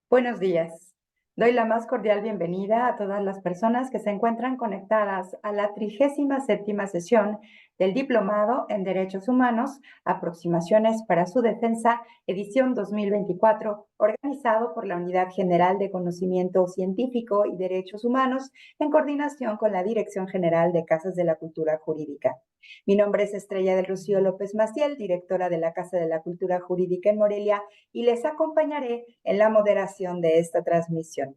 Buenos días. Doy la más cordial bienvenida a todas las personas que se encuentran conectadas a la 37ª sesión del Diplomado en Derechos Humanos, Aproximaciones para su Defensa, edición 2024, organizado por la Unidad General de Conocimiento Científico y Derechos Humanos, en coordinación con la Dirección General de Casas de la Cultura Jurídica. Mi nombre es Estrella del Rocío López Maciel, directora de la Casa de la Cultura Jurídica en Morelia, y les acompañaré en la moderación de esta transmisión.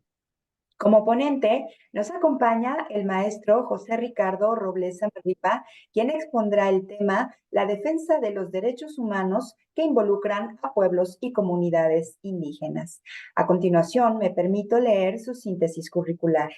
Como ponente, nos acompaña el maestro José Ricardo Robles Amarripa, quien expondrá el tema La defensa de los derechos humanos que involucran a pueblos y comunidades indígenas. A continuación, me permito leer su síntesis curricular.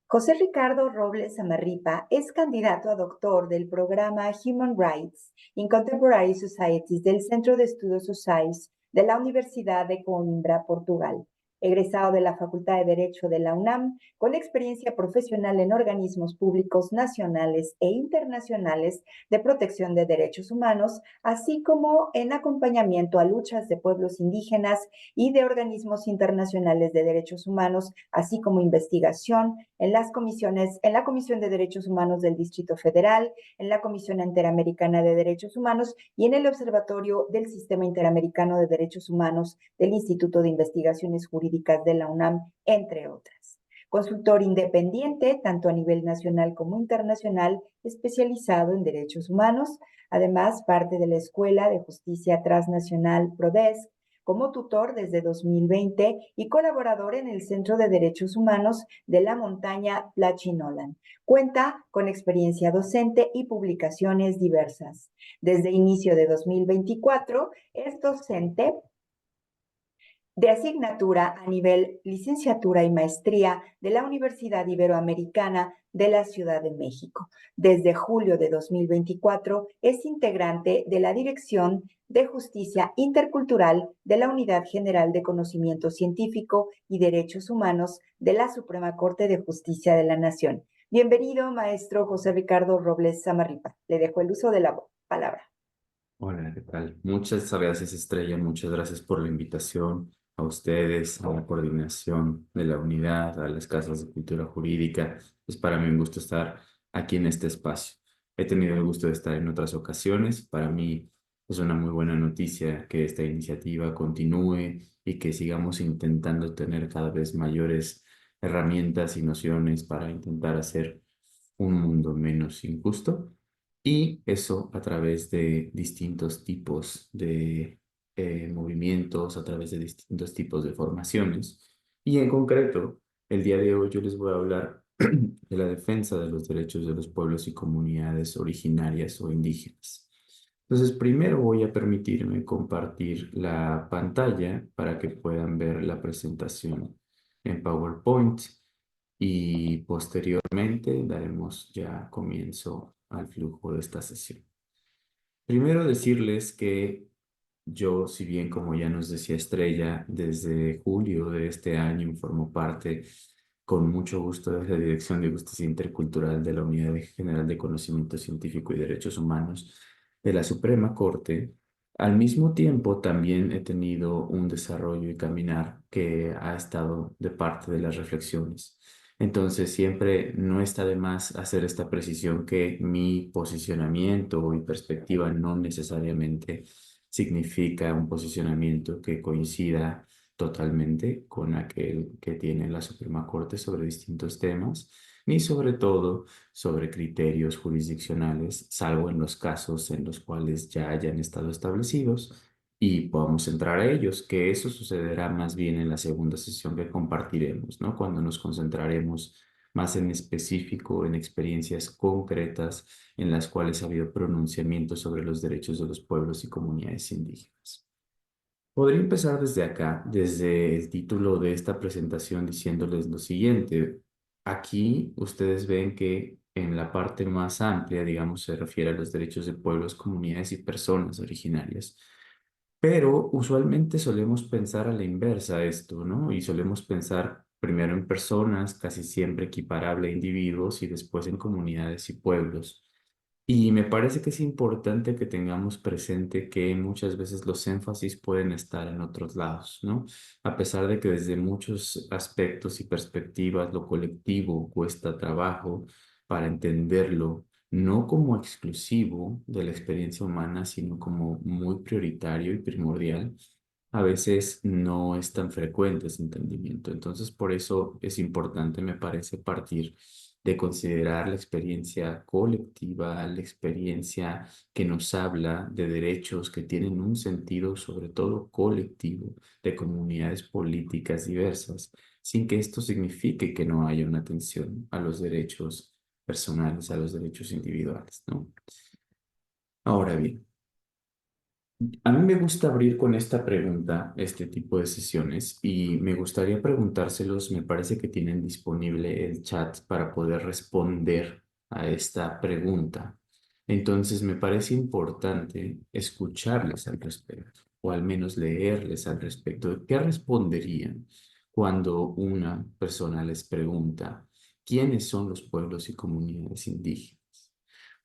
José Ricardo Robles Amarripa es candidato a doctor del programa Human Rights in Contemporary Societies del Centro de Estudios Sociais de la Universidad de Coimbra, Portugal. Egresado de la Facultad de Derecho de la UNAM, con experiencia profesional en organismos públicos nacionales e internacionales de protección de derechos humanos, así como en acompañamiento a luchas de pueblos indígenas y de organismos internacionales de derechos humanos, así como investigación en las comisiones, en la Comisión de Derechos Humanos del Distrito Federal, en la Comisión Interamericana de Derechos Humanos y en el Observatorio del Sistema Interamericano de Derechos Humanos del Instituto de Investigaciones Jurídicas de la UNAM, entre otras. Consultor independiente, tanto a nivel nacional como internacional, especializado en derechos humanos, además parte de la Escuela de Justicia Transnacional PRODESC, como tutor desde 2020 y colaborador en el Centro de Derechos Humanos de la Montaña Plachinolan. Cuenta con experiencia docente y publicaciones diversas. Desde inicio de 2024 es docente de asignatura a nivel licenciatura y maestría de la Universidad Iberoamericana de la Ciudad de México. Desde julio de 2024 es integrante de la Dirección de Justicia Intercultural de la Unidad General de Conocimiento Científico y Derechos Humanos de la Suprema Corte de Justicia de la Nación. Bienvenido, maestro José Ricardo Robles Samarripa. Le dejo el uso de la palabra. Hola, ¿qué tal? Muchas gracias, Estrella. Muchas gracias por la invitación a ustedes, a la coordinación de la unidad, a las casas de cultura jurídica. Es para mí un gusto estar aquí en este espacio. He tenido el gusto de estar en otras ocasiones. Para mí es una muy buena noticia que esta iniciativa continúe y que sigamos intentando tener cada vez mayores herramientas y nociones para intentar hacer un mundo menos injusto. Y eso a través de distintos tipos de movimientos, a través de distintos tipos de formaciones. Y en concreto, el día de hoy yo les voy a hablar de la defensa de los derechos de los pueblos y comunidades originarias o indígenas. Entonces, primero voy a permitirme compartir la pantalla para que puedan ver la presentación en PowerPoint y posteriormente daremos ya comienzo al flujo de esta sesión. Primero decirles que yo, si bien como ya nos decía Estrella, desde julio de este año formo parte con mucho gusto de la Dirección de Justicia Intercultural de la Unidad General de Conocimiento Científico y Derechos Humanos de la Suprema Corte, al mismo tiempo también he tenido un desarrollo y caminar que ha estado de parte de las reflexiones. Entonces, siempre no está de más hacer esta precisión que mi posicionamiento y perspectiva no necesariamente significa un posicionamiento que coincida totalmente con aquel que tiene la Suprema Corte sobre distintos temas, ni sobre todo sobre criterios jurisdiccionales, salvo en los casos en los cuales ya hayan estado establecidos y podamos entrar a ellos, que eso sucederá más bien en la segunda sesión que compartiremos, ¿no? Cuando nos concentraremos más en específico en experiencias concretas en las cuales ha habido pronunciamientos sobre los derechos de los pueblos y comunidades indígenas. Podría empezar desde acá, desde el título de esta presentación, diciéndoles lo siguiente. Aquí ustedes ven que en la parte más amplia, digamos, se refiere a los derechos de pueblos, comunidades y personas originarias. Pero usualmente solemos pensar a la inversa esto, ¿no? Y solemos pensar primero en personas, casi siempre equiparable a individuos, y después en comunidades y pueblos. Y me parece que es importante que tengamos presente que muchas veces los énfasis pueden estar en otros lados, ¿no? A pesar de que desde muchos aspectos y perspectivas lo colectivo cuesta trabajo para entenderlo, no como exclusivo de la experiencia humana, sino como muy prioritario y primordial. A veces no es tan frecuente ese entendimiento. Entonces, por eso es importante, me parece, partir de considerar la experiencia colectiva, la experiencia que nos habla de derechos que tienen un sentido sobre todo colectivo, de comunidades políticas diversas, sin que esto signifique que no haya una atención a los derechos personales, a los derechos individuales, ¿no? Ahora bien, a mí me gusta abrir con esta pregunta, este tipo de sesiones, y me gustaría preguntárselos, me parece que tienen disponible el chat para poder responder a esta pregunta. Entonces, me parece importante escucharles al respecto, o al menos leerles al respecto de qué responderían cuando una persona les pregunta, ¿quiénes son los pueblos y comunidades indígenas?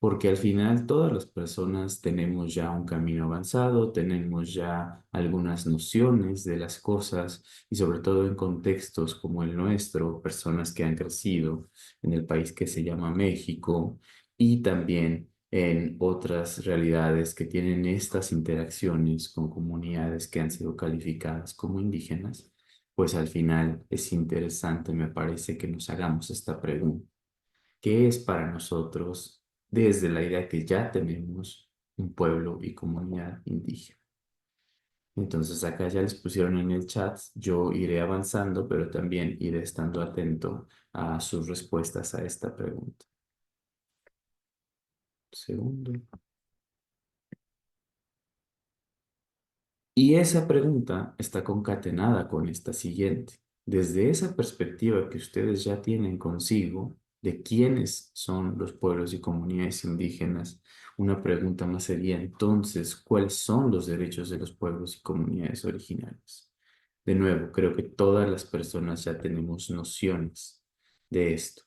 Porque al final todas las personas tenemos ya un camino avanzado, tenemos ya algunas nociones de las cosas y sobre todo en contextos como el nuestro, personas que han crecido en el país que se llama México y también en otras realidades que tienen estas interacciones con comunidades que han sido calificadas como indígenas, pues al final es interesante, me parece, que nos hagamos esta pregunta. ¿Qué es para nosotros desde la idea que ya tenemos un pueblo y comunidad indígena? Entonces acá ya les pusieron en el chat, yo iré avanzando, pero también iré estando atento a sus respuestas a esta pregunta. Segundo. Y esa pregunta está concatenada con esta siguiente. Desde esa perspectiva que ustedes ya tienen consigo de quiénes son los pueblos y comunidades indígenas, una pregunta más sería entonces, ¿cuáles son los derechos de los pueblos y comunidades originarias? De nuevo, creo que todas las personas ya tenemos nociones de esto.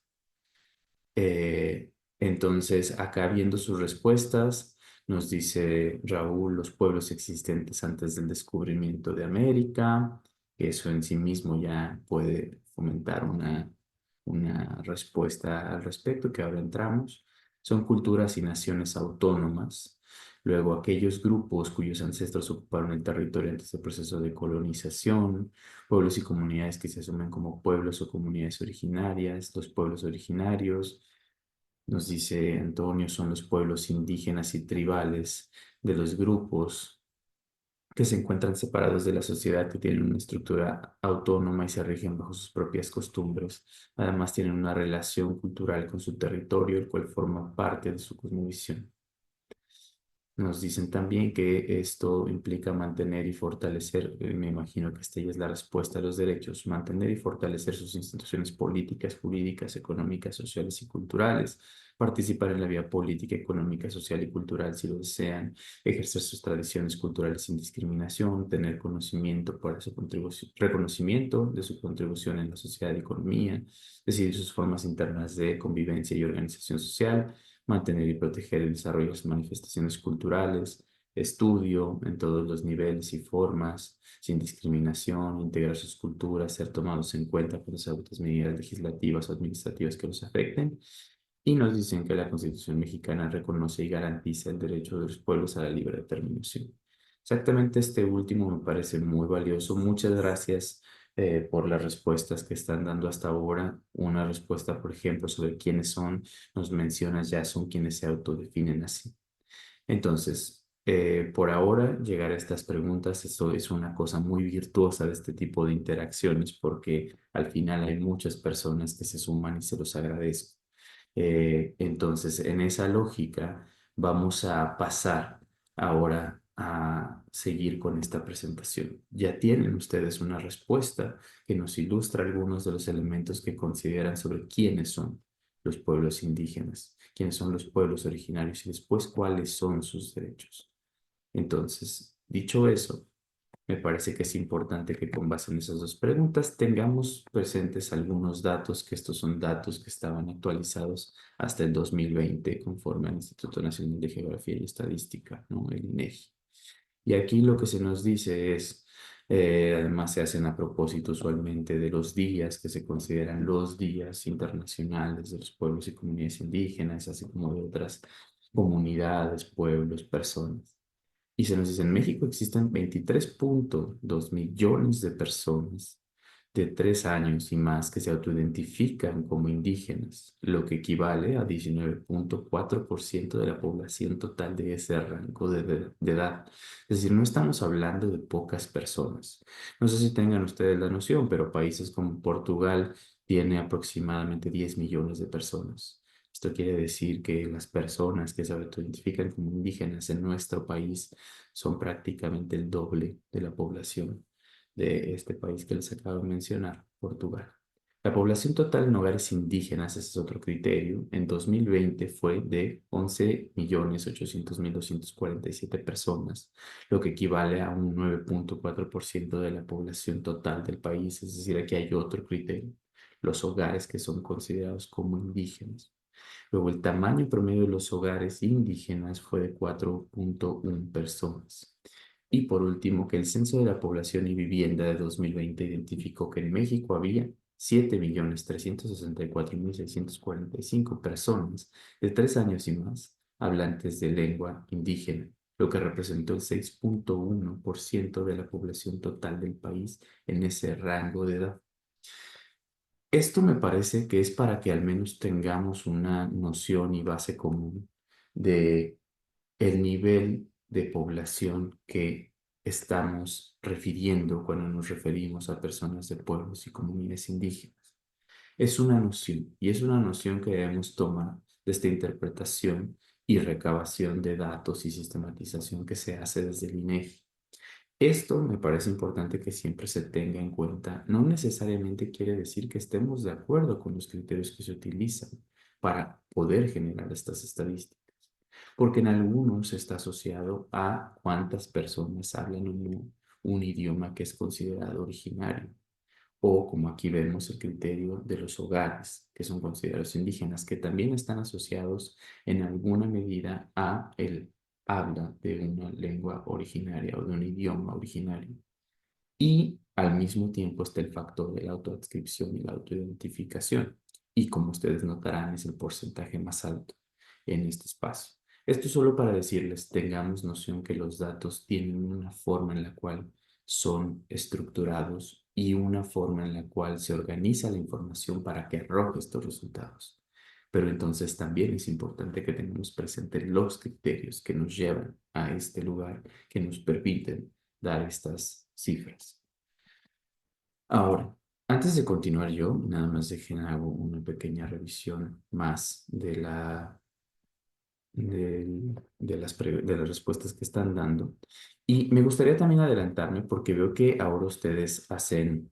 Entonces, acá viendo sus respuestas, nos dice Raúl, los pueblos existentes antes del descubrimiento de América, que eso en sí mismo ya puede fomentar una respuesta al respecto, que ahora entramos. Son culturas y naciones autónomas. Luego, aquellos grupos cuyos ancestros ocuparon el territorio antes del proceso de colonización, pueblos y comunidades que se asumen como pueblos o comunidades originarias, los pueblos originarios, nos dice Antonio, son los pueblos indígenas y tribales de los grupos que se encuentran separados de la sociedad, que tienen una estructura autónoma y se rigen bajo sus propias costumbres. Además, tienen una relación cultural con su territorio, el cual forma parte de su cosmovisión. Nos dicen también que esto implica mantener y fortalecer, me imagino que esta ya es la respuesta a los derechos, mantener y fortalecer sus instituciones políticas, jurídicas, económicas, sociales y culturales, participar en la vida política, económica, social y cultural si lo desean, ejercer sus tradiciones culturales sin discriminación, tener conocimiento para su contribución, reconocimiento de su contribución en la sociedad y economía, decidir sus formas internas de convivencia y organización social, mantener y proteger el desarrollo de las manifestaciones culturales, estudio en todos los niveles y formas, sin discriminación, integrar sus culturas, ser tomados en cuenta por las otras medidas legislativas o administrativas que los afecten. Y nos dicen que la Constitución mexicana reconoce y garantiza el derecho de los pueblos a la libre determinación. Exactamente este último me parece muy valioso. Muchas gracias por las respuestas que están dando hasta ahora. Una respuesta, por ejemplo, sobre quiénes son, nos mencionas ya son quienes se autodefinen así. Entonces, por ahora, llegar a estas preguntas, eso es una cosa muy virtuosa de este tipo de interacciones, porque al final hay muchas personas que se suman y se los agradezco. Entonces, en esa lógica, vamos a pasar ahora a seguir con esta presentación. Ya tienen ustedes una respuesta que nos ilustra algunos de los elementos que consideran sobre quiénes son los pueblos indígenas, quiénes son los pueblos originarios y después cuáles son sus derechos. Entonces, dicho eso, Me parece que es importante que con base en esas dos preguntas tengamos presentes algunos datos, que estos son datos que estaban actualizados hasta el 2020 conforme al Instituto Nacional de Geografía y Estadística, ¿no? El INEGI. Y aquí lo que se nos dice es, además se hacen a propósito usualmente de los días que se consideran los días internacionales de los pueblos y comunidades indígenas, así como de otras comunidades, pueblos, personas. Y se nos dice, en México existen 23.2 millones de personas de 3 años y más que se autoidentifican como indígenas, lo que equivale a 19.4% de la población total de ese rango de edad. Es decir, no estamos hablando de pocas personas. No sé si tengan ustedes la noción, pero países como Portugal tiene aproximadamente 10 millones de personas. Esto quiere decir que las personas que se autoidentifican como indígenas en nuestro país son prácticamente el doble de la población de este país que les acabo de mencionar, Portugal. La población total en hogares indígenas, ese es otro criterio, en 2020 fue de 11.800.247 personas, lo que equivale a un 9.4% de la población total del país. Es decir, aquí hay otro criterio, los hogares que son considerados como indígenas. Luego, el tamaño promedio de los hogares indígenas fue de 4.1 personas. Y por último, que el Censo de la Población y Vivienda de 2020 identificó que en México había 7.364.645 personas de 3 años y más hablantes de lengua indígena, lo que representó el 6.1% de la población total del país en ese rango de edad. Esto me parece que es para que al menos tengamos una noción y base común de el nivel de población que estamos refiriendo cuando nos referimos a personas de pueblos y comunidades indígenas. Es una noción y es una noción que debemos tomar de esta interpretación y recabación de datos y sistematización que se hace desde el INEGI. Esto me parece importante que siempre se tenga en cuenta. No necesariamente quiere decir que estemos de acuerdo con los criterios que se utilizan para poder generar estas estadísticas, porque en algunos está asociado a cuántas personas hablan un idioma que es considerado originario, o como aquí vemos el criterio de los hogares que son considerados indígenas, que también están asociados en alguna medida a el habla de una lengua originaria o de un idioma originario. Y al mismo tiempo está el factor de la autoadscripción y la autoidentificación. Y como ustedes notarán, es el porcentaje más alto en este espacio. Esto solo para decirles, tengamos noción que los datos tienen una forma en la cual son estructurados y una forma en la cual se organiza la información para que arroje estos resultados. Pero entonces también es importante que tengamos presentes los criterios que nos llevan a este lugar, que nos permiten dar estas cifras. Ahora, antes de continuar yo, nada más dejen hago una pequeña revisión más de las respuestas que están dando. Y me gustaría también adelantarme porque veo que ahora ustedes hacen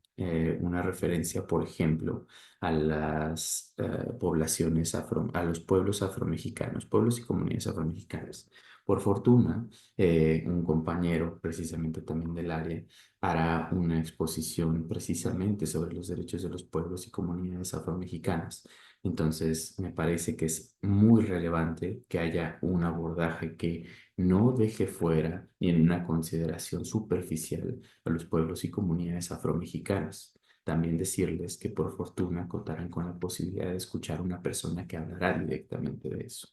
una referencia, por ejemplo, a las poblaciones a los pueblos afromexicanos, pueblos y comunidades afromexicanas. Por fortuna, un compañero precisamente también del área hará una exposición precisamente sobre los derechos de los pueblos y comunidades afromexicanas. Entonces, me parece que es muy relevante que haya un abordaje que no deje fuera ni en una consideración superficial a los pueblos y comunidades afromexicanas. También decirles que por fortuna contarán con la posibilidad de escuchar a una persona que hablará directamente de eso.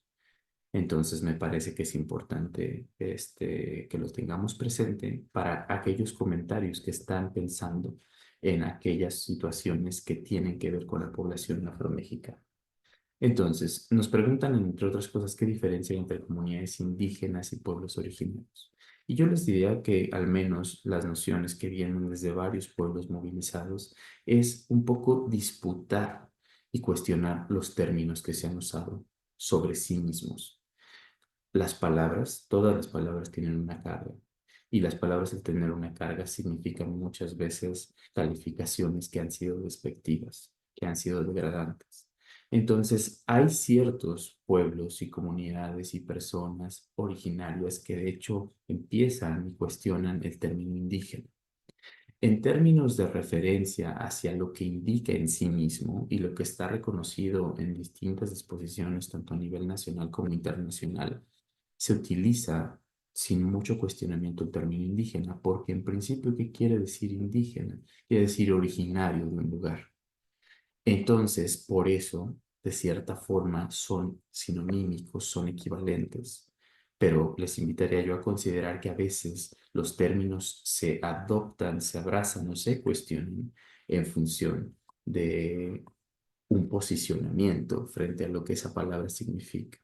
Entonces me parece que es importante que lo tengamos presente para aquellos comentarios que están pensando en aquellas situaciones que tienen que ver con la población afromexicana. Entonces, nos preguntan, entre otras cosas, qué diferencia hay entre comunidades indígenas y pueblos originarios. Y yo les diría que al menos las nociones que vienen desde varios pueblos movilizados es un poco disputar y cuestionar los términos que se han usado sobre sí mismos. Las palabras, todas las palabras tienen una carga. Y las palabras al tener una carga significan muchas veces calificaciones que han sido despectivas, que han sido degradantes. Entonces, hay ciertos pueblos y comunidades y personas originarias que de hecho empiezan y cuestionan el término indígena. En términos de referencia hacia lo que indica en sí mismo y lo que está reconocido en distintas disposiciones, tanto a nivel nacional como internacional, se utiliza sin mucho cuestionamiento el término indígena, porque en principio, ¿qué quiere decir indígena? Quiere decir originario de un lugar. Entonces, por eso, de cierta forma, son sinonímicos, son equivalentes. Pero les invitaría yo a considerar que a veces los términos se adoptan, se abrazan o se cuestionan en función de un posicionamiento frente a lo que esa palabra significa.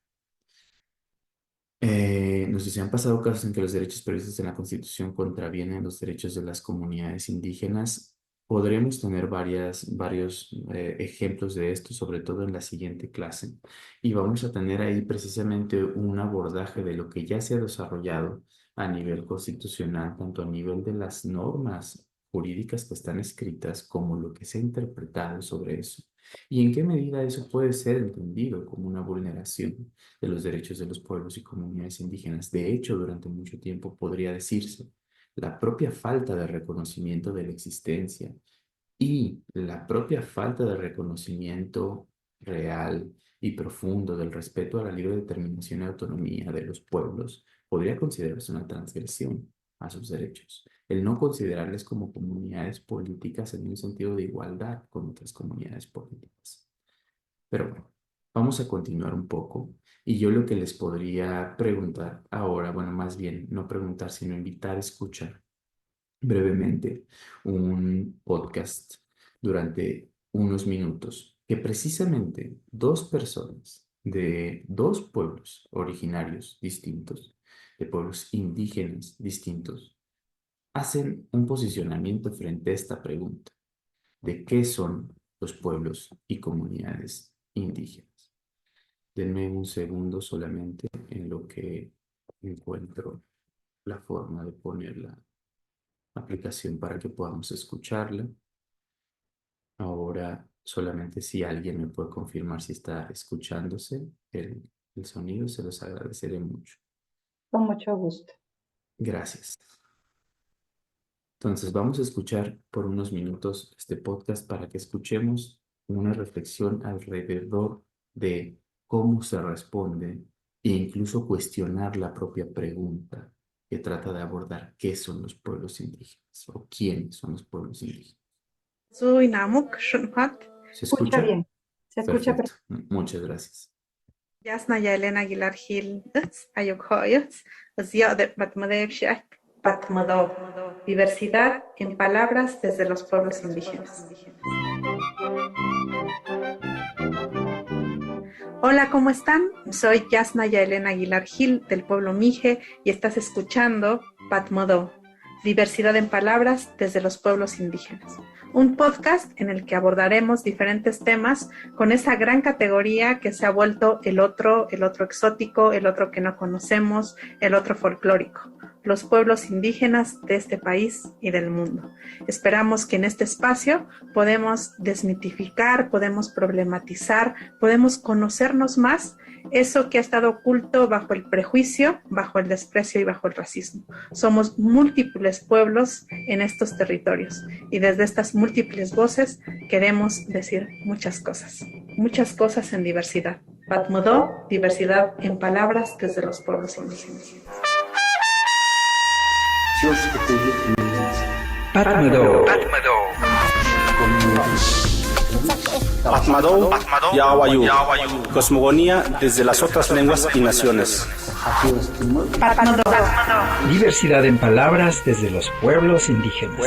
No sé si han pasado casos en que los derechos previstos en la Constitución contravienen los derechos de las comunidades indígenas. Podremos tener varios ejemplos de esto, sobre todo en la siguiente clase. Y vamos a tener ahí precisamente un abordaje de lo que ya se ha desarrollado a nivel constitucional, tanto a nivel de las normas jurídicas que están escritas, como lo que se ha interpretado sobre eso. Y en qué medida eso puede ser entendido como una vulneración de los derechos de los pueblos y comunidades indígenas. De hecho, durante mucho tiempo podría decirse, la propia falta de reconocimiento de la existencia y la propia falta de reconocimiento real y profundo del respeto a la libre determinación y autonomía de los pueblos podría considerarse una transgresión a sus derechos. El no considerarles como comunidades políticas en un sentido de igualdad con otras comunidades políticas. Pero bueno, vamos a continuar un poco. Y yo lo que les podría preguntar ahora, bueno, más bien no preguntar, sino invitar a escuchar brevemente un podcast durante unos minutos que precisamente dos personas de dos pueblos originarios distintos, de pueblos indígenas distintos, hacen un posicionamiento frente a esta pregunta de qué son los pueblos y comunidades indígenas. Denme un segundo solamente en lo que encuentro la forma de poner la aplicación para que podamos escucharla. Ahora, solamente si alguien me puede confirmar si está escuchándose el sonido, se los agradeceré mucho. Con mucho gusto. Gracias. Entonces, vamos a escuchar por unos minutos este podcast para que escuchemos una reflexión alrededor de cómo se responde e incluso cuestionar la propia pregunta que trata de abordar qué son los pueblos indígenas o quiénes son los pueblos indígenas. Soy Namuk Shunhat. ¿Se Escucha escucha? bien. Se escucha Perfecto. Muchas gracias. Yasna Elena Aguilar Gil, Ayok Hoyos, Ziyadet Batmadev Shak, Batmado. Diversidad en palabras desde los pueblos indígenas. Hola, ¿cómo están? Soy Yasna Elena Aguilar Gil del pueblo Mije y estás escuchando Patmodó, diversidad en palabras desde los pueblos indígenas. Un podcast en el que abordaremos diferentes temas con esa gran categoría que se ha vuelto el otro exótico, el otro que no conocemos, el otro folclórico, los pueblos indígenas de este país y del mundo. Esperamos que en este espacio podemos desmitificar, podemos problematizar, podemos conocernos más, eso que ha estado oculto bajo el prejuicio, bajo el desprecio y bajo el racismo. Somos múltiples pueblos en estos territorios y desde estas múltiples voces queremos decir muchas cosas en diversidad. Patmodó, diversidad en palabras desde los pueblos indígenas. Patmado, Yawayu, cosmogonía desde las otras lenguas y naciones. Patmodó. Diversidad en palabras desde los pueblos indígenas.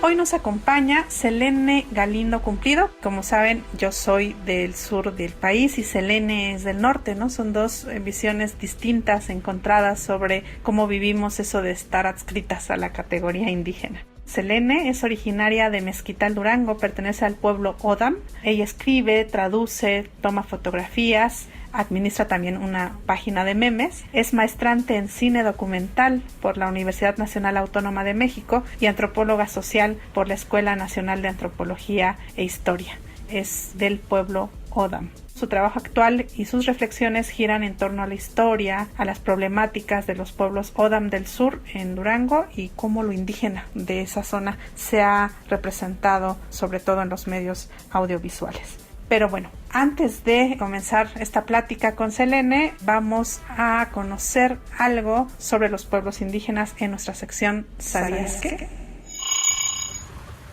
Hoy nos acompaña Selene Galindo Cumplido. Como saben, yo soy del sur del país y Selene es del norte, ¿no? Son dos visiones distintas, encontradas sobre cómo vivimos eso de estar adscritas a la categoría indígena. Selene es originaria de Mezquital, Durango, pertenece al pueblo Odam. Ella escribe, traduce, toma fotografías, administra también una página de memes, es maestrante en cine documental por la Universidad Nacional Autónoma de México y antropóloga social por la Escuela Nacional de Antropología e Historia. Es del pueblo O'odham. Su trabajo actual y sus reflexiones giran en torno a la historia, a las problemáticas de los pueblos O'odham del sur en Durango y cómo lo indígena de esa zona se ha representado sobre todo en los medios audiovisuales. Pero bueno, antes de comenzar esta plática con Selene, vamos a conocer algo sobre los pueblos indígenas en nuestra sección ¿Sabías qué?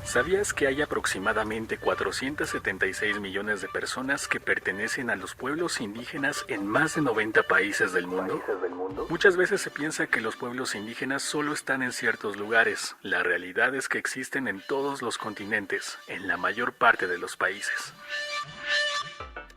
¿Sabías que hay aproximadamente 476 millones de personas que pertenecen a los pueblos indígenas en más de 90 países del mundo? Muchas veces se piensa que los pueblos indígenas solo están en ciertos lugares. La realidad es que existen en todos los continentes, en la mayor parte de los países.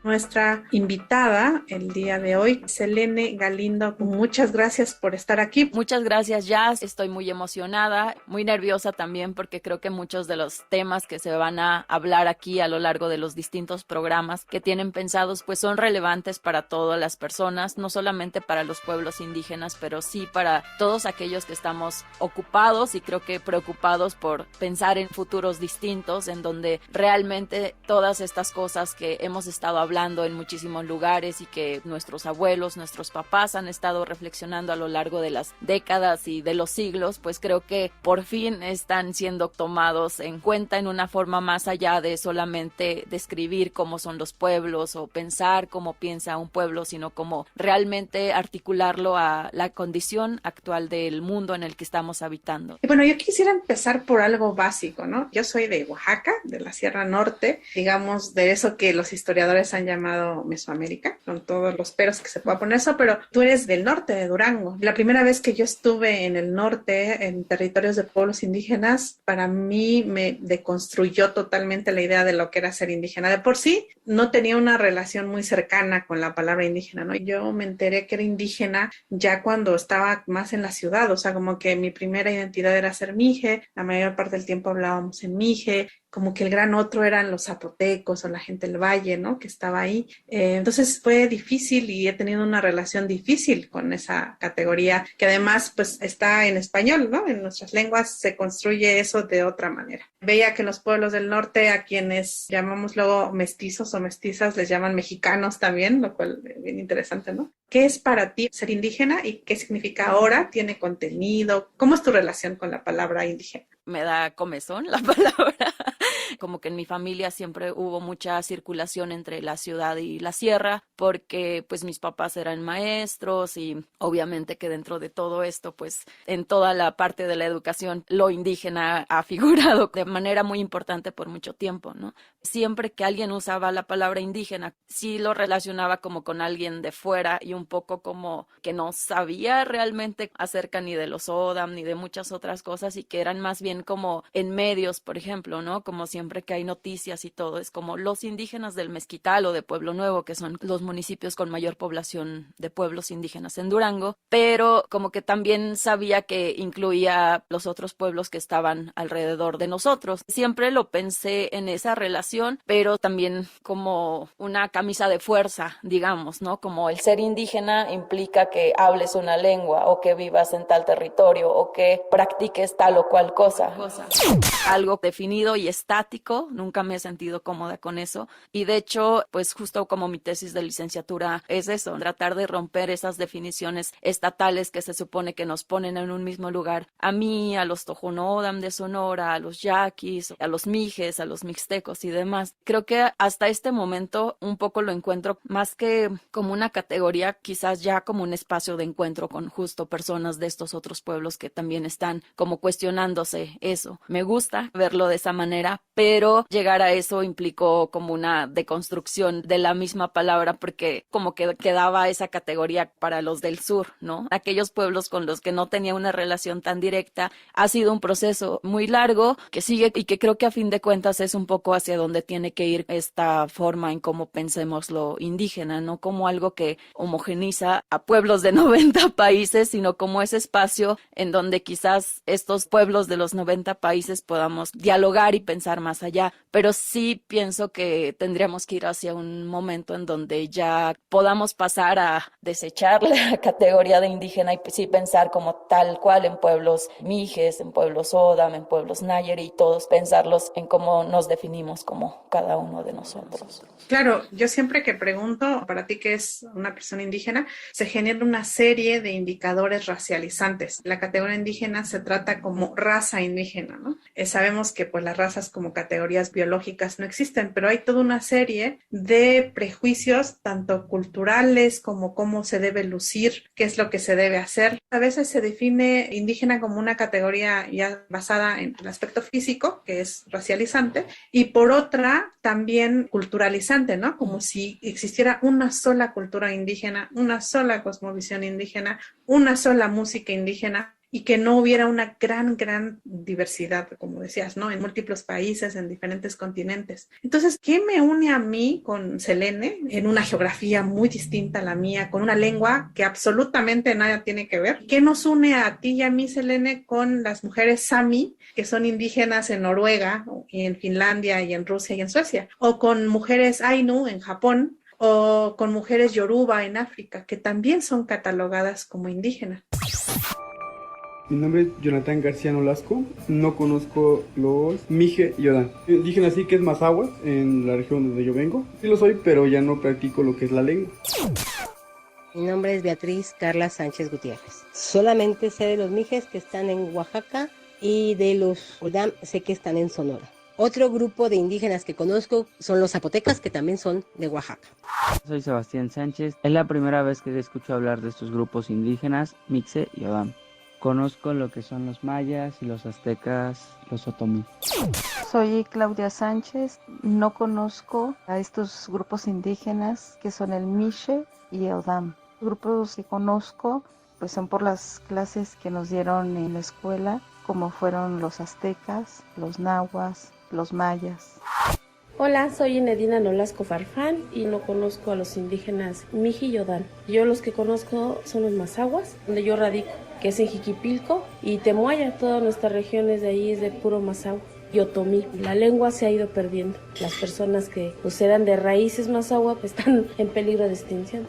Nuestra invitada el día de hoy, Selene Galindo, muchas gracias por estar aquí. Muchas gracias, Jazz. Estoy muy emocionada, muy nerviosa también porque creo que muchos de los temas que se van a hablar aquí a lo largo de los distintos programas que tienen pensados pues son relevantes para todas las personas, no solamente para los pueblos indígenas, pero sí para todos aquellos que estamos ocupados y creo que preocupados por pensar en futuros distintos en donde realmente todas estas cosas que hemos estado hablando en muchísimos lugares y que nuestros abuelos, nuestros papás han estado reflexionando a lo largo de las décadas y de los siglos, pues creo que por fin están siendo tomados en cuenta en una forma más allá de solamente describir cómo son los pueblos o pensar cómo piensa un pueblo, sino como realmente articularlo a la condición actual del mundo en el que estamos habitando. Y bueno, yo quisiera empezar por algo básico, ¿no? Yo soy de Oaxaca, de la Sierra Norte, digamos de eso que los historiadores han llamado Mesoamérica, con todos los peros que se pueda poner eso, pero tú eres del norte, de Durango. La primera vez que yo estuve en el norte, en territorios de pueblos indígenas, para mí me deconstruyó totalmente la idea de lo que era ser indígena. De por sí, no tenía una relación muy cercana con la palabra indígena, ¿no? Yo me enteré que era indígena ya cuando estaba más en la ciudad, o sea, como que mi primera identidad era ser mije, la mayor parte del tiempo hablábamos en mije, como que el gran otro eran los zapotecos o la gente del valle, ¿no? Que estaba ahí. Entonces fue difícil y he tenido una relación difícil con esa categoría que además pues está en español, ¿no? En nuestras lenguas se construye eso de otra manera. Veía que en los pueblos del norte a quienes llamamos luego mestizos o mestizas les llaman mexicanos también, lo cual es bien interesante, ¿no? ¿Qué es para ti ser indígena y qué significa ahora? ¿Tiene contenido? ¿Cómo es tu relación con la palabra indígena? Me da comezón la palabra. Como que en mi familia siempre hubo mucha circulación entre la ciudad y la sierra, porque pues mis papás eran maestros y obviamente que dentro de todo esto, pues en toda la parte de la educación, lo indígena ha figurado de manera muy importante por mucho tiempo, ¿no? Siempre que alguien usaba la palabra indígena, sí lo relacionaba como con alguien de fuera y un poco como que no sabía realmente acerca ni de los O'odham ni de muchas otras cosas y que eran más bien como en medios, por ejemplo, ¿no? Como siempre que hay noticias y todo, es como los indígenas del Mezquital o de Pueblo Nuevo, que son los municipios con mayor población de pueblos indígenas en Durango, pero como que también sabía que incluía los otros pueblos que estaban alrededor de nosotros. Siempre lo pensé en esa relación, pero también como una camisa de fuerza, digamos, ¿no? Como el ser indígena implica que hables una lengua o que vivas en tal territorio o que practiques tal o cual cosa. Algo definido y estático, nunca me he sentido cómoda con eso y de hecho, pues justo como mi tesis de licenciatura es eso, tratar de romper esas definiciones estatales que se supone que nos ponen en un mismo lugar, a mí, a los Tohono O'odham de Sonora, a los yaquis, a los mijes, a los mixtecos y demás. Creo que hasta este momento un poco lo encuentro más que como una categoría, quizás ya como un espacio de encuentro con justo personas de estos otros pueblos que también están como cuestionándose eso. Me gusta verlo de esa manera, pero llegar a eso implicó como una deconstrucción de la misma palabra porque como que quedaba esa categoría para los del sur, ¿no? Aquellos pueblos con los que no tenía una relación tan directa. Ha sido un proceso muy largo que sigue y que creo que a fin de cuentas es un poco hacia donde tiene que ir esta forma en cómo pensemos lo indígena, no como algo que homogeniza a pueblos de 90 países, sino como ese espacio en donde quizás estos pueblos de los 90 países podamos dialogar y pensar más más allá, pero sí pienso que tendríamos que ir hacia un momento en donde ya podamos pasar a desechar la categoría de indígena y sí pensar como tal cual en pueblos mijes, en pueblos O'odham, en pueblos Nayeri, y todos pensarlos en cómo nos definimos como cada uno de nosotros. Claro, yo siempre que pregunto, para ti que es una persona indígena, se genera una serie de indicadores racializantes. La categoría indígena se trata como raza indígena, ¿no? Sabemos que pues las razas como categorías biológicas no existen, pero hay toda una serie de prejuicios, tanto culturales como cómo se debe lucir, qué es lo que se debe hacer. A veces se define indígena como una categoría ya basada en el aspecto físico, que es racializante, y por otra también culturalizante, ¿no? Como si existiera una sola cultura indígena, una sola cosmovisión indígena, una sola música indígena, y que no hubiera una gran diversidad, como decías, ¿no? En múltiples países, en diferentes continentes. Entonces, ¿qué me une a mí con Selene en una geografía muy distinta a la mía, con una lengua que absolutamente nada tiene que ver? ¿Qué nos une a ti y a mí, Selene, con las mujeres Sami, que son indígenas en Noruega, y en Finlandia, y en Rusia, y en Suecia? O con mujeres Ainu en Japón, o con mujeres Yoruba en África, que también son catalogadas como indígenas. Mi nombre es Jonathan García Nolasco, no conozco los Mije y O'odham. Dicen así que es Mazahuas, en la región donde yo vengo. Sí lo soy, pero ya no practico lo que es la lengua. Mi nombre es Beatriz Carla Sánchez Gutiérrez. Solamente sé de los Mijes que están en Oaxaca y de los O'odham sé que están en Sonora. Otro grupo de indígenas que conozco son los zapotecas, que también son de Oaxaca. Soy Sebastián Sánchez. Es la primera vez que escucho hablar de estos grupos indígenas, Mixe y O'odham. Conozco lo que son los mayas y los aztecas, los otomí. Soy Claudia Sánchez. No conozco a estos grupos indígenas que son el Mixe y O'odham. Los grupos que conozco pues son por las clases que nos dieron en la escuela, como fueron los aztecas, los nahuas, los mayas. Hola, soy Inedina Nolasco Farfán y no conozco a los indígenas Mije y O'odham. Yo los que conozco son los Mazahuas, donde yo radico, que es en Jiquipilco, y Temoaya. Todas nuestras regiones de ahí es de puro Mazahua y Otomí. La lengua se ha ido perdiendo. Las personas que pues eran de raíces Mazahua pues están en peligro de extinción.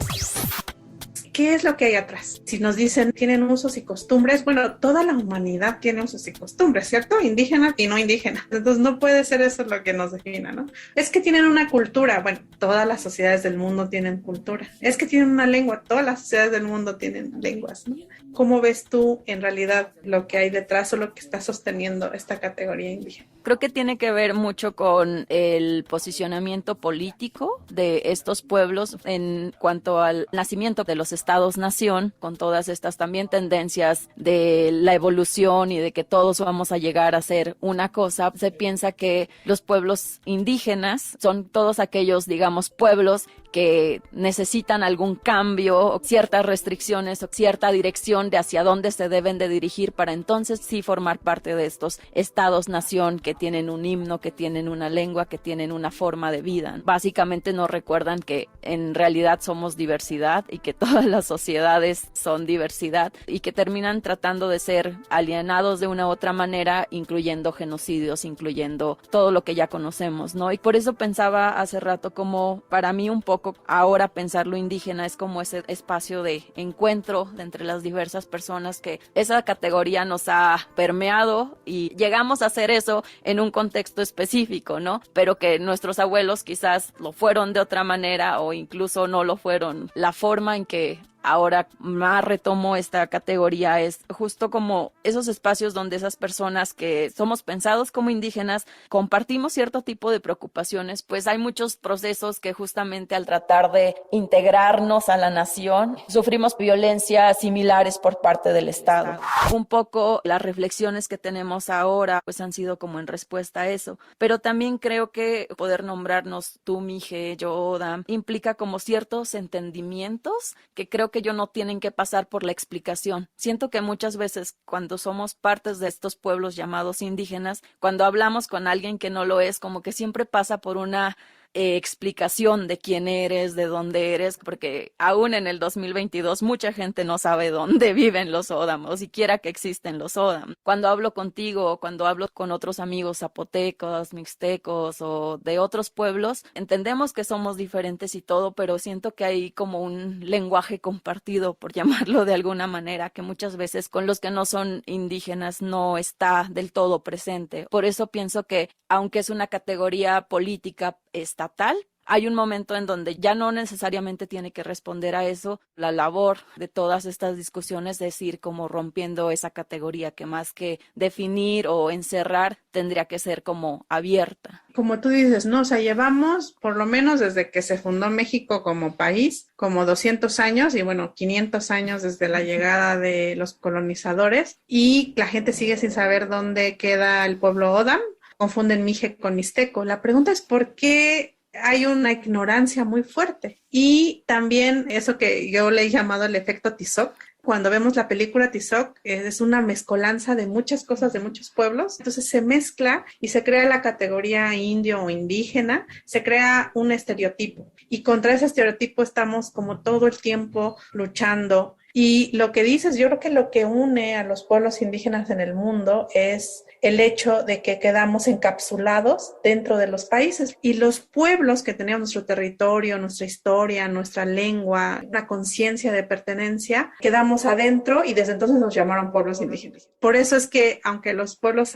¿Qué es lo que hay atrás? Si nos dicen tienen usos y costumbres, bueno, toda la humanidad tiene usos y costumbres, ¿cierto? Indígenas y no indígenas. Entonces no puede ser eso lo que nos defina, ¿no? Es que tienen una cultura, bueno, todas las sociedades del mundo tienen cultura. Es que tienen una lengua, todas las sociedades del mundo tienen lenguas, ¿no? ¿Cómo ves tú en realidad lo que hay detrás o lo que está sosteniendo esta categoría indígena? Creo que tiene que ver mucho con el posicionamiento político de estos pueblos en cuanto al nacimiento de los estados-nación, con todas estas también tendencias de la evolución y de que todos vamos a llegar a ser una cosa. Se piensa que los pueblos indígenas son todos aquellos, digamos, pueblos que necesitan algún cambio o ciertas restricciones o cierta dirección de hacia dónde se deben de dirigir para entonces sí formar parte de estos estados-nación que tienen un himno, que tienen una lengua, que tienen una forma de vida. Básicamente nos recuerdan que en realidad somos diversidad y que todas las sociedades son diversidad y que terminan tratando de ser alienados de una u otra manera, incluyendo genocidios, incluyendo todo lo que ya conocemos, ¿no? Y por eso pensaba hace rato como para mí un poco ahora pensar lo indígena es como ese espacio de encuentro entre las diversas personas, que esa categoría nos ha permeado y llegamos a hacer eso en un contexto específico, ¿no? Pero que nuestros abuelos quizás lo fueron de otra manera o incluso no lo fueron. La forma en que ahora más retomo esta categoría es justo como esos espacios donde esas personas que somos pensados como indígenas compartimos cierto tipo de preocupaciones, pues hay muchos procesos que justamente al tratar de integrarnos a la nación sufrimos violencias similares por parte del Estado. Un poco las reflexiones que tenemos ahora pues han sido como en respuesta a eso, pero también creo que poder nombrarnos tú, Mije, yo, O'odham, implica como ciertos entendimientos que creo que ellos no tienen que pasar por la explicación. Siento que muchas veces cuando somos partes de estos pueblos llamados indígenas, cuando hablamos con alguien que no lo es, como que siempre pasa por una explicación de quién eres, de dónde eres, porque aún en el 2022 mucha gente no sabe dónde viven los Odam o siquiera que existen los Odam. Cuando hablo contigo o cuando hablo con otros amigos zapotecos, mixtecos o de otros pueblos, entendemos que somos diferentes y todo, pero siento que hay como un lenguaje compartido, por llamarlo de alguna manera, que muchas veces con los que no son indígenas no está del todo presente. Por eso pienso que, aunque es una categoría política estatal, hay un momento en donde ya no necesariamente tiene que responder a eso. La labor de todas estas discusiones es ir como rompiendo esa categoría que más que definir o encerrar tendría que ser como abierta. Como tú dices, ¿no? O sea, llevamos por lo menos desde que se fundó México como país, como 200 años y bueno, 500 años desde la llegada de los colonizadores y la gente sigue sin saber dónde queda el pueblo Odam. Confunden Mije con Mixteco. La pregunta es ¿por qué hay una ignorancia muy fuerte? Y también eso que yo le he llamado el efecto Tizoc. Cuando vemos la película Tizoc, es una mezcolanza de muchas cosas de muchos pueblos. Entonces se mezcla y se crea la categoría indio o indígena, se crea un estereotipo. Y contra ese estereotipo estamos como todo el tiempo luchando. Y lo que dices, yo creo que lo que une a los pueblos indígenas en el mundo es el hecho de que quedamos encapsulados dentro de los países y los pueblos que teníamos nuestro territorio, nuestra historia, nuestra lengua, una conciencia de pertenencia, quedamos adentro y desde entonces nos llamaron pueblos indígenas. Por eso es que aunque los pueblos...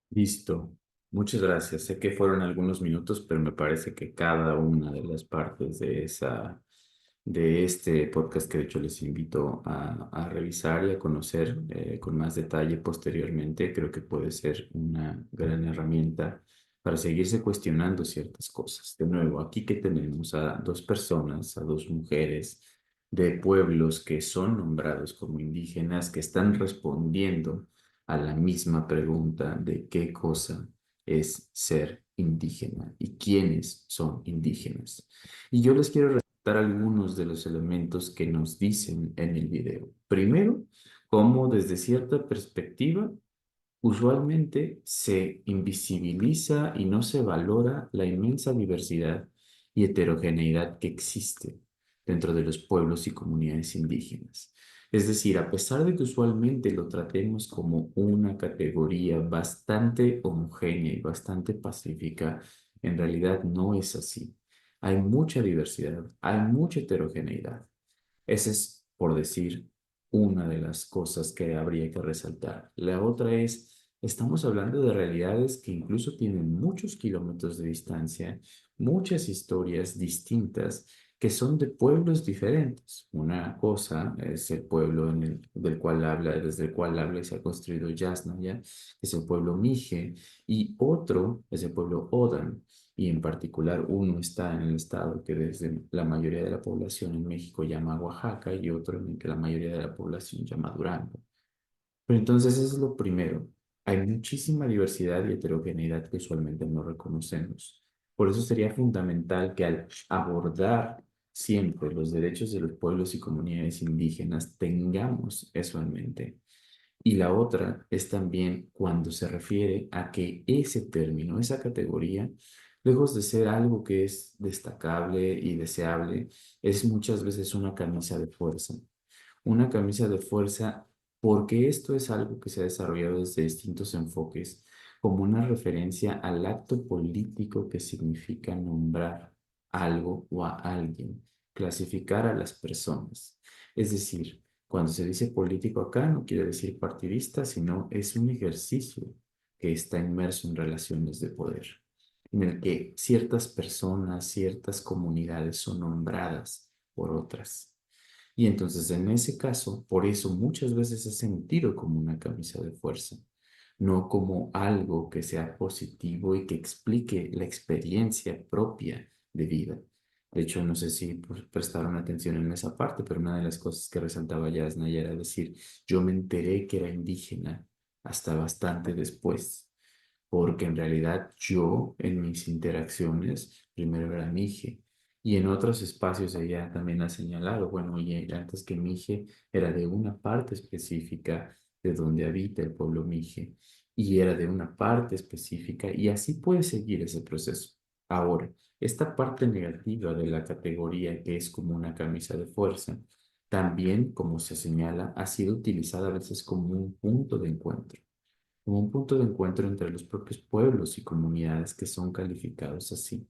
Listo. Muchas gracias. Sé que fueron algunos minutos, pero me parece que cada una de las partes de este podcast, que de hecho les invito a revisar y a conocer con más detalle posteriormente, creo que puede ser una gran herramienta para seguirse cuestionando ciertas cosas. De nuevo, aquí que tenemos a dos personas, a dos mujeres de pueblos que son nombrados como indígenas, que están respondiendo a la misma pregunta de qué cosa es ser indígena y quiénes son indígenas. Y yo les quiero resaltar algunos de los elementos que nos dicen en el video. Primero, cómo desde cierta perspectiva usualmente se invisibiliza y no se valora la inmensa diversidad y heterogeneidad que existe dentro de los pueblos y comunidades indígenas. Es decir, a pesar de que usualmente lo tratemos como una categoría bastante homogénea y bastante pacífica, en realidad no es así. Hay mucha diversidad, hay mucha heterogeneidad. Esa es, por decir, una de las cosas que habría que resaltar. La otra es, estamos hablando de realidades que incluso tienen muchos kilómetros de distancia, muchas historias distintas que son de pueblos diferentes. Una cosa es el pueblo del cual habla, desde el cual habla y se ha construido Yasnaya, que es el pueblo Mije, y otro es el pueblo Odan. Y en particular uno está en el estado que desde la mayoría de la población en México llama Oaxaca y otro en el que la mayoría de la población llama Durango. Pero entonces eso es lo primero. Hay muchísima diversidad y heterogeneidad que usualmente no reconocemos. Por eso sería fundamental que al abordar siempre los derechos de los pueblos y comunidades indígenas tengamos eso en mente. Y la otra es también cuando se refiere a que ese término, esa categoría, lejos de ser algo que es destacable y deseable, es muchas veces una camisa de fuerza. Una camisa de fuerza porque esto es algo que se ha desarrollado desde distintos enfoques, como una referencia al acto político que significa nombrar algo o a alguien, clasificar a las personas. Es decir, cuando se dice político acá no quiere decir partidista, sino es un ejercicio que está inmerso en relaciones de poder, en el que ciertas personas, ciertas comunidades son nombradas por otras. Y entonces en ese caso, por eso muchas veces es sentido como una camisa de fuerza, no como algo que sea positivo y que explique la experiencia propia de vida. De hecho, no sé si prestaron atención en esa parte, pero una de las cosas que resaltaba Yasnaya era decir, yo me enteré que era indígena hasta bastante después, porque en realidad yo en mis interacciones primero era mije y en otros espacios ella también ha señalado, bueno, oye, antes que mije era de una parte específica de donde habita el pueblo mije y era de una parte específica y así puede seguir ese proceso. Ahora, esta parte negativa de la categoría que es como una camisa de fuerza, también, como se señala, ha sido utilizada a veces como un punto de encuentro, como un punto de encuentro entre los propios pueblos y comunidades que son calificados así.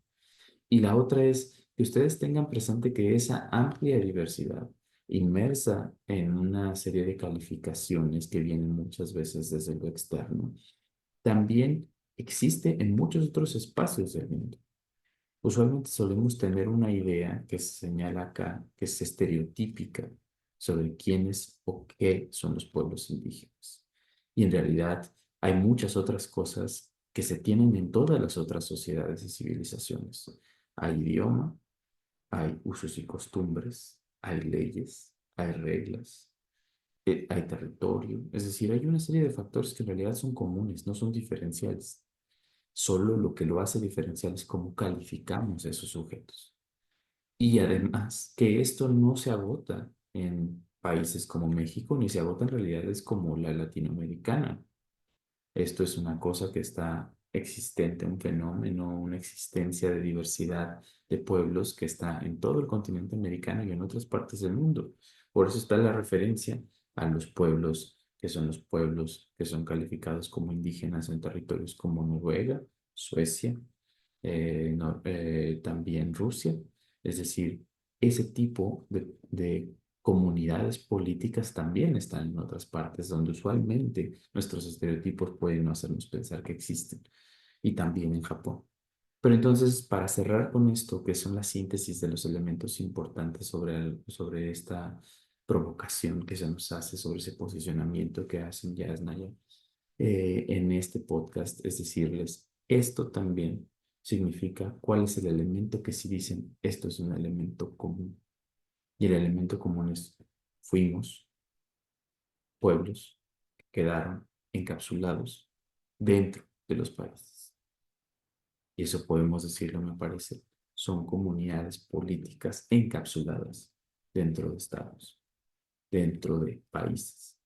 Y la otra es que ustedes tengan presente que esa amplia diversidad, inmersa en una serie de calificaciones que vienen muchas veces desde lo externo, también existe en muchos otros espacios del mundo. Usualmente solemos tener una idea que se señala acá, que es estereotípica sobre quiénes o qué son los pueblos indígenas. Y en realidad hay muchas otras cosas que se tienen en todas las otras sociedades y civilizaciones. Hay idioma, hay usos y costumbres, hay leyes, hay reglas, hay territorio. Es decir, hay una serie de factores que en realidad son comunes, no son diferenciales. Solo lo que lo hace diferencial es cómo calificamos a esos sujetos. Y además que esto no se agota en países como México, ni se agota en realidades como la latinoamericana. Esto es una cosa que está existente, un fenómeno, una existencia de diversidad de pueblos que está en todo el continente americano y en otras partes del mundo. Por eso está la referencia a los pueblos, que son los pueblos que son calificados como indígenas en territorios como Noruega, Suecia, también Rusia. Es decir, ese tipo de comunidades políticas también están en otras partes donde usualmente nuestros estereotipos pueden no hacernos pensar que existen, y también en Japón. Pero entonces, para cerrar con esto, que son la síntesis de los elementos importantes sobre esta provocación que se nos hace, sobre ese posicionamiento que hacen Yasnaya en este podcast, es decirles, esto también significa cuál es el elemento que si dicen, esto es un elemento común. Y el elemento común es, fuimos pueblos que quedaron encapsulados dentro de los países. Y eso podemos decirlo, me parece, son comunidades políticas encapsuladas dentro de estados, dentro de países.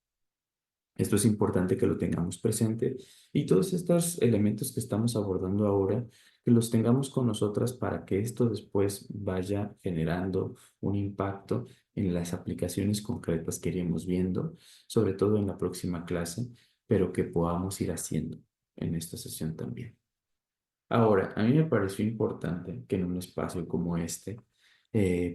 Esto es importante que lo tengamos presente y todos estos elementos que estamos abordando ahora, que los tengamos con nosotras para que esto después vaya generando un impacto en las aplicaciones concretas que iremos viendo, sobre todo en la próxima clase, pero que podamos ir haciendo en esta sesión también. Ahora, a mí me pareció importante que en un espacio como este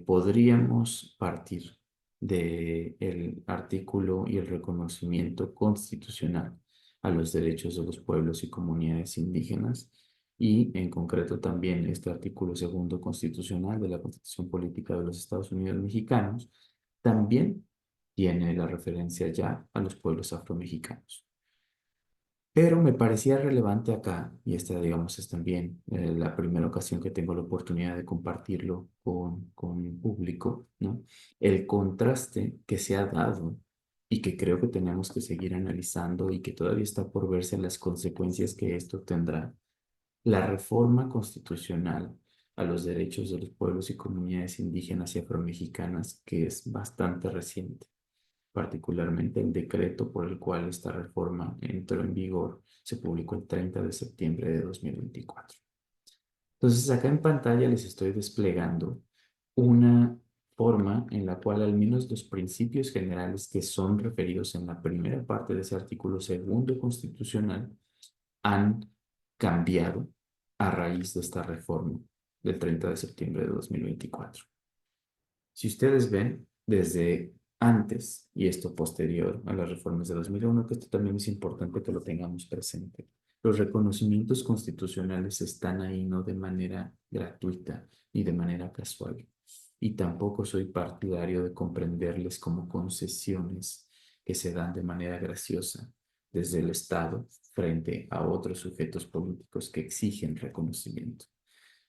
podríamos partir del artículo y el reconocimiento constitucional a los derechos de los pueblos y comunidades indígenas y en concreto también este artículo segundo constitucional de la Constitución Política de los Estados Unidos Mexicanos también tiene la referencia ya a los pueblos afromexicanos. Pero me parecía relevante acá, y esta, digamos, es también la primera ocasión que tengo la oportunidad de compartirlo con un público, ¿no? El contraste que se ha dado y que creo que tenemos que seguir analizando y que todavía está por verse las consecuencias que esto tendrá. La reforma constitucional a los derechos de los pueblos y comunidades indígenas y afromexicanas, que es bastante reciente, particularmente el decreto por el cual esta reforma entró en vigor, se publicó el 30 de septiembre de 2024. Entonces, acá en pantalla les estoy desplegando una forma en la cual al menos los principios generales que son referidos en la primera parte de ese artículo segundo constitucional han cambiado a raíz de esta reforma del 30 de septiembre de 2024. Si ustedes ven, desde antes y esto posterior a las reformas de 2001, que esto también es importante que lo tengamos presente. Los reconocimientos constitucionales están ahí no de manera gratuita ni de manera casual. Y tampoco soy partidario de comprenderles como concesiones que se dan de manera graciosa desde el Estado frente a otros sujetos políticos que exigen reconocimiento.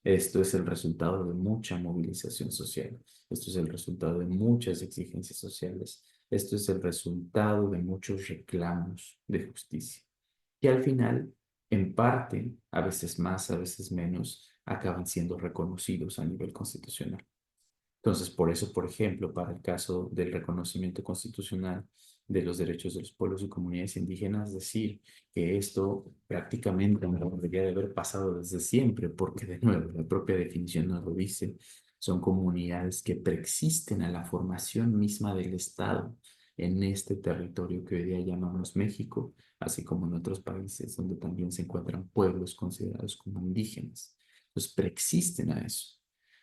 Esto es el resultado de mucha movilización social. Esto es el resultado de muchas exigencias sociales. Esto es el resultado de muchos reclamos de justicia. Y al final, en parte, a veces más, a veces menos, acaban siendo reconocidos a nivel constitucional. Entonces, por eso, por ejemplo, para el caso del reconocimiento constitucional de los derechos de los pueblos y comunidades indígenas decir que esto prácticamente no debería de haber pasado desde siempre, porque de nuevo, la propia definición nos lo dice, son comunidades que preexisten a la formación misma del Estado en este territorio que hoy día llamamos México, así como en otros países donde también se encuentran pueblos considerados como indígenas. Entonces preexisten a eso.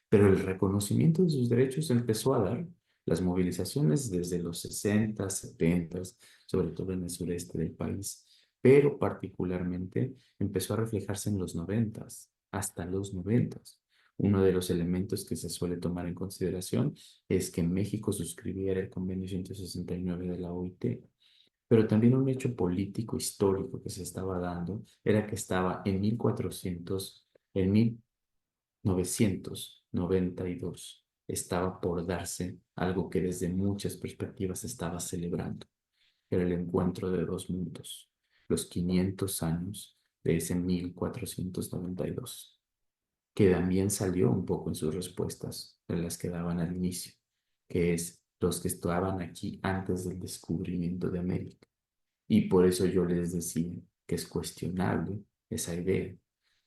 Pero el reconocimiento de sus derechos empezó a dar las movilizaciones desde los 60, 70, sobre todo en el sureste del país, pero particularmente empezó a reflejarse en los 90, hasta los 90. Uno de los elementos que se suele tomar en consideración es que México suscribiera el Convenio 169 de la OIT, pero también un hecho político histórico que se estaba dando era que estaba en 1992 estaba por darse algo que desde muchas perspectivas se estaba celebrando. Era el encuentro de dos mundos, los 500 años de ese 1492, que también salió un poco en sus respuestas de las que daban al inicio, que es los que estaban aquí antes del descubrimiento de América. Y por eso yo les decía que es cuestionable esa idea.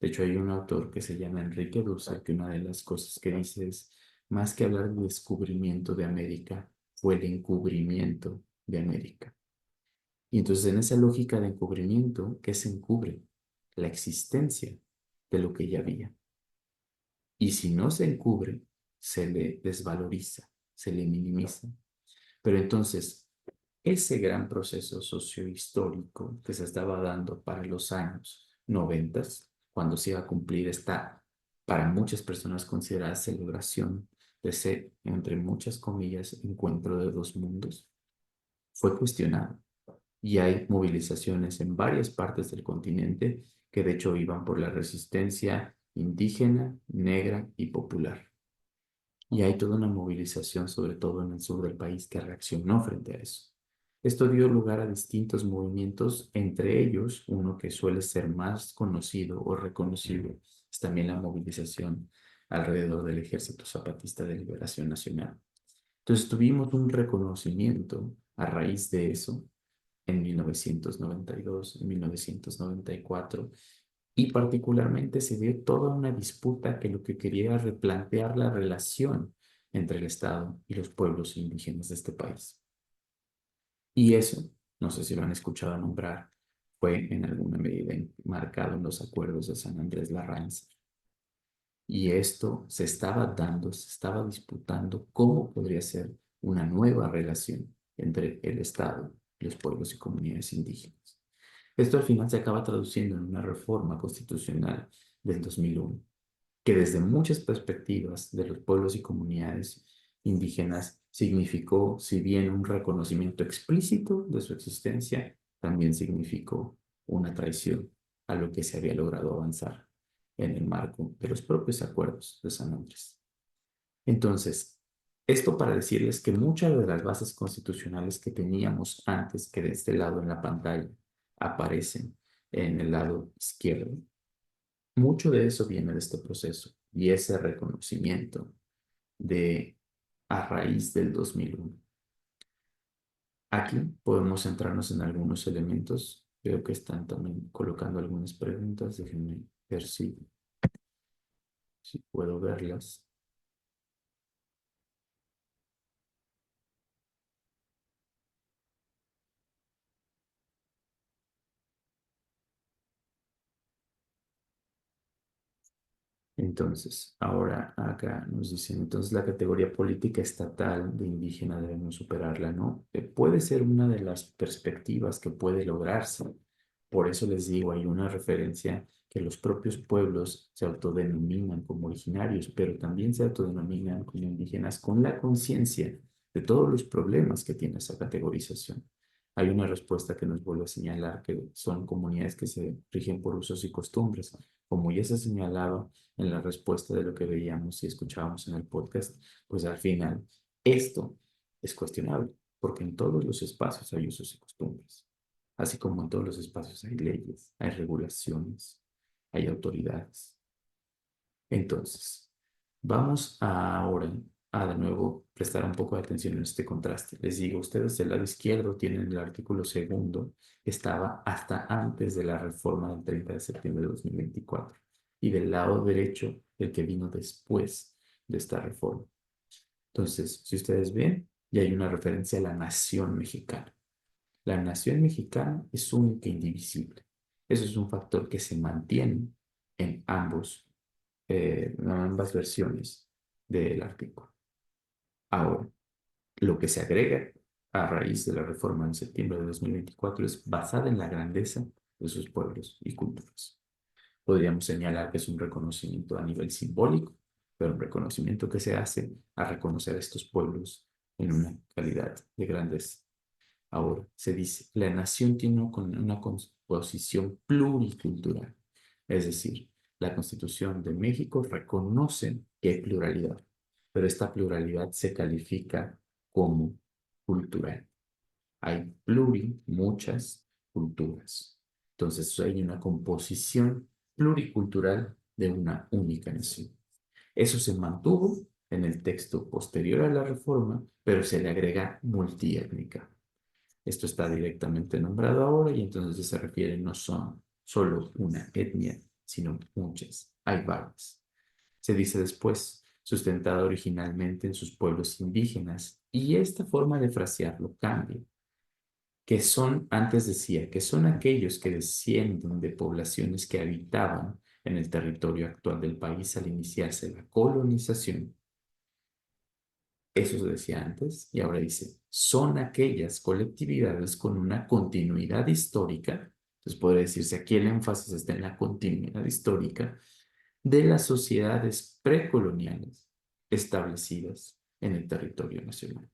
De hecho, hay un autor que se llama Enrique Dussel, que una de las cosas que dice es, más que hablar de descubrimiento de América, fue el encubrimiento de América. Y entonces en esa lógica de encubrimiento, ¿qué se encubre? La existencia de lo que ya había. Y si no se encubre, se le desvaloriza, se le minimiza. Pero entonces, ese gran proceso sociohistórico que se estaba dando para los años 90, cuando se iba a cumplir esta, para muchas personas considerada celebración de ese, entre muchas comillas, encuentro de dos mundos, fue cuestionado. Y hay movilizaciones en varias partes del continente que de hecho iban por la resistencia indígena, negra y popular. Y hay toda una movilización, sobre todo en el sur del país, que reaccionó frente a eso. Esto dio lugar a distintos movimientos, entre ellos uno que suele ser más conocido o reconocido, es también la movilización alrededor del Ejército Zapatista de Liberación Nacional. Entonces tuvimos un reconocimiento a raíz de eso en 1992, en 1994, y particularmente se dio toda una disputa que lo que quería era replantear la relación entre el Estado y los pueblos indígenas de este país. Y eso, no sé si lo han escuchado nombrar, fue en alguna medida marcado en los acuerdos de San Andrés Larraín. Y esto se estaba dando, se estaba disputando cómo podría ser una nueva relación entre el Estado y los pueblos y comunidades indígenas. Esto al final se acaba traduciendo en una reforma constitucional del 2001, que desde muchas perspectivas de los pueblos y comunidades indígenas significó, si bien un reconocimiento explícito de su existencia, también significó una traición a lo que se había logrado avanzar en el marco de los propios acuerdos de San Andrés. Entonces, esto para decirles que muchas de las bases constitucionales que teníamos antes, que de este lado en la pantalla aparecen en el lado izquierdo, mucho de eso viene de este proceso y ese reconocimiento de a raíz del 2001. Aquí podemos centrarnos en algunos elementos. Veo que están también colocando algunas preguntas. Déjenme ver si puedo verlas. Entonces, ahora acá nos dicen, entonces la categoría política estatal de indígena debemos superarla, ¿no? Puede ser una de las perspectivas que puede lograrse. Por eso les digo, hay una referencia que los propios pueblos se autodenominan como originarios, pero también se autodenominan como indígenas con la conciencia de todos los problemas que tiene esa categorización. Hay una respuesta que nos vuelve a señalar que son comunidades que se rigen por usos y costumbres. Como ya se señalaba en la respuesta de lo que veíamos y escuchábamos en el podcast, pues al final esto es cuestionable, porque en todos los espacios hay usos y costumbres. Así como en todos los espacios hay leyes, hay regulaciones, hay autoridades. Entonces, vamos ahora de nuevo prestar un poco de atención en este contraste. Les digo, ustedes del lado izquierdo tienen el artículo segundo, que estaba hasta antes de la reforma del 30 de septiembre de 2024, y del lado derecho, el que vino después de esta reforma. Entonces, si ustedes ven, ya hay una referencia a la nación mexicana. La nación mexicana es única e indivisible. Eso es un factor que se mantiene en ambas versiones del artículo. Ahora, lo que se agrega a raíz de la reforma en septiembre de 2024 es basada en la grandeza de sus pueblos y culturas. Podríamos señalar que es un reconocimiento a nivel simbólico, pero un reconocimiento que se hace a reconocer a estos pueblos en una calidad de grandeza. Ahora, se dice, la nación tiene una composición pluricultural, es decir, la Constitución de México reconoce que hay pluralidad, pero esta pluralidad se califica como cultural. Hay muchas culturas. Entonces hay una composición pluricultural de una única nación. Eso se mantuvo en el texto posterior a la reforma, pero se le agrega multiétnica. Esto está directamente nombrado ahora y entonces se refiere no son solo una etnia, sino muchas. Hay varias. Se dice después, sustentado originalmente en sus pueblos indígenas, y esta forma de frasearlo cambia, que son, antes decía, que son aquellos que descienden de poblaciones que habitaban en el territorio actual del país al iniciarse la colonización. Eso se decía antes, y ahora dice, son aquellas colectividades con una continuidad histórica, entonces podría decirse aquí el énfasis está en la continuidad histórica de las sociedades precoloniales establecidas en el territorio nacional.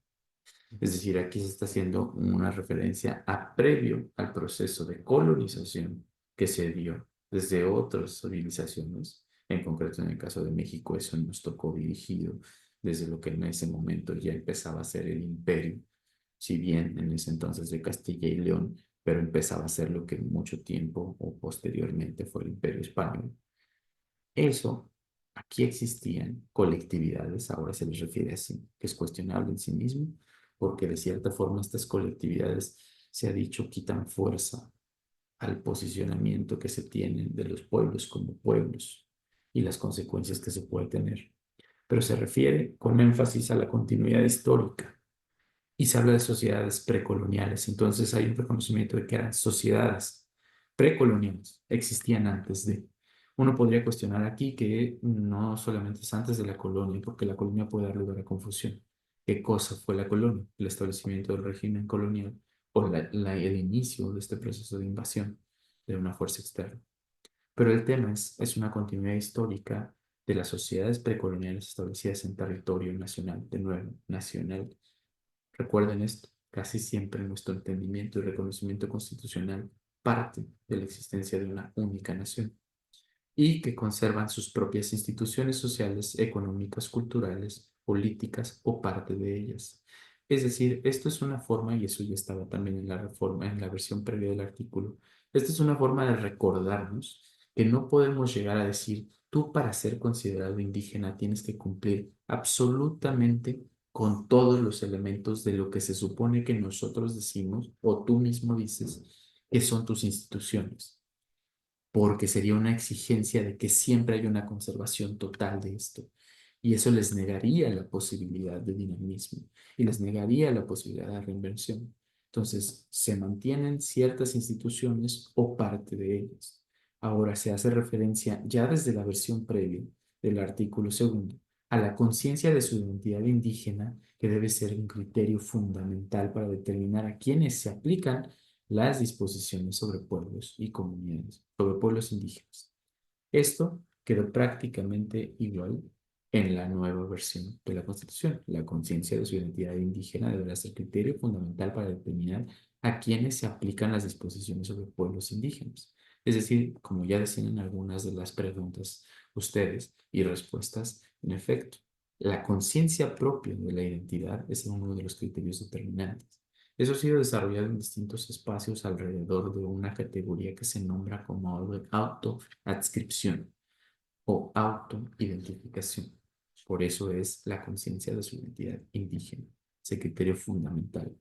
Es decir, aquí se está haciendo una referencia a previo al proceso de colonización que se dio desde otras civilizaciones. En concreto, en el caso de México, eso nos tocó dirigido desde lo que en ese momento ya empezaba a ser el imperio, si bien en ese entonces de Castilla y León, pero empezaba a ser lo que mucho tiempo o posteriormente fue el imperio español. Eso, aquí existían colectividades, ahora se les refiere así, que es cuestionable en sí mismo, porque de cierta forma estas colectividades, se ha dicho, quitan fuerza al posicionamiento que se tienen de los pueblos como pueblos y las consecuencias que se puede tener. Pero se refiere con énfasis a la continuidad histórica y se habla de sociedades precoloniales. Entonces hay un reconocimiento de que eran sociedades precoloniales, existían antes de. Uno podría cuestionar aquí que no solamente es antes de la colonia, porque la colonia puede dar lugar a confusión. ¿Qué cosa fue la colonia? ¿El establecimiento del régimen colonial o el inicio de este proceso de invasión de una fuerza externa? Pero el tema es una continuidad histórica de las sociedades precoloniales establecidas en territorio nacional, de nuevo, nacional. Recuerden esto, casi siempre nuestro entendimiento y reconocimiento constitucional parte de la existencia de una única nación y que conservan sus propias instituciones sociales, económicas, culturales, políticas o parte de ellas. Es decir, esto es una forma, y eso ya estaba también en la reforma, en la versión previa del artículo, esta es una forma de recordarnos que no podemos llegar a decir, tú para ser considerado indígena tienes que cumplir absolutamente con todos los elementos de lo que se supone que nosotros decimos, o tú mismo dices, que son tus instituciones, porque sería una exigencia de que siempre haya una conservación total de esto. Y eso les negaría la posibilidad de dinamismo y les negaría la posibilidad de reinvención. Entonces, se mantienen ciertas instituciones o parte de ellas. Ahora se hace referencia ya desde la versión previa del artículo segundo a la conciencia de su identidad indígena, que debe ser un criterio fundamental para determinar a quiénes se aplican las disposiciones sobre pueblos y comunidades, sobre pueblos indígenas. Esto quedó prácticamente igual en la nueva versión de la Constitución. La conciencia de su identidad indígena deberá ser criterio fundamental para determinar a quiénes se aplican las disposiciones sobre pueblos indígenas. Es decir, como ya decían en algunas de las preguntas ustedes y respuestas, en efecto, la conciencia propia de la identidad es uno de los criterios determinantes. Eso ha sido desarrollado en distintos espacios alrededor de una categoría que se nombra como autoadscripción o autoidentificación. Por eso es la conciencia de su identidad indígena, ese criterio fundamental.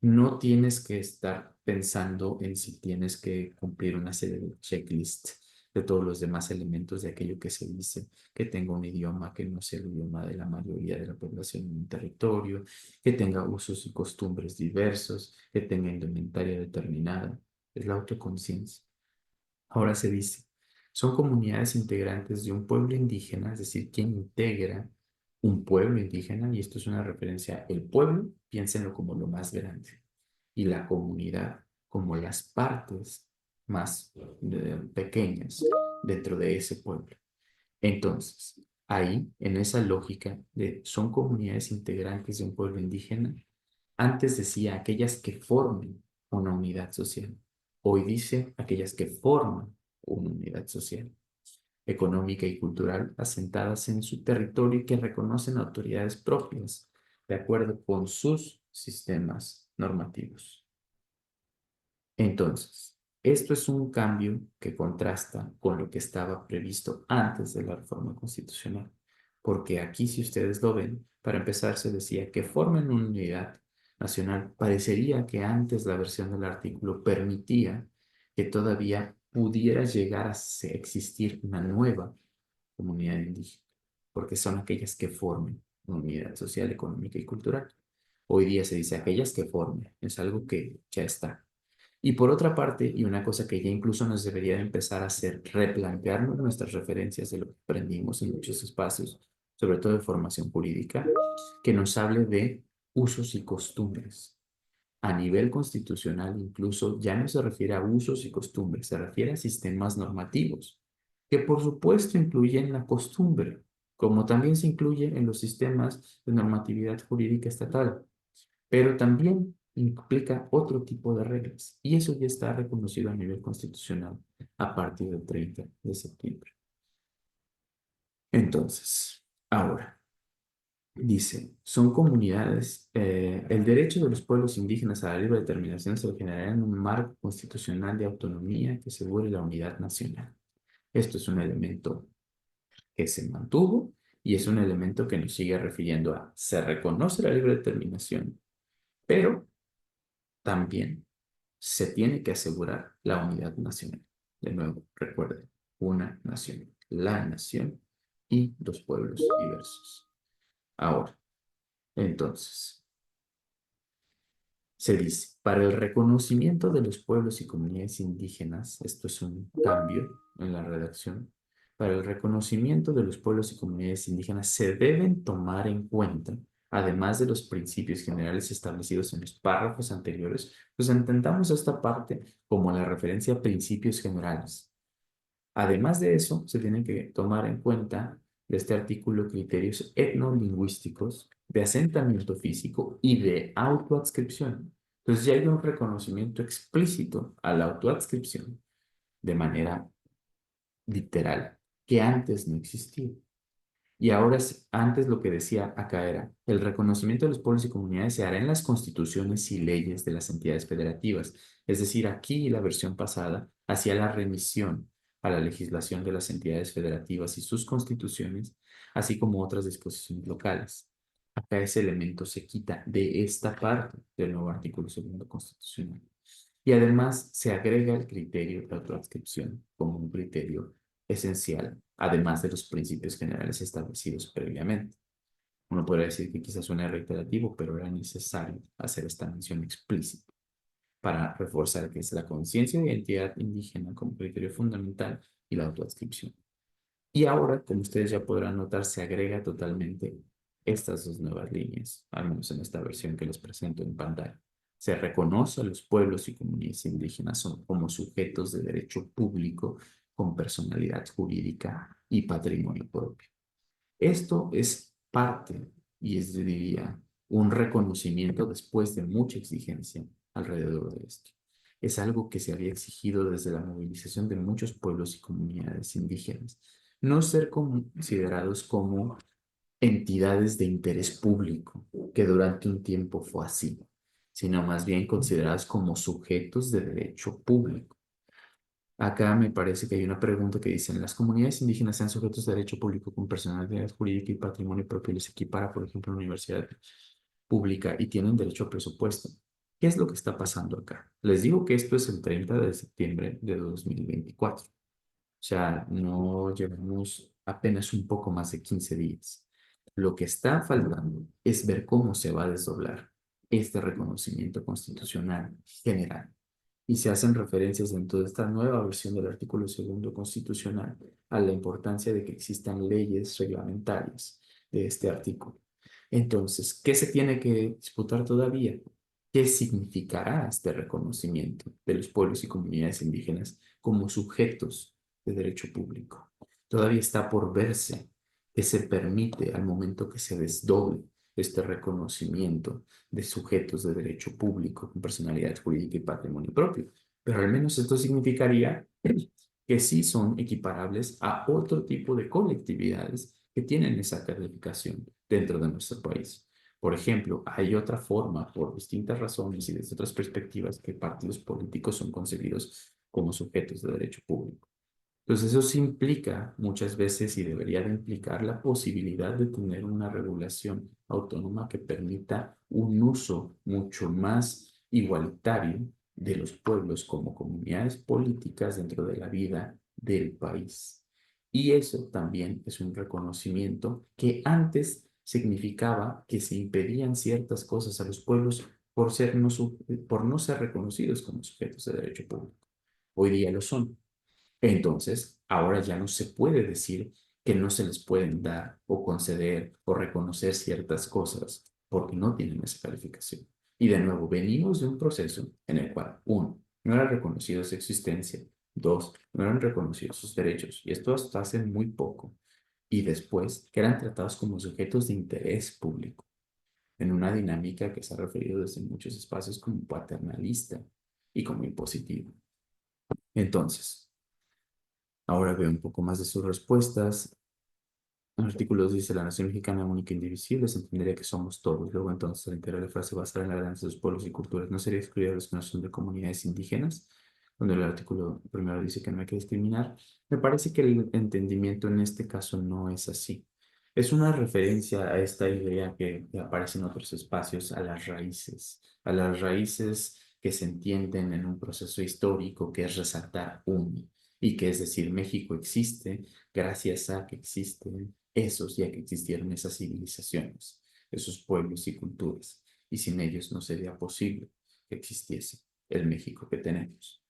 No tienes que estar pensando en si tienes que cumplir una serie de checklists de todos los demás elementos de aquello que se dice, que tenga un idioma que no sea el idioma de la mayoría de la población en un territorio, que tenga usos y costumbres diversos, que tenga indumentaria determinada. Es la autoconciencia. Ahora se dice, son comunidades integrantes de un pueblo indígena, es decir, quien integra un pueblo indígena, y esto es una referencia, el pueblo, piénsenlo como lo más grande, y la comunidad como las partes más pequeñas dentro de ese pueblo. Entonces, ahí, en esa lógica de son comunidades integrantes de un pueblo indígena, antes decía aquellas que formen una unidad social. Hoy dice aquellas que forman una unidad social, económica y cultural asentadas en su territorio y que reconocen autoridades propias de acuerdo con sus sistemas normativos. Entonces, esto es un cambio que contrasta con lo que estaba previsto antes de la reforma constitucional, porque aquí, si ustedes lo ven, para empezar se decía que formen una unidad nacional. Parecería que antes la versión del artículo permitía que todavía pudiera llegar a existir una nueva comunidad indígena, porque son aquellas que formen una unidad social, económica y cultural. Hoy día se dice aquellas que formen, es algo que ya está. Y por otra parte, y una cosa que ya incluso nos debería de empezar a hacer, replantearnos nuestras referencias de lo que aprendimos en muchos espacios, sobre todo de formación jurídica, que nos hable de usos y costumbres. A nivel constitucional incluso ya no se refiere a usos y costumbres, se refiere a sistemas normativos, que por supuesto incluyen la costumbre, como también se incluye en los sistemas de normatividad jurídica estatal, pero también implica otro tipo de reglas, y eso ya está reconocido a nivel constitucional a partir del 30 de septiembre. Entonces, ahora, dice, son comunidades, el derecho de los pueblos indígenas a la libre determinación se generará en un marco constitucional de autonomía que asegure la unidad nacional. Esto es un elemento que se mantuvo y es un elemento que nos sigue refiriendo a, se reconoce la libre determinación, pero también se tiene que asegurar la unidad nacional. De nuevo, recuerden, una nación, la nación y los pueblos diversos. Ahora, entonces, se dice, para el reconocimiento de los pueblos y comunidades indígenas, esto es un cambio en la redacción, para el reconocimiento de los pueblos y comunidades indígenas se deben tomar en cuenta, además de los principios generales establecidos en los párrafos anteriores, pues entendamos esta parte como la referencia a principios generales. Además de eso, se tienen que tomar en cuenta de este artículo criterios etnolingüísticos, de asentamiento físico y de autoadscripción. Entonces ya hay un reconocimiento explícito a la autoadscripción de manera literal que antes no existía. Y ahora, antes lo que decía acá era, el reconocimiento de los pueblos y comunidades se hará en las constituciones y leyes de las entidades federativas. Es decir, aquí la versión pasada hacía la remisión a la legislación de las entidades federativas y sus constituciones, así como otras disposiciones locales. Acá ese elemento se quita de esta parte del nuevo artículo 2 constitucional. Y además se agrega el criterio de autoadscripción como un criterio esencial, además de los principios generales establecidos previamente. Uno podría decir que quizás suene reiterativo, pero era necesario hacer esta mención explícita para reforzar que es la conciencia de identidad indígena como criterio fundamental y la autoadscripción. Y ahora, como ustedes ya podrán notar, se agrega totalmente estas dos nuevas líneas, al menos en esta versión que les presento en pantalla. Se reconoce a los pueblos y comunidades indígenas como sujetos de derecho público con personalidad jurídica y patrimonio propio. Esto es parte, y es, diría, un reconocimiento después de mucha exigencia alrededor de esto. Es algo que se había exigido desde la movilización de muchos pueblos y comunidades indígenas. No ser considerados como entidades de interés público, que durante un tiempo fue así, sino más bien consideradas como sujetos de derecho público. Acá me parece que hay una pregunta que dice, ¿las comunidades indígenas sean sujetos de derecho público con personalidad jurídica y patrimonio propio les equipara, por ejemplo, una universidad pública y tienen derecho a presupuesto? ¿Qué es lo que está pasando acá? Les digo que esto es el 30 de septiembre de 2024. O sea, no llevamos apenas un poco más de 15 días. Lo que está faltando es ver cómo se va a desdoblar este reconocimiento constitucional general. Y se hacen referencias en toda esta nueva versión del artículo 2 constitucional a la importancia de que existan leyes reglamentarias de este artículo. Entonces, ¿qué se tiene que disputar todavía? ¿Qué significará este reconocimiento de los pueblos y comunidades indígenas como sujetos de derecho público? Todavía está por verse qué se permite al momento que se desdoble este reconocimiento de sujetos de derecho público con personalidad jurídica y patrimonio propio. Pero al menos esto significaría que sí son equiparables a otro tipo de colectividades que tienen esa calificación dentro de nuestro país. Por ejemplo, hay otra forma, por distintas razones y desde otras perspectivas, que partidos políticos son concebidos como sujetos de derecho público. Entonces eso sí implica muchas veces y debería de implicar la posibilidad de tener una regulación autónoma que permita un uso mucho más igualitario de los pueblos como comunidades políticas dentro de la vida del país. Y eso también es un reconocimiento que antes significaba que se impedían ciertas cosas a los pueblos por no ser reconocidos como sujetos de derecho público. Hoy día lo son. Entonces, ahora ya no se puede decir que no se les pueden dar o conceder o reconocer ciertas cosas porque no tienen esa calificación. Y de nuevo, venimos de un proceso en el cual, uno, no era reconocido su existencia, dos, no eran reconocidos sus derechos, y esto hasta hace muy poco, y después, que eran tratados como sujetos de interés público, en una dinámica que se ha referido desde muchos espacios como paternalista y como impositiva. Entonces, ahora veo un poco más de sus respuestas. El artículo 2 dice, la nación mexicana única e indivisible se entendería que somos todos. Luego entonces, al interior de la frase basada en la ganancia de los pueblos y culturas, ¿no sería excluida la discriminación de comunidades indígenas? Cuando el artículo primero dice que no hay que discriminar. Me parece que el entendimiento en este caso no es así. Es una referencia a esta idea que aparece en otros espacios, a las raíces que se entienden en un proceso histórico que es resaltar uno. Y que es decir, México existe gracias a que existen esos, ya que existieron esas civilizaciones, esos pueblos y culturas. Y sin ellos no sería posible que existiese el México que tenemos.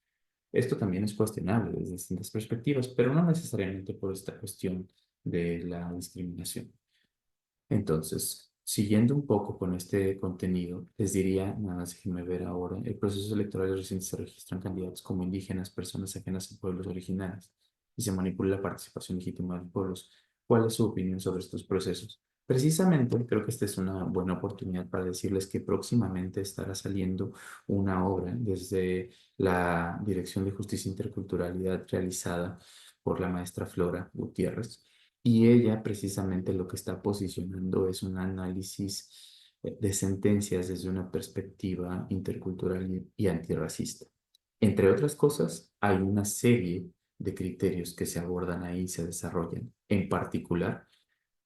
Esto también es cuestionable desde distintas perspectivas, pero no necesariamente por esta cuestión de la discriminación. Entonces, siguiendo un poco con este contenido, les diría, nada más déjenme ver ahora, el proceso electoral reciente se registran candidatos como indígenas, personas ajenas a pueblos originarios, y se manipula la participación legítima de los pueblos. ¿Cuál es su opinión sobre estos procesos? Precisamente, creo que esta es una buena oportunidad para decirles que próximamente estará saliendo una obra desde la Dirección de Justicia e Interculturalidad realizada por la maestra Flora Gutiérrez, y ella precisamente lo que está posicionando es un análisis de sentencias desde una perspectiva intercultural y antirracista. Entre otras cosas, hay una serie de criterios que se abordan ahí y se desarrollan. En particular,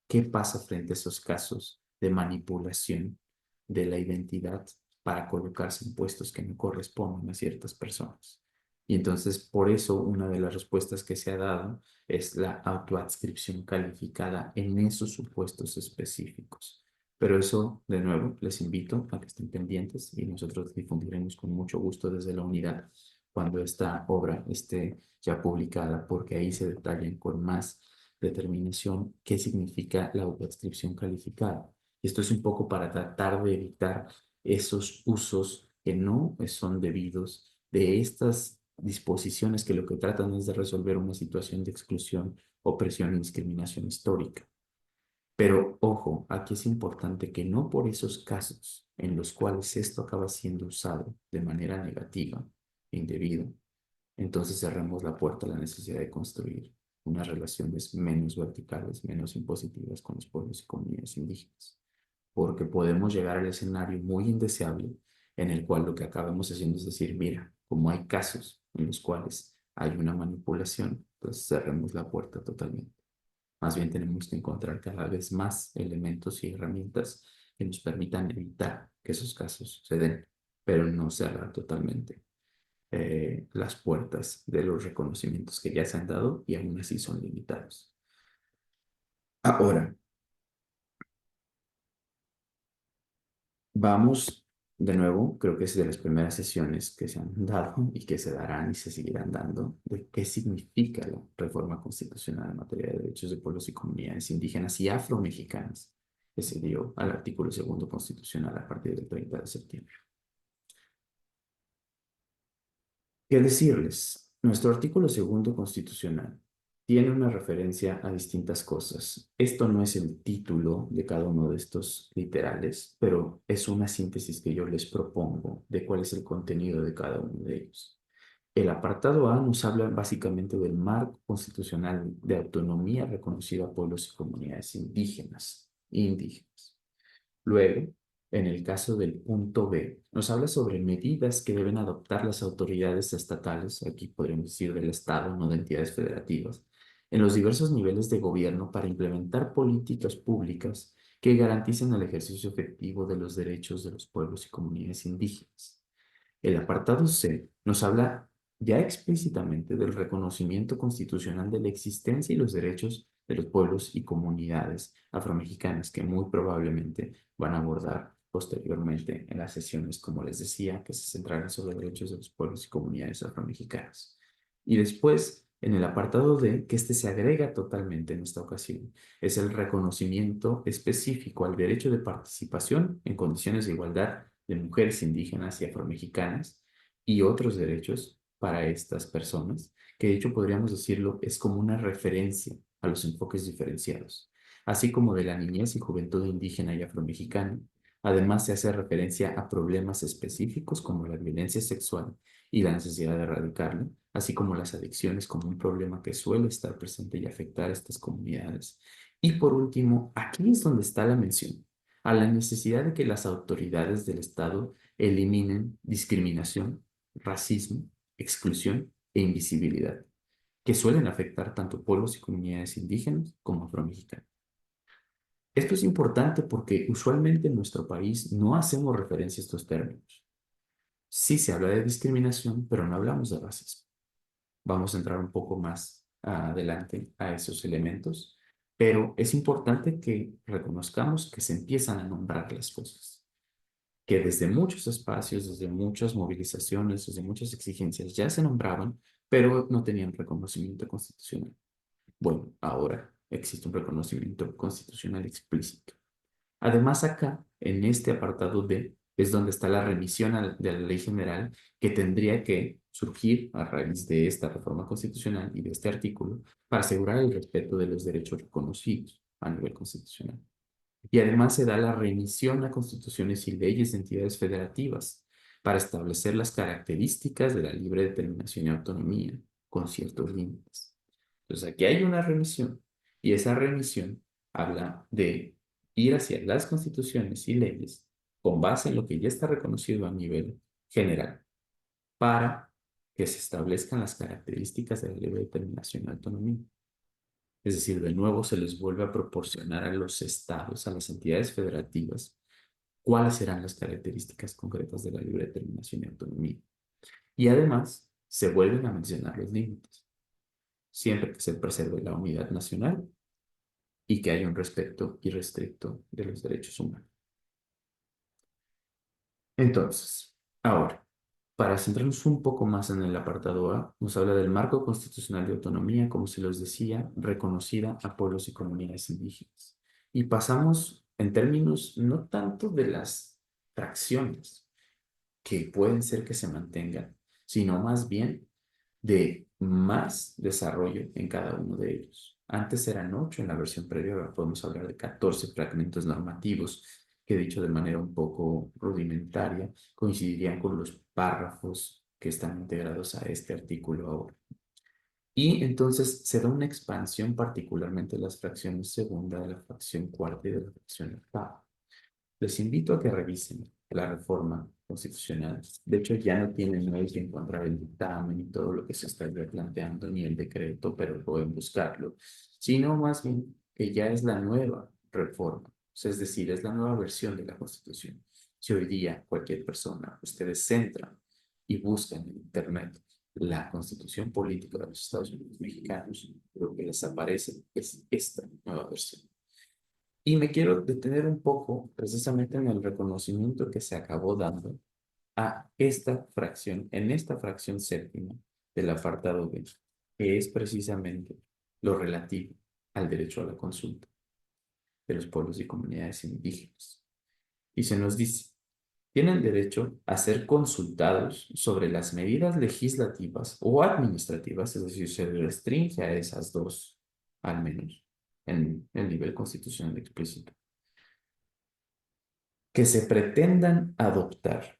¿qué pasa frente a esos casos de manipulación de la identidad para colocarse en puestos que no corresponden a ciertas personas? Y entonces, por eso, una de las respuestas que se ha dado es la autoadscripción calificada en esos supuestos específicos. Pero eso, de nuevo, les invito a que estén pendientes y nosotros difundiremos con mucho gusto desde la unidad cuando esta obra esté ya publicada, porque ahí se detallan con más determinación qué significa la autoadscripción calificada. Y esto es un poco para tratar de evitar esos usos que no son debidos de estas disposiciones que lo que tratan es de resolver una situación de exclusión, opresión y discriminación histórica. Pero ojo, aquí es importante que no por esos casos en los cuales esto acaba siendo usado de manera negativa, indebida, entonces cerremos la puerta a la necesidad de construir unas relaciones menos verticales, menos impositivas con los pueblos y comunidades indígenas. Porque podemos llegar al escenario muy indeseable en el cual lo que acabamos haciendo es decir, mira, como hay casos en los cuales hay una manipulación, pues cerremos la puerta totalmente. Más bien tenemos que encontrar cada vez más elementos y herramientas que nos permitan evitar que esos casos se den, pero no cerrar totalmente las puertas de los reconocimientos que ya se han dado y aún así son limitados. Ahora, vamos de nuevo, creo que es de las primeras sesiones que se han dado y que se darán y se seguirán dando, de qué significa la reforma constitucional en materia de derechos de pueblos y comunidades indígenas y afromexicanas, que se dio al artículo 2 constitucional a partir del 30 de septiembre. ¿Qué decirles? Nuestro artículo 2 constitucional tiene una referencia a distintas cosas. Esto no es el título de cada uno de estos literales, pero es una síntesis que yo les propongo de cuál es el contenido de cada uno de ellos. El apartado A nos habla básicamente del marco constitucional de autonomía reconocida a pueblos y comunidades indígenas. Luego, en el caso del punto B, nos habla sobre medidas que deben adoptar las autoridades estatales, aquí podríamos decir del Estado, no de entidades federativas, en los diversos niveles de gobierno para implementar políticas públicas que garanticen el ejercicio efectivo de los derechos de los pueblos y comunidades indígenas. El apartado C nos habla ya explícitamente del reconocimiento constitucional de la existencia y los derechos de los pueblos y comunidades afromexicanas que muy probablemente van a abordar posteriormente en las sesiones, como les decía, que se centrarán sobre derechos de los pueblos y comunidades afromexicanas. Y después, en el apartado D, que este se agrega totalmente en esta ocasión, es el reconocimiento específico al derecho de participación en condiciones de igualdad de mujeres indígenas y afromexicanas y otros derechos para estas personas, que de hecho podríamos decirlo es como una referencia a los enfoques diferenciados, así como de la niñez y juventud indígena y afromexicana. Además, se hace referencia a problemas específicos como la violencia sexual y la necesidad de erradicarla, así como las adicciones como un problema que suele estar presente y afectar a estas comunidades. Y por último, aquí es donde está la mención a la necesidad de que las autoridades del Estado eliminen discriminación, racismo, exclusión e invisibilidad, que suelen afectar tanto pueblos y comunidades indígenas como afromexicanos. Esto es importante porque usualmente en nuestro país no hacemos referencia a estos términos. Sí se habla de discriminación, pero no hablamos de racismo. Vamos a entrar un poco más adelante a esos elementos, pero es importante que reconozcamos que se empiezan a nombrar las cosas, que desde muchos espacios, desde muchas movilizaciones, desde muchas exigencias ya se nombraban, pero no tenían reconocimiento constitucional. Bueno, ahora existe un reconocimiento constitucional explícito. Además, acá, en este apartado D, es donde está la remisión de la ley general que tendría que surgir a raíz de esta reforma constitucional y de este artículo para asegurar el respeto de los derechos reconocidos a nivel constitucional. Y además se da la remisión a constituciones y leyes de entidades federativas para establecer las características de la libre determinación y autonomía con ciertos límites. Entonces aquí hay una remisión y esa remisión habla de ir hacia las constituciones y leyes con base en lo que ya está reconocido a nivel general para que se establezcan las características de la libre determinación y autonomía. Es decir, de nuevo se les vuelve a proporcionar a los estados, a las entidades federativas, cuáles serán las características concretas de la libre determinación y autonomía. Y además se vuelven a mencionar los límites, siempre que se preserve la unidad nacional y que haya un respeto irrestricto de los derechos humanos. Entonces, ahora, para centrarnos un poco más en el apartado A, nos habla del marco constitucional de autonomía, como se los decía, reconocida a pueblos y comunidades indígenas. Y pasamos en términos no tanto de las fracciones, que pueden ser que se mantengan, sino más bien de más desarrollo en cada uno de ellos. Antes eran 8 en la versión previa, ahora podemos hablar de 14 fragmentos normativos que, dicho de manera un poco rudimentaria, coincidirían con los párrafos que están integrados a este artículo ahora. Y entonces se da una expansión particularmente de las fracciones segunda, de la fracción cuarta y de la fracción octava. Les invito a que revisen la reforma constitucional. De hecho, ya no tienen nuevos que encontrar el dictamen y todo lo que se está replanteando, ni el decreto, pero pueden buscarlo, sino más bien que ya es la nueva reforma, o sea, es decir, es la nueva versión de la Constitución. Si hoy día cualquier persona, ustedes entran y buscan en Internet la Constitución Política de los Estados Unidos Mexicanos, lo que les aparece es esta nueva versión. Y me quiero detener un poco precisamente en el reconocimiento que se acabó dando a esta fracción, en esta fracción séptima del apartado B, que es precisamente lo relativo al derecho a la consulta de los pueblos y comunidades indígenas. Y se nos dice, tienen derecho a ser consultados sobre las medidas legislativas o administrativas, es decir, se restringe a esas dos, al menos, en el nivel constitucional explícito, que se pretendan adoptar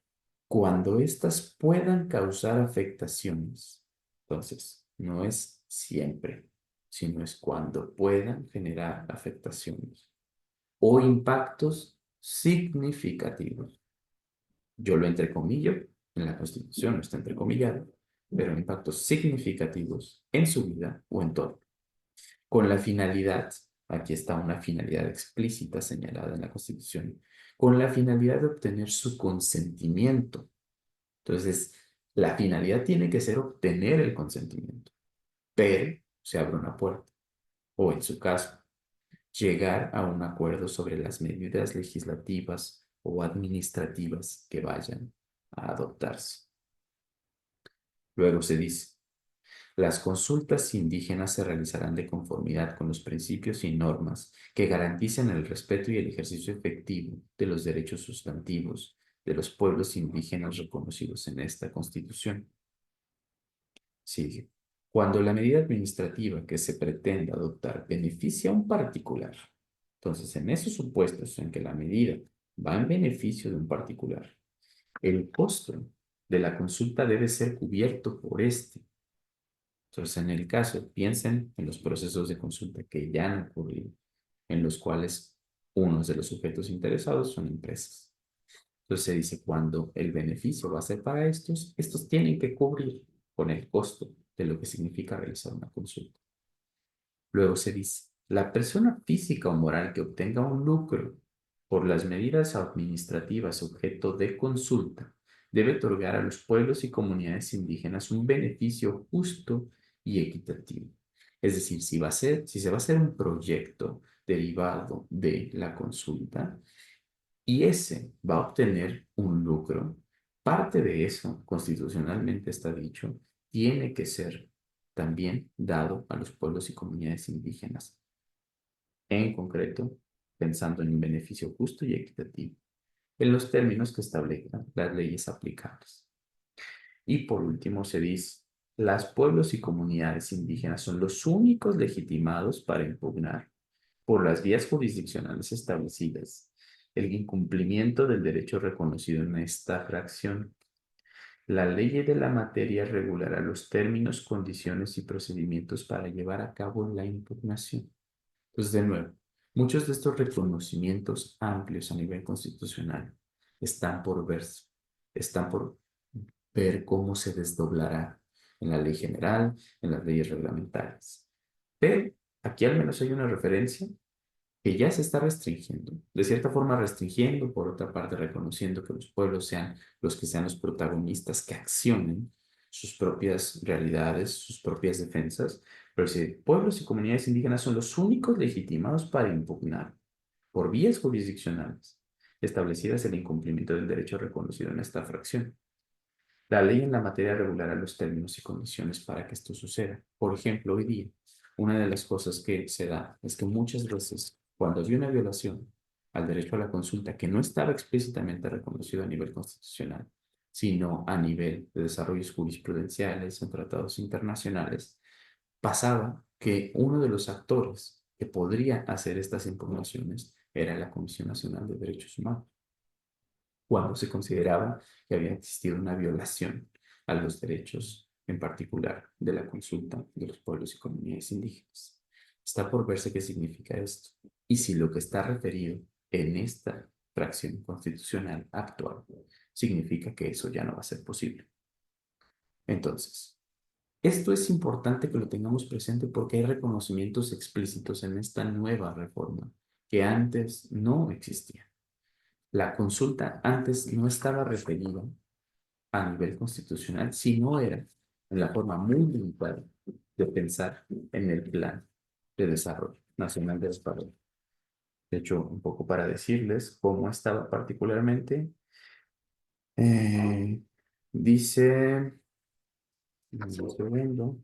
cuando éstas puedan causar afectaciones. Entonces, no es siempre, sino es cuando puedan generar afectaciones o impactos significativos. Yo lo entrecomillo, en la Constitución no está entrecomillado, pero impactos significativos en su vida o entorno. Con la finalidad, aquí está una finalidad explícita señalada en la Constitución, con la finalidad de obtener su consentimiento. Entonces, la finalidad tiene que ser obtener el consentimiento, pero se abre una puerta, o en su caso, llegar a un acuerdo sobre las medidas legislativas o administrativas que vayan a adoptarse. Luego se dice, las consultas indígenas se realizarán de conformidad con los principios y normas que garanticen el respeto y el ejercicio efectivo de los derechos sustantivos de los pueblos indígenas reconocidos en esta Constitución. Sigue. Cuando la medida administrativa que se pretenda adoptar beneficia a un particular, entonces en esos supuestos en que la medida va en beneficio de un particular, el costo de la consulta debe ser cubierto por este. Entonces, en el caso, piensen en los procesos de consulta que ya han ocurrido, en los cuales unos de los sujetos interesados son empresas. Entonces se dice, cuando el beneficio va a ser para estos, estos tienen que cubrir con el costo de lo que significa realizar una consulta. Luego se dice, la persona física o moral que obtenga un lucro por las medidas administrativas objeto de consulta debe otorgar a los pueblos y comunidades indígenas un beneficio justo y equitativo. Es decir, si se va a hacer un proyecto derivado de la consulta y ese va a obtener un lucro, parte de eso, constitucionalmente está dicho, tiene que ser también dado a los pueblos y comunidades indígenas. En concreto, pensando en un beneficio justo y equitativo, en los términos que establezcan las leyes aplicables. Y por último se dice, los pueblos y comunidades indígenas son los únicos legitimados para impugnar por las vías jurisdiccionales establecidas el incumplimiento del derecho reconocido en esta fracción. La ley de la materia regulará los términos, condiciones y procedimientos para llevar a cabo la impugnación. Entonces, de nuevo, muchos de estos reconocimientos amplios a nivel constitucional están por verse, están por ver cómo se desdoblará en la ley general, en las leyes reglamentarias. Pero aquí al menos hay una referencia que ya se está restringiendo, de cierta forma restringiendo, por otra parte reconociendo que los pueblos sean los que sean los protagonistas que accionen sus propias realidades, sus propias defensas, pero si pueblos y comunidades indígenas son los únicos legitimados para impugnar por vías jurisdiccionales establecidas el incumplimiento del derecho reconocido en esta fracción. La ley en la materia regulará los términos y condiciones para que esto suceda. Por ejemplo, hoy día, una de las cosas que se da es que muchas veces, cuando hay una violación al derecho a la consulta que no estaba explícitamente reconocido a nivel constitucional, sino a nivel de desarrollos jurisprudenciales en tratados internacionales, pasaba que uno de los actores que podría hacer estas impugnaciones era la Comisión Nacional de Derechos Humanos, cuando se consideraba que había existido una violación a los derechos, en particular de la consulta de los pueblos y comunidades indígenas. Está por verse qué significa esto y si lo que está referido en esta fracción constitucional actual, significa que eso ya no va a ser posible. Entonces, esto es importante que lo tengamos presente porque hay reconocimientos explícitos en esta nueva reforma que antes no existían. La consulta antes no estaba referida a nivel constitucional, sino era en la forma muy limitada de pensar en el plan de desarrollo nacional de desarrollo. De hecho, un poco para decirles cómo estaba particularmente, eh, dice, un segundo.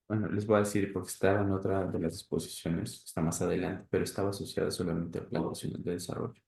Bueno, les voy a decir porque estaba en otra de las disposiciones, está más adelante, pero estaba asociada solamente al Plan Nacional de Desarrollo.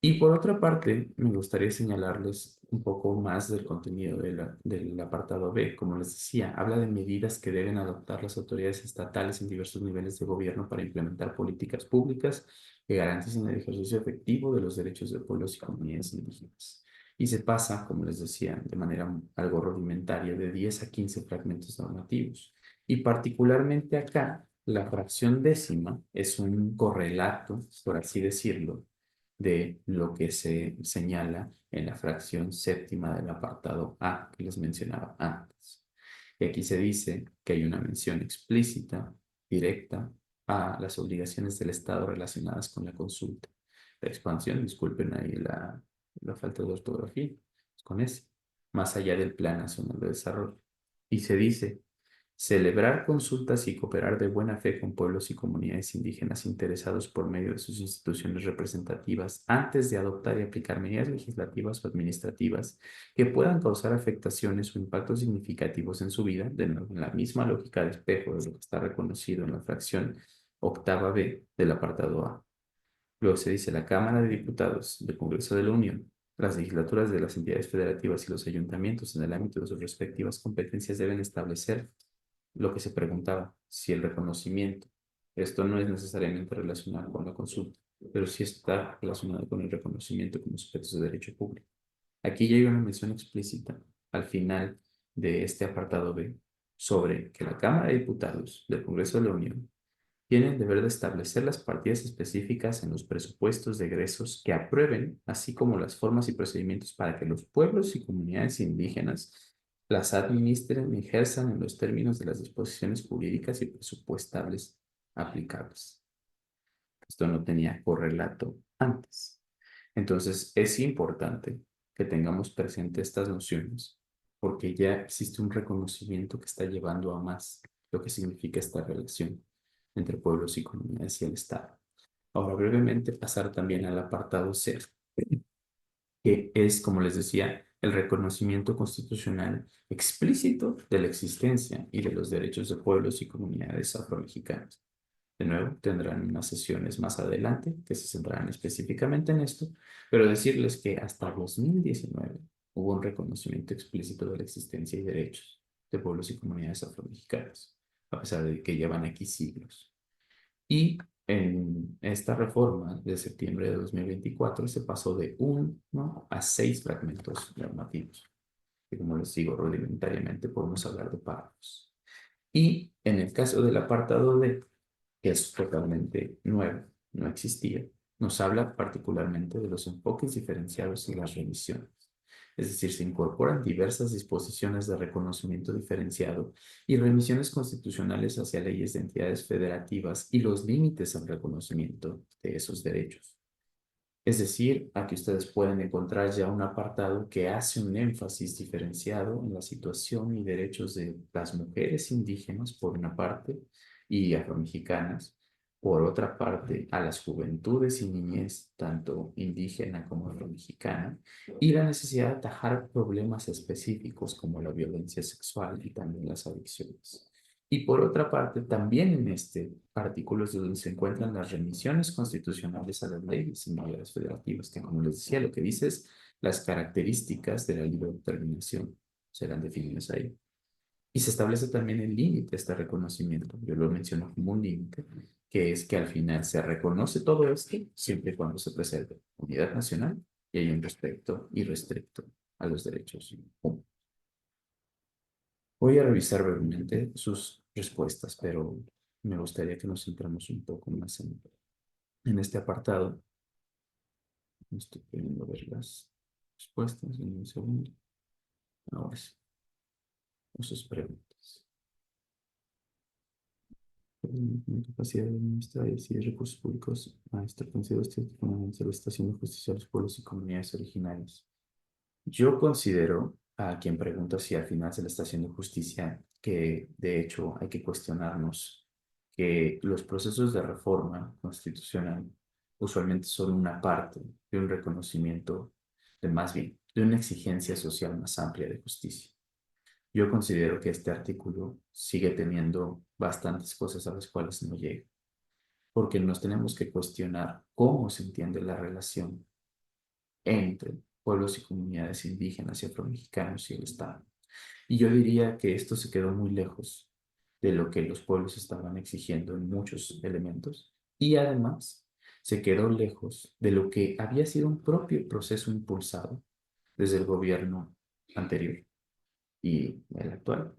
Y por otra parte, me gustaría señalarles un poco más del contenido del apartado B. Como les decía, habla de medidas que deben adoptar las autoridades estatales en diversos niveles de gobierno para implementar políticas públicas que garanticen el ejercicio efectivo de los derechos de pueblos y comunidades indígenas. Y se pasa, como les decía, de manera algo rudimentaria, de 10 a 15 fragmentos normativos. Y particularmente acá, la fracción décima es un correlato, por así decirlo, de lo que se señala en la fracción séptima del apartado A que les mencionaba antes. Y aquí se dice que hay una mención explícita, directa, a las obligaciones del Estado relacionadas con la consulta. La expansión, disculpen ahí la falta de ortografía, es con ese, más allá del Plan Nacional de Desarrollo. Y se dice celebrar consultas y cooperar de buena fe con pueblos y comunidades indígenas interesados por medio de sus instituciones representativas antes de adoptar y aplicar medidas legislativas o administrativas que puedan causar afectaciones o impactos significativos en su vida, de nuevo, en la misma lógica de espejo de lo que está reconocido en la fracción octava B del apartado A. Luego se dice la Cámara de Diputados del Congreso de la Unión, las legislaturas de las entidades federativas y los ayuntamientos en el ámbito de sus respectivas competencias deben establecer lo que se preguntaba, si el reconocimiento, esto no es necesariamente relacionado con la consulta, pero sí está relacionado con el reconocimiento como sujetos de derecho público. Aquí ya hay una mención explícita al final de este apartado B sobre que la Cámara de Diputados del Congreso de la Unión tiene el deber de establecer las partidas específicas en los presupuestos de egresos que aprueben, así como las formas y procedimientos para que los pueblos y comunidades indígenas las administren y ejerzan en los términos de las disposiciones jurídicas y presupuestables aplicables. Esto no tenía correlato antes. Entonces, es importante que tengamos presente estas nociones, porque ya existe un reconocimiento que está llevando a más lo que significa esta relación entre pueblos y comunidades y el Estado. Ahora, brevemente, pasar también al apartado C, que es, como les decía, el reconocimiento constitucional explícito de la existencia y de los derechos de pueblos y comunidades afromexicanas. De nuevo, tendrán unas sesiones más adelante que se centrarán específicamente en esto, pero decirles que hasta 2019 hubo un reconocimiento explícito de la existencia y derechos de pueblos y comunidades afromexicanas, a pesar de que llevan aquí siglos. Y en esta reforma de septiembre de 2024 se pasó de 1 a 6 fragmentos normativos, que como les digo, rudimentariamente podemos hablar de párrafos. Y en el caso del apartado D, que es totalmente nuevo, no existía, nos habla particularmente de los enfoques diferenciados y las revisiones. Es decir, se incorporan diversas disposiciones de reconocimiento diferenciado y remisiones constitucionales hacia leyes de entidades federativas y los límites al reconocimiento de esos derechos. Es decir, aquí ustedes pueden encontrar ya un apartado que hace un énfasis diferenciado en la situación y derechos de las mujeres indígenas, por una parte, y afromexicanas, por otra parte, a las juventudes y niñez, tanto indígena como afromexicana, y la necesidad de atajar problemas específicos como la violencia sexual y también las adicciones. Y por otra parte, también en este artículo es donde se encuentran las remisiones constitucionales a las leyes y medidas federativas, que como les decía, lo que dice es las características de la libre determinación serán definidas ahí. Y se establece también el límite de este reconocimiento. Yo lo menciono como un límite, que es que al final se reconoce todo esto siempre y cuando se preserve unidad nacional y hay un respeto irrestricto a los derechos humanos. Voy a revisar brevemente sus respuestas, pero me gustaría que nos centremos un poco más en este apartado. Estoy queriendo ver las respuestas en un segundo. Ahora sí, sus preguntas. Capacidad de administrar y decidir recursos públicos a establecido fundamentalmente la estación de justicia a los pueblos y comunidades originarias. Yo considero a quien pregunta si al final se le está haciendo justicia, que de hecho hay que cuestionarnos que los procesos de reforma constitucional usualmente son una parte de un reconocimiento, de más bien, de una exigencia social más amplia de justicia. Yo considero que este artículo sigue teniendo bastantes cosas a las cuales no llega, porque nos tenemos que cuestionar cómo se entiende la relación entre pueblos y comunidades indígenas y afromexicanos y el Estado. Y yo diría que esto se quedó muy lejos de lo que los pueblos estaban exigiendo en muchos elementos y además se quedó lejos de lo que había sido un propio proceso impulsado desde el gobierno anterior y el actual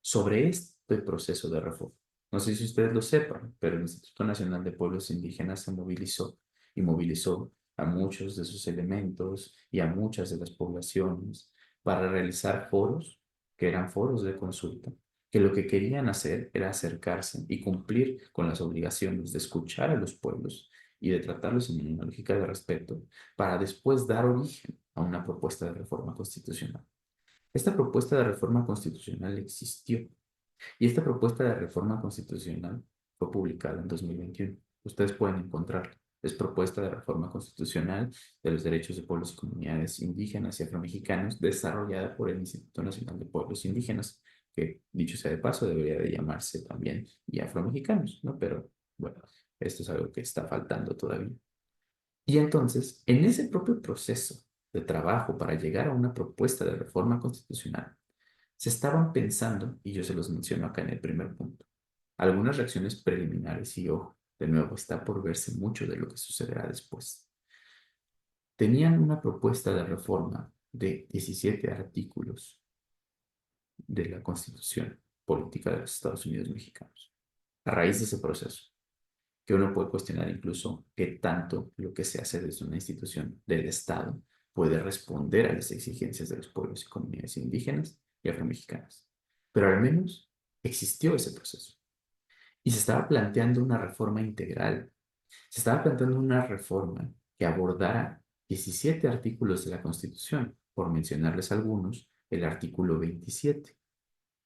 sobre este proceso de reforma. No sé si ustedes lo sepan, pero el Instituto Nacional de Pueblos Indígenas se movilizó y movilizó a muchos de sus elementos y a muchas de las poblaciones para realizar foros, que eran foros de consulta, que lo que querían hacer era acercarse y cumplir con las obligaciones de escuchar a los pueblos y de tratarlos en una lógica de respeto para después dar origen a una propuesta de reforma constitucional. Esta propuesta de reforma constitucional existió y esta propuesta de reforma constitucional fue publicada en 2021. Ustedes pueden encontrarla. Es propuesta de reforma constitucional de los derechos de pueblos y comunidades indígenas y afromexicanos desarrollada por el Instituto Nacional de Pueblos Indígenas, que dicho sea de paso debería de llamarse también y afromexicanos, ¿no? Pero bueno, esto es algo que está faltando todavía. Y entonces, en ese propio proceso de trabajo para llegar a una propuesta de reforma constitucional, se estaban pensando, y yo se los menciono acá en el primer punto, algunas reacciones preliminares y, ojo, de nuevo, está por verse mucho de lo que sucederá después. Tenían una propuesta de reforma de 17 artículos de la Constitución Política de los Estados Unidos Mexicanos. A raíz de ese proceso, que uno puede cuestionar incluso qué tanto lo que se hace desde una institución del Estado puede responder a las exigencias de los pueblos y comunidades indígenas y afromexicanas. Pero al menos existió ese proceso. Y se estaba planteando una reforma integral. Se estaba planteando una reforma que abordara 17 artículos de la Constitución, por mencionarles algunos, el artículo 27,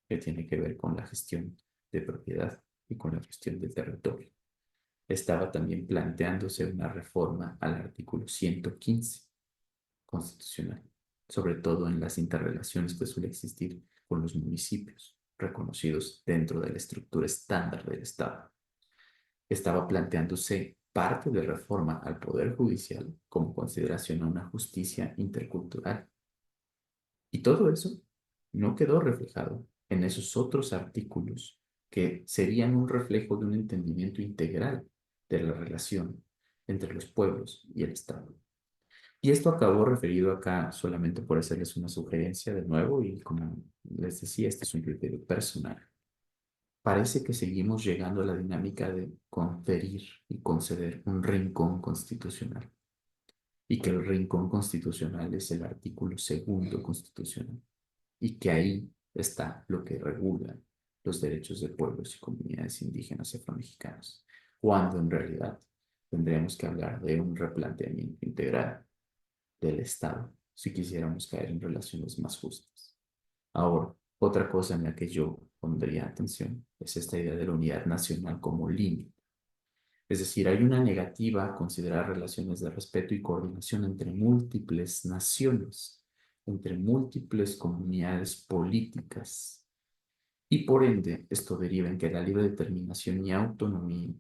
que tiene que ver con la gestión de propiedad y con la gestión del territorio. Estaba también planteándose una reforma al artículo 115 constitucional, sobre todo en las interrelaciones que suele existir con los municipios reconocidos dentro de la estructura estándar del Estado. Estaba planteándose parte de reforma al Poder Judicial como consideración a una justicia intercultural. Y todo eso no quedó reflejado en esos otros artículos que serían un reflejo de un entendimiento integral de la relación entre los pueblos y el Estado. Y esto acabó referido acá solamente por hacerles una sugerencia de nuevo y como les decía, este es un criterio personal. Parece que seguimos llegando a la dinámica de conferir y conceder un rincón constitucional y que el rincón constitucional es el artículo 2 constitucional y que ahí está lo que regula los derechos de pueblos y comunidades indígenas y afromexicanos, cuando en realidad tendríamos que hablar de un replanteamiento integral del Estado si quisiéramos caer en relaciones más justas. Ahora, otra cosa en la que yo pondría atención es esta idea de la unidad nacional como límite. Es decir, hay una negativa a considerar relaciones de respeto y coordinación entre múltiples naciones, entre múltiples comunidades políticas. Y por ende, esto deriva en que la libre determinación y autonomía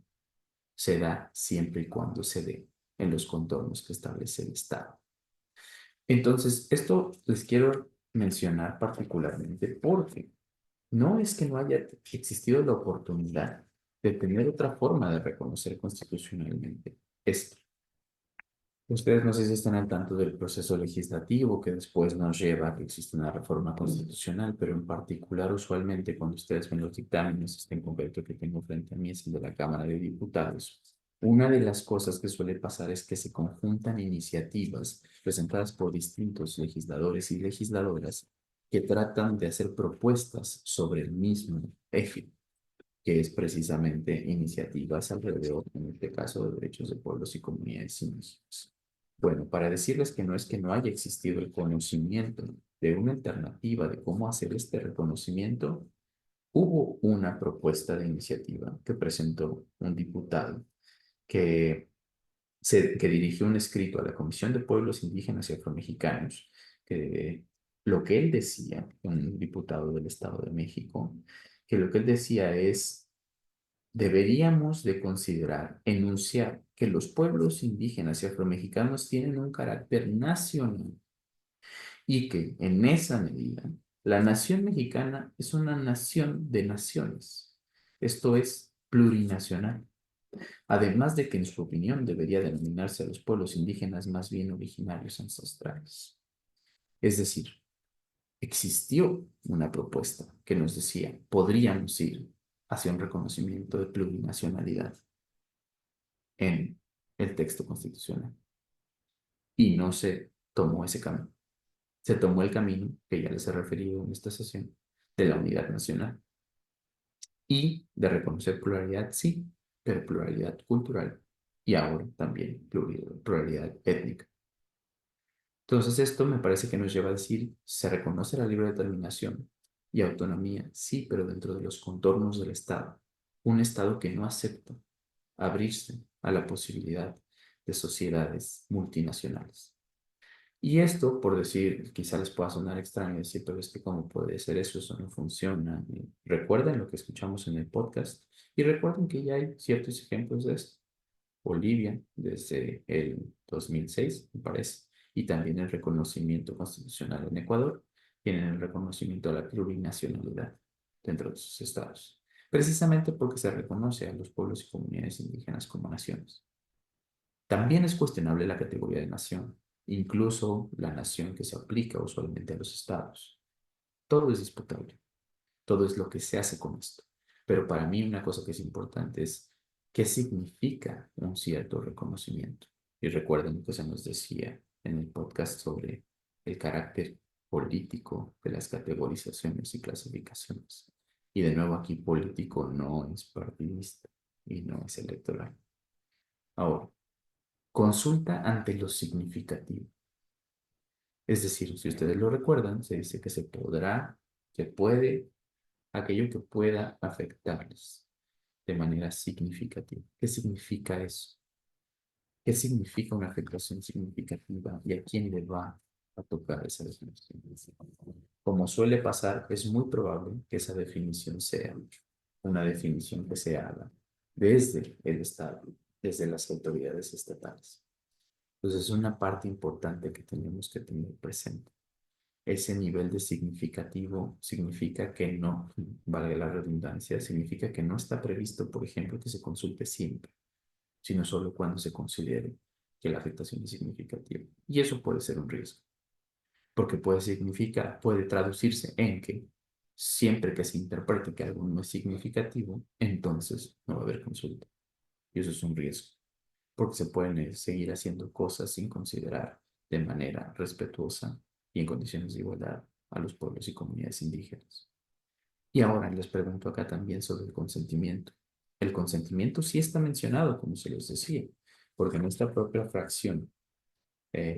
se da siempre y cuando se dé en los contornos que establece el Estado. Entonces, esto les quiero mencionar particularmente porque no es que no haya existido la oportunidad de tener otra forma de reconocer constitucionalmente esto. Ustedes no sé si están al tanto del proceso legislativo que después nos lleva a que exista una reforma constitucional, pero en particular usualmente cuando ustedes ven los dictámenes, este en concreto que tengo frente a mí es el de la Cámara de Diputados. Una de las cosas que suele pasar es que se conjuntan iniciativas presentadas por distintos legisladores y legisladoras que tratan de hacer propuestas sobre el mismo eje, que es precisamente iniciativas alrededor, en este caso, de derechos de pueblos y comunidades indígenas. Bueno, para decirles que no haya existido el conocimiento de una alternativa de cómo hacer este reconocimiento, hubo una propuesta de iniciativa que presentó un diputado que dirigió un escrito a la Comisión de Pueblos Indígenas y Afromexicanos, que lo que él decía, un diputado del Estado de México, que lo que él decía es, deberíamos de considerar, enunciar que los pueblos indígenas y afromexicanos tienen un carácter nacional y que en esa medida la nación mexicana es una nación de naciones, esto es plurinacional. Además de que en su opinión debería denominarse a los pueblos indígenas más bien originarios ancestrales. Es decir, existió una propuesta que nos decía, podríamos ir hacia un reconocimiento de plurinacionalidad en el texto constitucional. Y no se tomó ese camino. Se tomó el camino, que ya les he referido en esta sesión, de la unidad nacional. Y de reconocer pluralidad, sí, pero pluralidad cultural y ahora también pluralidad étnica. Entonces esto me parece que nos lleva a decir, se reconoce la libre determinación y autonomía, sí, pero dentro de los contornos del Estado. Un Estado que no acepta abrirse a la posibilidad de sociedades multinacionales. Y esto, por decir, quizá les pueda sonar extraño decir, pero es que cómo puede ser eso, eso no funciona. Recuerden lo que escuchamos en el podcast y recuerden que ya hay ciertos ejemplos de esto. Bolivia, desde el 2006, me parece, y también el reconocimiento constitucional en Ecuador, tienen el reconocimiento a la plurinacionalidad dentro de sus estados, precisamente porque se reconoce a los pueblos y comunidades indígenas como naciones. También es cuestionable la categoría de nación, incluso la nación que se aplica usualmente a los estados. Todo es disputable, todo es lo que se hace con esto. Pero para mí una cosa que es importante es qué significa un cierto reconocimiento. Y recuerden lo que se nos decía en el podcast sobre el carácter político de las categorizaciones y clasificaciones. Y de nuevo aquí político no es partidista y no es electoral. Ahora, consulta ante lo significativo. Es decir, si ustedes lo recuerdan, se dice que se podrá, que puede, aquello que pueda afectarles de manera significativa. ¿Qué significa eso? ¿Qué significa una afectación significativa y a quién le va a tocar esa definición? Como suele pasar, es muy probable que esa definición sea una definición que se haga desde el Estado, desde las autoridades estatales. Entonces, es una parte importante que tenemos que tener presente. Ese nivel de significativo significa que no, valga la redundancia, significa que no está previsto, por ejemplo, que se consulte siempre, sino solo cuando se considere que la afectación es significativa. Y eso puede ser un riesgo, porque puede traducirse en que siempre que se interprete que algo no es significativo, entonces no va a haber consulta. Y eso es un riesgo, porque se pueden seguir haciendo cosas sin considerar de manera respetuosa y en condiciones de igualdad a los pueblos y comunidades indígenas. Y ahora les pregunto acá también sobre el consentimiento. El consentimiento sí está mencionado, como se les decía, porque en esta propia fracción,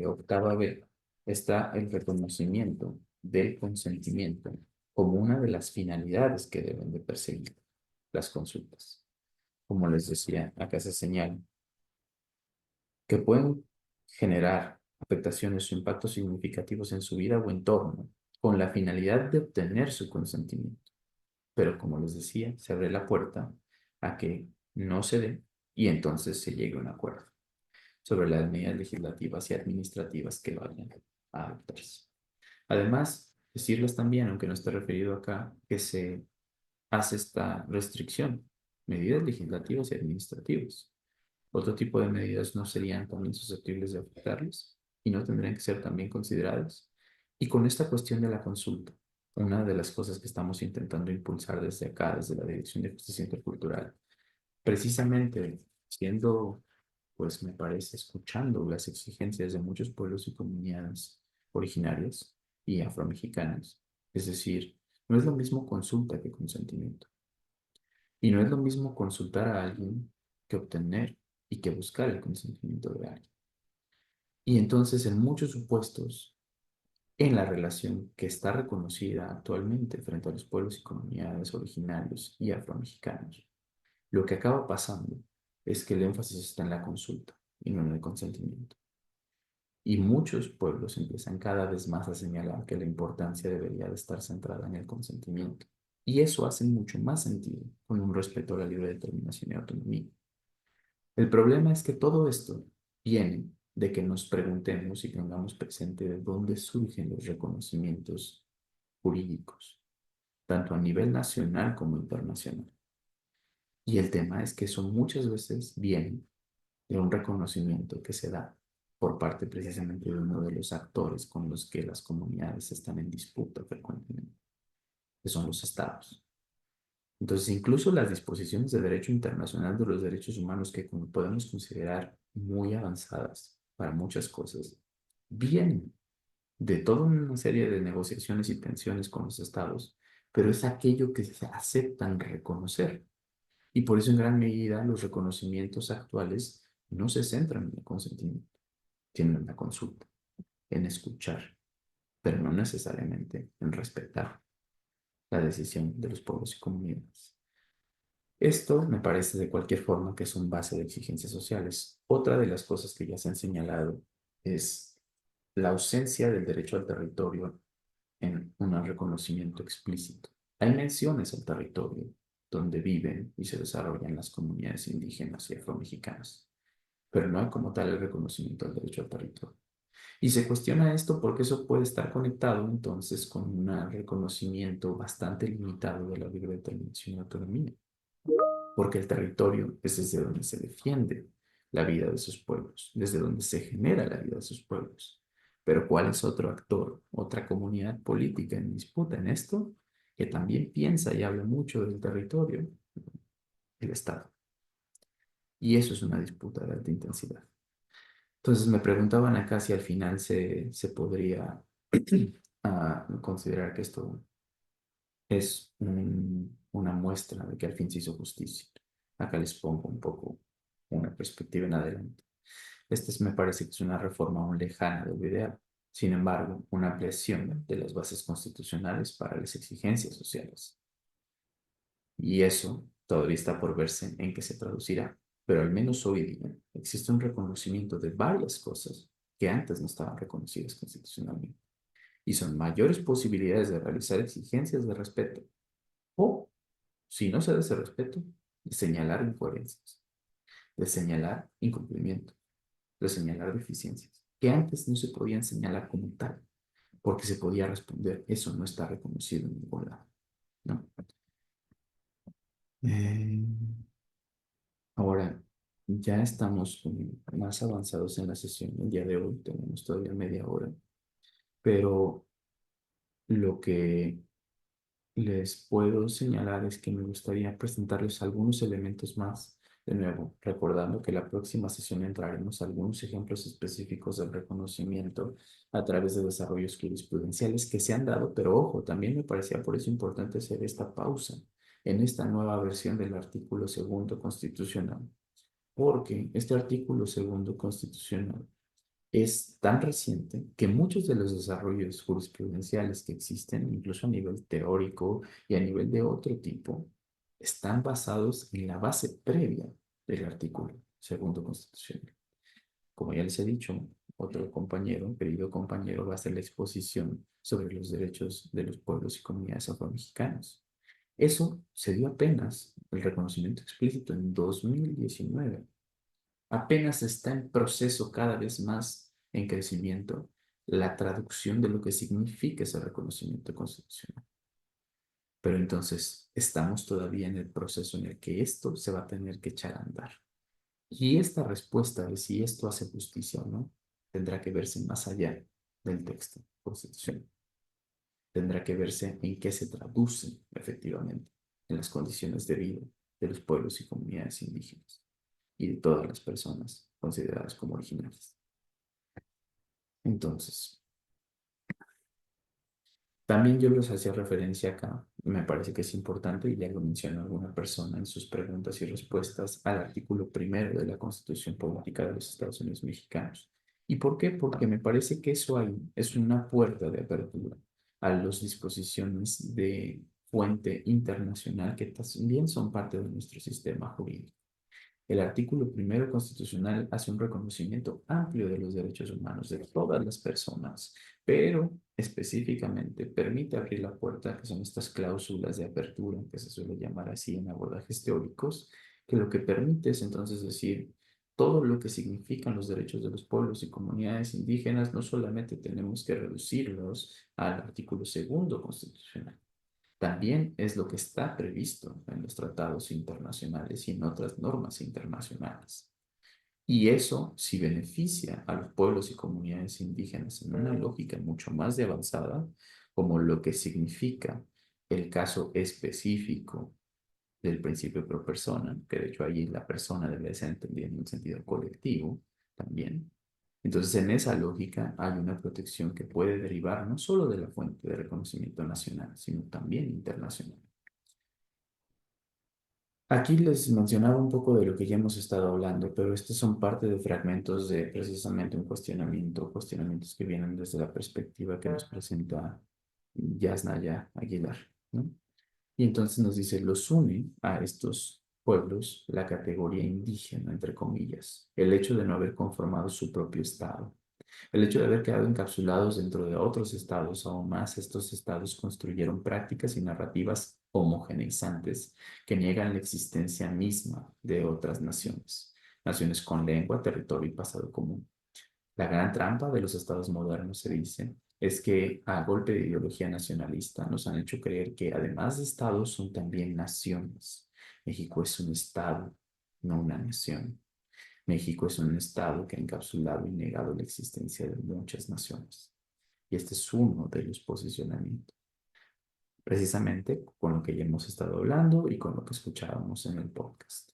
octava B, está el reconocimiento del consentimiento como una de las finalidades que deben de perseguir las consultas. Como les decía, acá se señala que pueden generar afectaciones o impactos significativos en su vida o entorno con la finalidad de obtener su consentimiento. Pero como les decía, se abre la puerta a que no se dé y entonces se llegue a un acuerdo sobre las medidas legislativas y administrativas que vayan a adoptarse. Además, decirles también, aunque no esté referido acá, que se hace esta restricción, medidas legislativas y administrativas. Otro tipo de medidas no serían también susceptibles de afectarles y no tendrían que ser también consideradas. Y con esta cuestión de la consulta, una de las cosas que estamos intentando impulsar desde acá, desde la Dirección de Justicia Intercultural, precisamente siendo, pues me parece, escuchando las exigencias de muchos pueblos y comunidades originarias y afromexicanas. Es decir, no es lo mismo consulta que consentimiento. Y no es lo mismo consultar a alguien que obtener y que buscar el consentimiento de alguien. Y entonces, en muchos supuestos, en la relación que está reconocida actualmente frente a los pueblos y comunidades originarios y afromexicanos, lo que acaba pasando es que el énfasis está en la consulta y no en el consentimiento. Y muchos pueblos empiezan cada vez más a señalar que la importancia debería de estar centrada en el consentimiento. Y eso hace mucho más sentido con un respeto a la libre determinación y autonomía. El problema es que todo esto viene de que nos preguntemos y tengamos presente de dónde surgen los reconocimientos jurídicos, tanto a nivel nacional como internacional. Y el tema es que eso muchas veces viene de un reconocimiento que se da por parte precisamente de uno de los actores con los que las comunidades están en disputa frecuentemente, que son los estados. Entonces, incluso las disposiciones de derecho internacional de los derechos humanos, que como podemos considerar muy avanzadas para muchas cosas, vienen de toda una serie de negociaciones y tensiones con los estados, pero es aquello que se aceptan reconocer. Y por eso en gran medida los reconocimientos actuales no se centran en el consentimiento, tienen en la consulta, en escuchar, pero no necesariamente en respetar la decisión de los pueblos y comunidades. Esto me parece de cualquier forma que son base de exigencias sociales. Otra de las cosas que ya se han señalado es la ausencia del derecho al territorio en un reconocimiento explícito. Hay menciones al territorio donde viven y se desarrollan las comunidades indígenas y afromexicanas, pero no hay como tal el reconocimiento del derecho al territorio. Y se cuestiona esto porque eso puede estar conectado entonces con un reconocimiento bastante limitado de la libre determinación y autonomía, porque el territorio es desde donde se defiende la vida de sus pueblos, desde donde se genera la vida de sus pueblos. Pero ¿cuál es otro actor, otra comunidad política en disputa en esto, que también piensa y habla mucho del territorio? El Estado. Y eso es una disputa de alta intensidad. Entonces me preguntaban acá si al final se podría considerar que esto es una muestra de que al fin se hizo justicia. Acá les pongo un poco una perspectiva en adelante. Me parece que es una reforma aún lejana de lo ideal. Sin embargo, una ampliación de las bases constitucionales para las exigencias sociales. Y eso todavía está por verse en qué se traducirá. Pero al menos hoy día existe un reconocimiento de varias cosas que antes no estaban reconocidas constitucionalmente. Y son mayores posibilidades de realizar exigencias de respeto. O, si no se da ese respeto, de señalar incoherencias, de señalar incumplimiento, de señalar deficiencias, que antes no se podían señalar como tal, porque se podía responder, eso no está reconocido en ningún lado, ¿no? Ahora, ya estamos más avanzados en la sesión el día de hoy, tenemos todavía media hora, pero lo que les puedo señalar es que me gustaría presentarles algunos elementos más, de nuevo, recordando que la próxima sesión entraremos a algunos ejemplos específicos del reconocimiento a través de desarrollos jurisprudenciales que se han dado, pero ojo, también me parecía por eso importante hacer esta pausa en esta nueva versión del artículo 2 constitucional, porque este artículo 2 constitucional es tan reciente que muchos de los desarrollos jurisprudenciales que existen, incluso a nivel teórico y a nivel de otro tipo, están basados en la base previa del artículo 2 constitucional. Como ya les he dicho, otro compañero, querido compañero, va a hacer la exposición sobre los derechos de los pueblos y comunidades afromexicanos. Eso se dio apenas, el reconocimiento explícito, en 2019. Apenas está en proceso cada vez más en crecimiento la traducción de lo que significa ese reconocimiento constitucional. Pero entonces estamos todavía en el proceso en el que esto se va a tener que echar a andar. Y esta respuesta de si esto hace justicia o no, tendrá que verse más allá del texto constitucional. Tendrá que verse en qué se traduce efectivamente en las condiciones de vida de los pueblos y comunidades indígenas y de todas las personas consideradas como originarias. Entonces, también yo les hacía referencia acá, me parece que es importante, y ya lo mencionó alguna persona en sus preguntas y respuestas, al artículo 1 de la Constitución Política de los Estados Unidos Mexicanos. ¿Y por qué? Porque me parece que eso ahí es una puerta de apertura a las disposiciones de fuente internacional que también son parte de nuestro sistema jurídico. El artículo 1 constitucional hace un reconocimiento amplio de los derechos humanos de todas las personas, pero específicamente permite abrir la puerta, que son estas cláusulas de apertura, que se suele llamar así en abordajes teóricos, que lo que permite es entonces decir todo lo que significan los derechos de los pueblos y comunidades indígenas, no solamente tenemos que reducirlos al artículo 2 constitucional. También es lo que está previsto en los tratados internacionales y en otras normas internacionales. Y eso sí beneficia a los pueblos y comunidades indígenas en una lógica mucho más de avanzada, como lo que significa el caso específico del principio pro persona, que de hecho allí la persona debe ser entendida en un sentido colectivo también. Entonces, en esa lógica hay una protección que puede derivar no solo de la fuente de reconocimiento nacional, sino también internacional. Aquí les mencionaba un poco de lo que ya hemos estado hablando, pero estos son parte de fragmentos de precisamente un cuestionamientos que vienen desde la perspectiva que nos presenta Yasnaya Aguilar, ¿no? Y entonces nos dice, los une a estos pueblos la categoría indígena, entre comillas, el hecho de no haber conformado su propio estado. El hecho de haber quedado encapsulados dentro de otros estados, aún más, estos estados construyeron prácticas y narrativas homogeneizantes que niegan la existencia misma de otras naciones, naciones con lengua, territorio y pasado común. La gran trampa de los estados modernos, se dice, es que a golpe de ideología nacionalista nos han hecho creer que además de estados son también naciones. México es un estado, no una nación. México es un estado que ha encapsulado y negado la existencia de muchas naciones. Y este es uno de los posicionamientos, precisamente con lo que ya hemos estado hablando y con lo que escuchábamos en el podcast.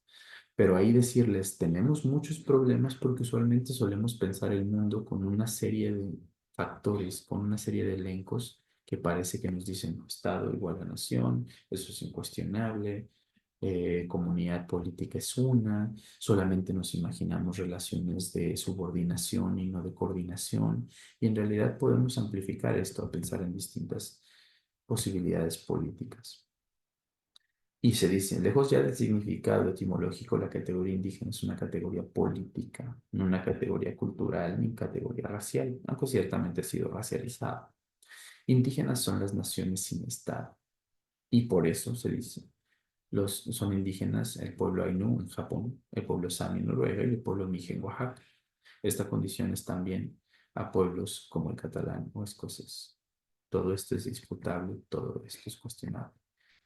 Pero ahí decirles, tenemos muchos problemas porque usualmente solemos pensar el mundo con una serie de factores, con una serie de elencos que parece que nos dicen Estado igual a nación, eso es incuestionable, comunidad política es una, solamente nos imaginamos relaciones de subordinación y no de coordinación, y en realidad podemos amplificar esto a pensar en distintas posibilidades políticas. Y se dice, lejos ya del significado etimológico, la categoría indígena es una categoría política, no una categoría cultural ni categoría racial, aunque ciertamente ha sido racializada. Indígenas son las naciones sin Estado, y por eso se dice, son indígenas el pueblo Ainu en Japón, el pueblo Sami en Noruega y el pueblo Mije en Oaxaca. Esta condición es también a pueblos como el catalán o escocés. Todo esto es disputable, todo esto es cuestionable.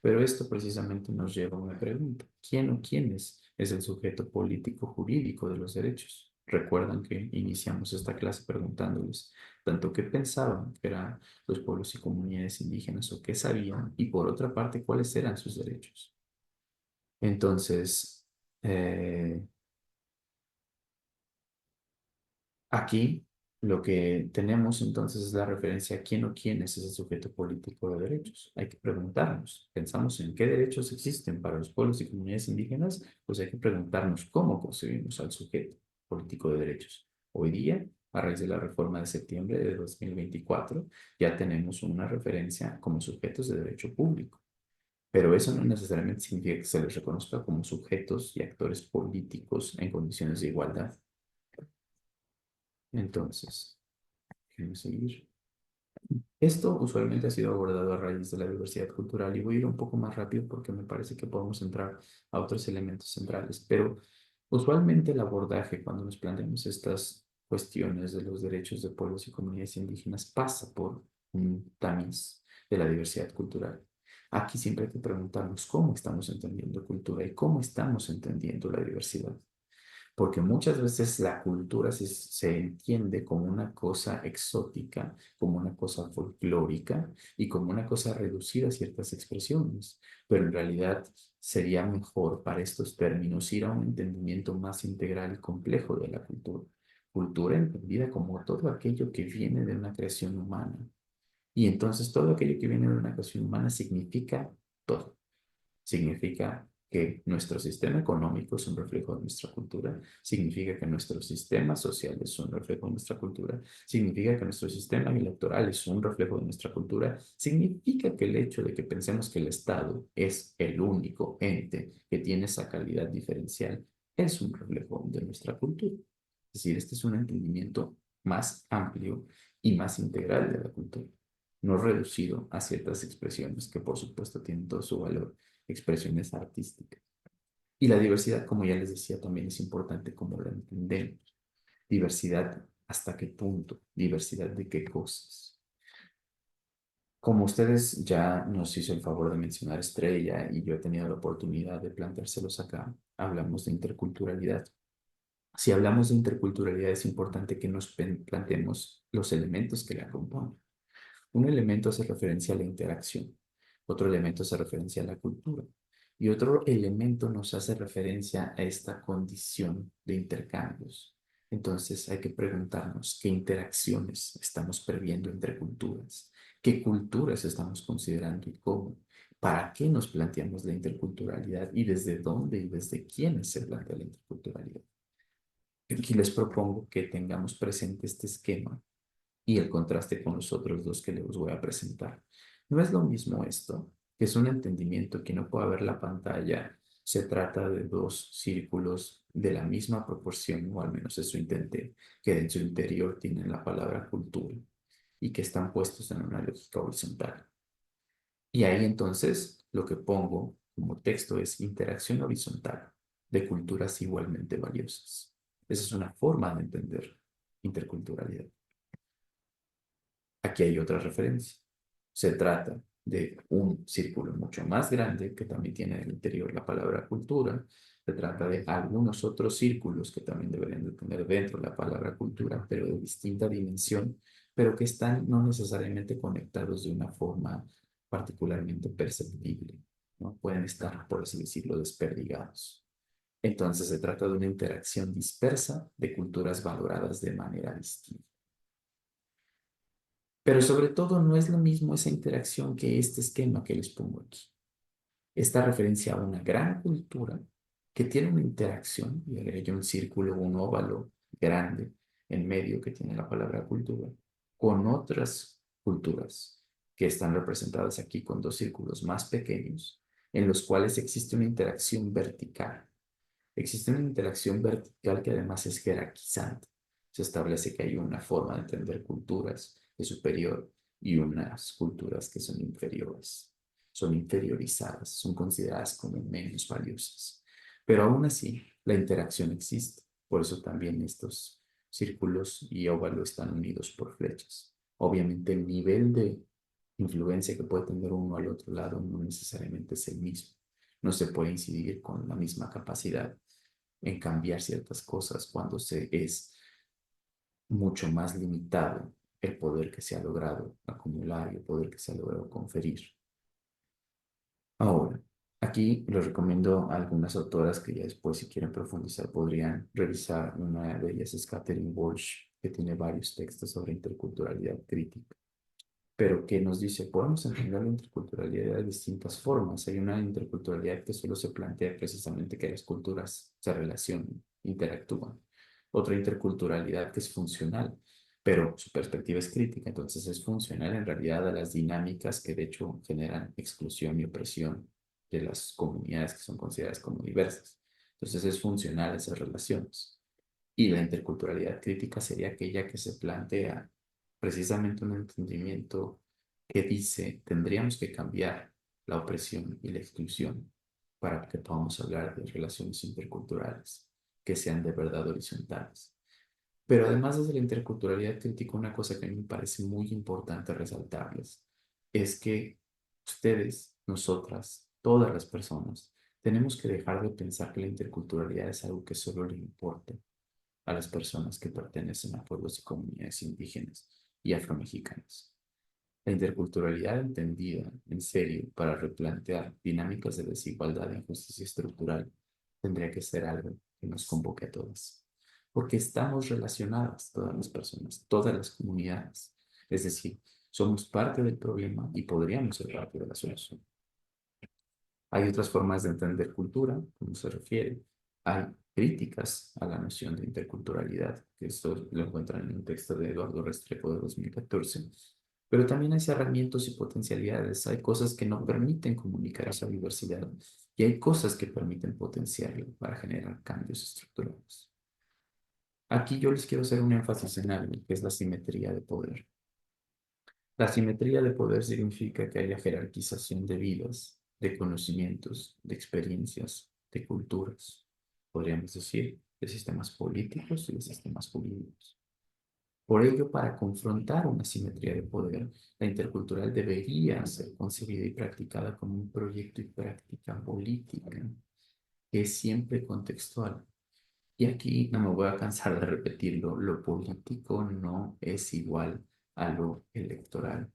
Pero esto precisamente nos lleva a una pregunta. ¿Quién o quiénes es el sujeto político jurídico de los derechos? Recuerdan que iniciamos esta clase preguntándoles tanto qué pensaban que eran los pueblos y comunidades indígenas o qué sabían y por otra parte cuáles eran sus derechos. Entonces, aquí lo que tenemos entonces es la referencia a quién o quién es ese sujeto político de derechos. Hay que preguntarnos, pensamos en qué derechos existen para los pueblos y comunidades indígenas, pues hay que preguntarnos cómo concebimos al sujeto político de derechos. Hoy día, a raíz de la reforma de septiembre de 2024, ya tenemos una referencia como sujetos de derecho público. Pero eso no necesariamente significa que se les reconozca como sujetos y actores políticos en condiciones de igualdad. Entonces, déjenme seguir. Esto usualmente ha sido abordado a raíz de la diversidad cultural y voy a ir un poco más rápido porque me parece que podemos entrar a otros elementos centrales, pero usualmente el abordaje cuando nos planteamos estas cuestiones de los derechos de pueblos y comunidades indígenas pasa por un tamiz de la diversidad cultural. Aquí siempre hay que preguntarnos cómo estamos entendiendo cultura y cómo estamos entendiendo la diversidad. porque muchas veces la cultura se entiende como una cosa exótica, como una cosa folclórica y como una cosa reducida a ciertas expresiones, pero en realidad sería mejor para estos términos ir a un entendimiento más integral y complejo de la cultura. Cultura entendida como todo aquello que viene de una creación humana. Y entonces todo aquello que viene de una creación humana significa todo. Significa que nuestro sistema económico es un reflejo de nuestra cultura, significa que nuestro sistema social es un reflejo de nuestra cultura, significa que nuestro sistema electoral es un reflejo de nuestra cultura, significa que el hecho de que pensemos que el Estado es el único ente que tiene esa calidad diferencial es un reflejo de nuestra cultura. Es decir, este es un entendimiento más amplio y más integral de la cultura, no reducido a ciertas expresiones que por supuesto tienen todo su valor, expresiones artísticas. Y la diversidad, como ya les decía, también es importante como la entendemos. Diversidad, ¿hasta qué punto? Diversidad de qué cosas. Como ustedes ya nos hizo el favor de mencionar Estrella y yo he tenido la oportunidad de planteárselos acá, hablamos de interculturalidad. Si hablamos de interculturalidad es importante que nos planteemos los elementos que la componen. Un elemento hace referencia a la interacción, otro elemento hace referencia a la cultura y otro elemento nos hace referencia a esta condición de intercambios. Entonces hay que preguntarnos qué interacciones estamos previendo entre culturas, qué culturas estamos considerando y cómo, para qué nos planteamos la interculturalidad y desde dónde y desde quiénes se plantea la interculturalidad. Aquí les propongo que tengamos presente este esquema y el contraste con los otros dos que les voy a presentar. No es lo mismo esto, que es un entendimiento que no puede ver la pantalla. Se trata de dos círculos de la misma proporción, o al menos eso intenté, que en su interior tienen la palabra cultura y que están puestos en una lógica horizontal. Y ahí entonces lo que pongo como texto es interacción horizontal de culturas igualmente valiosas. Esa es una forma de entender interculturalidad. Aquí hay otra referencia. Se trata de un círculo mucho más grande que también tiene en el interior la palabra cultura. Se trata de algunos otros círculos que también deberían de tener dentro la palabra cultura, pero de distinta dimensión, pero que están no necesariamente conectados de una forma particularmente perceptible, ¿no? Pueden estar, por así decirlo, desperdigados. Entonces se trata de una interacción dispersa de culturas valoradas de manera distinta. Pero sobre todo no es lo mismo esa interacción que este esquema que les pongo aquí. Esta referencia a una gran cultura que tiene una interacción, y hay un círculo, un óvalo grande en medio que tiene la palabra cultura, con otras culturas que están representadas aquí con dos círculos más pequeños, en los cuales existe una interacción vertical. Existe una interacción vertical que además es jerarquizante. Se establece que hay una forma de entender culturas de superior y unas culturas que son inferiores. Son inferiorizadas, son consideradas como menos valiosas. Pero aún así, la interacción existe. Por eso también estos círculos y óvalos están unidos por flechas. Obviamente el nivel de influencia que puede tener uno al otro lado no necesariamente es el mismo. No se puede incidir con la misma capacidad en cambiar ciertas cosas cuando se es mucho más limitado el poder que se ha logrado acumular y el poder que se ha logrado conferir. Ahora, aquí les recomiendo a algunas autoras que ya después, si quieren profundizar, podrían revisar. Una de ellas es Catherine Walsh, que tiene varios textos sobre interculturalidad crítica, pero que nos dice, podemos entender la interculturalidad de distintas formas. Hay una interculturalidad que solo se plantea precisamente que las culturas se relacionan, interactúan. Otra interculturalidad que es funcional, pero su perspectiva es crítica, entonces es funcional en realidad a las dinámicas que de hecho generan exclusión y opresión de las comunidades que son consideradas como diversas. Entonces es funcional a esas relaciones. Y la interculturalidad crítica sería aquella que se plantea precisamente un entendimiento que dice, tendríamos que cambiar la opresión y la exclusión para que podamos hablar de relaciones interculturales que sean de verdad horizontales. Pero además desde la interculturalidad crítica, una cosa que a mí me parece muy importante resaltarles es que ustedes, nosotras, todas las personas, Tenemos que dejar de pensar que la interculturalidad es algo que solo le importa a las personas que pertenecen a pueblos y comunidades indígenas y afromexicanas. La interculturalidad entendida en serio para replantear dinámicas de desigualdad e injusticia estructural tendría que ser algo que nos convoque a todas, porque estamos relacionadas todas las personas, todas las comunidades, es decir, somos parte del problema y podríamos ser parte de la solución. Hay otras formas de entender cultura, como se refiere. Hay críticas a la noción de interculturalidad, que esto lo encuentran en un texto de Eduardo Restrepo de 2014. Pero también hay cerramientos y potencialidades. Hay cosas que no permiten comunicar esa diversidad y hay cosas que permiten potenciarlo para generar cambios estructurales. Aquí yo les quiero hacer un énfasis en algo, que es la simetría de poder. La simetría de poder significa que haya jerarquización de vidas, de conocimientos, de experiencias, de culturas, podríamos decir, de sistemas políticos y de sistemas jurídicos. Por ello, para confrontar una simetría de poder, la intercultural debería ser concebida y practicada como un proyecto y práctica política que es siempre contextual. Y aquí no me voy a cansar de repetirlo, lo político no es igual a lo electoral.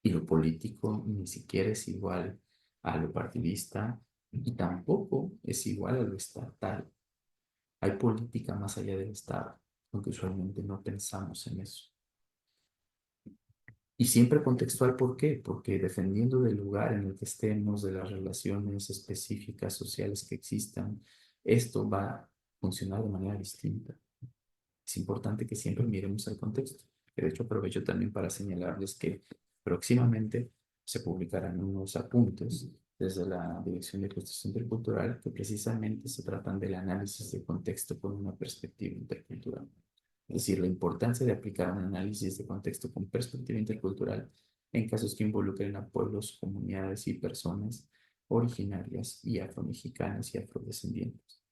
Y lo político ni siquiera es igual a lo partidista y tampoco es igual a lo estatal. Hay política más allá del Estado, aunque usualmente no pensamos en eso. Y siempre contextual, ¿por qué? Porque dependiendo del lugar en el que estemos, de las relaciones específicas sociales que existan, esto va a funcionar de manera distinta. Es importante que siempre miremos el contexto. De hecho, aprovecho también para señalarles que próximamente se publicarán unos apuntes desde la Dirección de Justicia Intercultural que precisamente se tratan del análisis de contexto con una perspectiva intercultural. Es decir, la importancia de aplicar un análisis de contexto con perspectiva intercultural en casos que involucren a pueblos, comunidades y personas originarias y afromexicanas y afrodescendientes.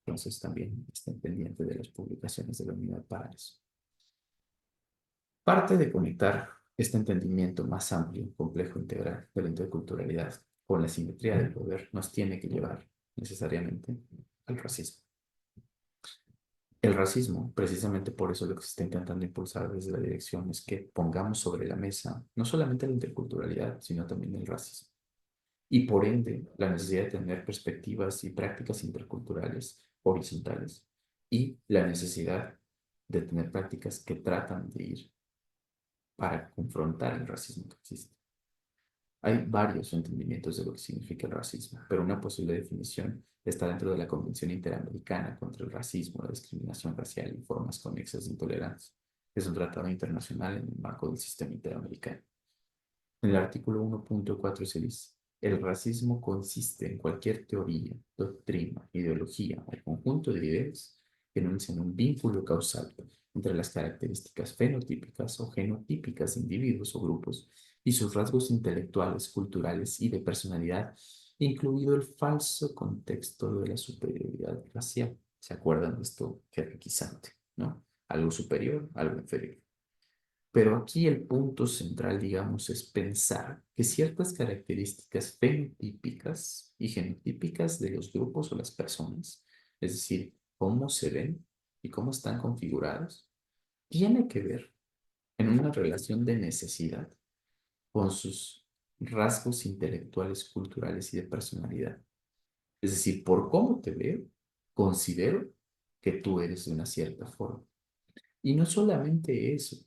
Entonces también estén pendientes de las publicaciones de la unidad para eso. Parte de conectar este entendimiento más amplio, complejo, integral de la interculturalidad con la simetría del poder nos tiene que llevar necesariamente al racismo. El racismo, precisamente por eso lo que se está intentando impulsar desde la dirección es que pongamos sobre la mesa no solamente la interculturalidad, sino también el racismo. Y por ende, la necesidad de tener perspectivas y prácticas interculturales horizontales y la necesidad de tener prácticas que tratan de ir para confrontar el racismo que existe. Hay varios entendimientos de lo que significa el racismo, pero una posible definición está dentro de la Convención Interamericana contra el Racismo, la Discriminación Racial y Formas Conexas de Intolerancia. Es un tratado internacional en el marco del sistema interamericano. En el artículo 1.4 se dice: el racismo consiste en cualquier teoría, doctrina, ideología o conjunto de ideas que enuncian un vínculo causal entre las características fenotípicas o genotípicas de individuos o grupos y sus rasgos intelectuales, culturales y de personalidad, incluido el falso contexto de la superioridad racial. ¿Se acuerdan de esto jerarquizante, no? Algo superior, algo inferior. Pero aquí el punto central, digamos, es pensar que ciertas características fenotípicas y genotípicas de los grupos o las personas, es decir, cómo se ven y cómo están configurados, tiene que ver en una relación de necesidad con sus rasgos intelectuales, culturales y de personalidad. Es decir, por cómo te veo, considero que tú eres de una cierta forma. Y no solamente eso,